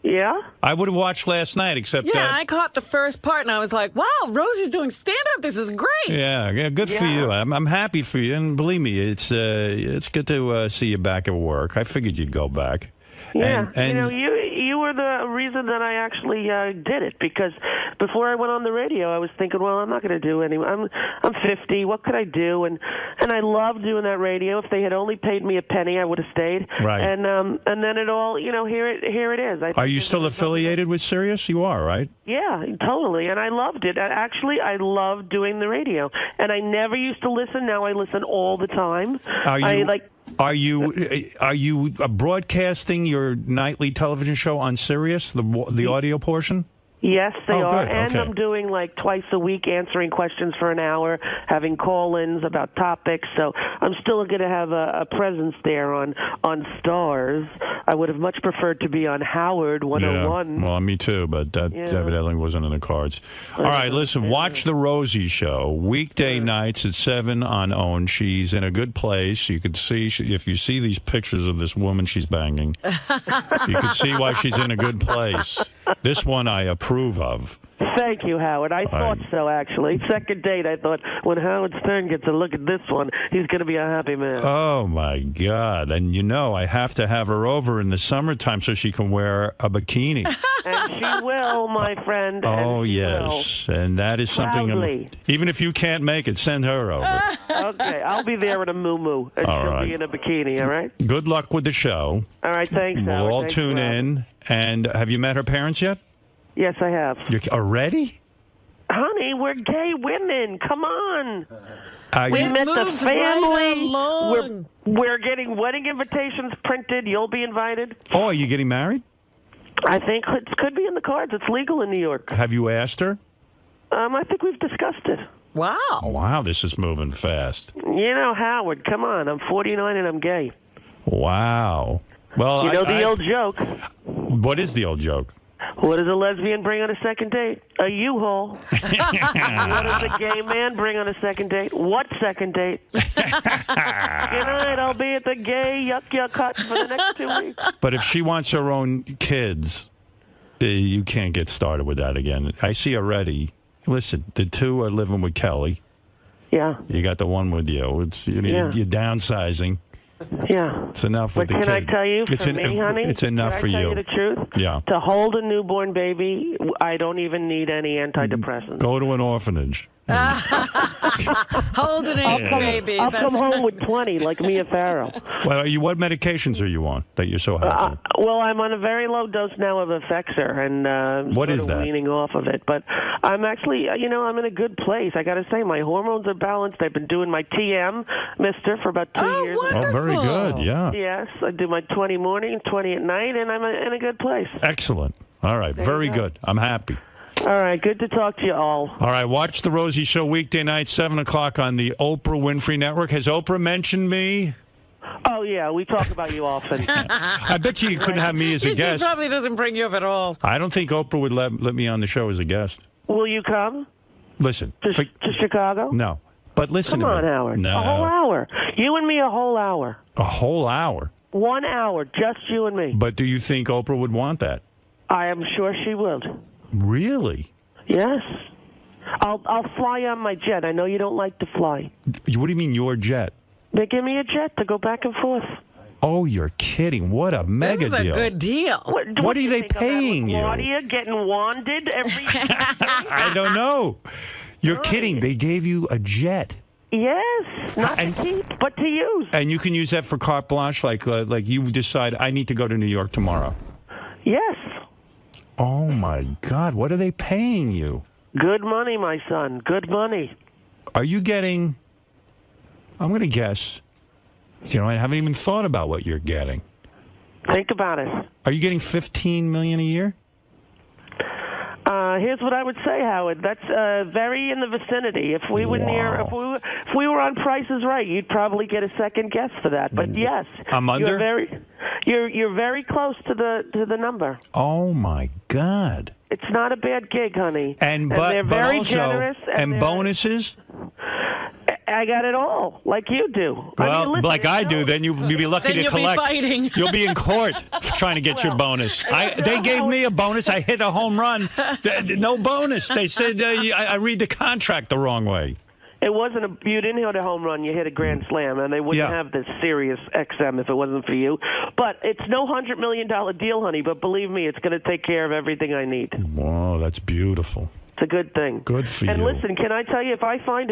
Yeah? I would have watched last night, except I caught the first part, and I was like, wow, Rosie's doing stand-up. This is great. Yeah, good for you. I'm happy for you. And believe me, it's good to see you back at work. I figured you'd go back. Yeah, and you were the reason that I actually did it, because before I went on the radio, I was thinking, well, I'm not going to do any. I'm 50. What could I do? And I loved doing that radio. If they had only paid me a penny, I would have stayed. Right. And then it all, here it is. Are you still affiliated with Sirius? You are, right? Yeah, totally. And I loved it. Actually, I loved doing the radio. And I never used to listen. Now I listen all the time. Are you broadcasting your nightly television show on Sirius, the audio portion? Yes, they are. Good. And Okay. I'm doing like twice a week answering questions for an hour, having call-ins about topics. So I'm still going to have a presence there on Stars. I would have much preferred to be on Howard 101. Yeah. Well, me too, but that evidently wasn't in the cards. All right, listen, watch The Rosie Show, weekday nights at 7 on OWN. She's in a good place. You can see, if you see these pictures of this woman she's banging, you can see why she's in a good place. This one I approve of. Thank you, Howard. I thought so, actually. Second date, I thought, when Howard Stern gets a look at this one, he's going to be a happy man. Oh, my God. And I have to have her over in the summertime so she can wear a bikini. And she will, my friend. Oh, yes. And that is something, Proudly. even if you can't make it, send her over. Okay, I'll be there in a muumuu, and All she'll right. be in a bikini, all right? Good luck with the show. All right, thanks, We'll Howard. all Thanks tune for having me. in. And have you met her parents yet? Yes, I have. You're already? Honey, we're gay women. Come on. We met the moves right family. along. We're getting wedding invitations printed. You'll be invited. Oh, are you getting married? I think it could be in the cards. It's legal in New York. Have you asked her? I think we've discussed it. Wow. Wow, this is moving fast. Howard, come on. I'm 49 and I'm gay. Wow. Well, the old joke. What is the old joke? What does a lesbian bring on a second date? A U-Haul. What does a gay man bring on a second date? What second date? Good night. I'll be at the gay yuck hut for the next 2 weeks. But if she wants her own kids, you can't get started with that again. I see already. Listen, the two are living with Kelly. Yeah. You got the one with you. You're downsizing. Yeah. It's enough But with the can I kid. tell you, It's for me, honey, it's enough for can I tell you. you the truth? Yeah. To hold a newborn baby, I don't even need any antidepressants. Go to an orphanage. Hold an age, baby. I'll come home with 20, like Mia Farrow. Well, what medications are you on that you're so happy? Well, I'm on a very low dose now of Effexor, and What sort is of that? weaning off of it. But I'm actually, I'm in a good place. I got to say, my hormones are balanced. I've been doing my TM, mister, for about 2 years. Oh, very good. Yeah. Yes, I do my 20 morning, 20 at night, and I'm in a good place. Excellent. All right. Very good. I'm happy. All right, good to talk to you all. All right, watch the Rosie Show weekday night, 7 o'clock on the Oprah Winfrey Network. Has Oprah mentioned me? Oh, yeah, we talk about you often. I bet you couldn't have me as a guest. She probably doesn't bring you up at all. I don't think Oprah would let me on the show as a guest. Will you come? Listen. To Chicago? No. But listen Come to on, me. Howard. No. A whole hour. You and me a whole hour. A whole hour? 1 hour, just you and me. But do you think Oprah would want that? I am sure she would. Really? Yes. I'll fly on my jet. I know you don't like to fly. What do you mean your jet? They give me a jet to go back and forth. Oh, you're kidding. What a mega deal. This is a good deal. What are they paying you? Claudia getting wanded every I don't know. You're kidding. They gave you a jet. Yes. Not to keep, but to use. And you can use that for carte blanche, like you decide, I need to go to New York tomorrow. Yes. Oh, my God. What are they paying you? Good money, my son. Good money. Are you getting, I'm going to guess, I haven't even thought about what you're getting. Think about it. Are you getting $15 million a year? Here's what I would say, Howard. That's very in the vicinity. If we were if we were on Price is Right, you'd probably get a second guess for that. But yes, I'm under? You're very close to the number. Oh my God! It's not a bad gig, honey. And they're very also, generous. And bonuses. I got it all, like you do. Well, listen, like I do, then you'll be lucky to collect. Be fighting. You'll be in court trying to get your bonus. They gave me a bonus. I hit a home run. No bonus. They said I read the contract the wrong way. It wasn't you didn't hit a home run. You hit a grand slam, and they wouldn't have this SiriusXM if it wasn't for you. But it's no $100 million deal, honey. But believe me, it's going to take care of everything I need. Whoa, that's beautiful. It's a good thing. Good for you. And listen, can I tell you, if I find a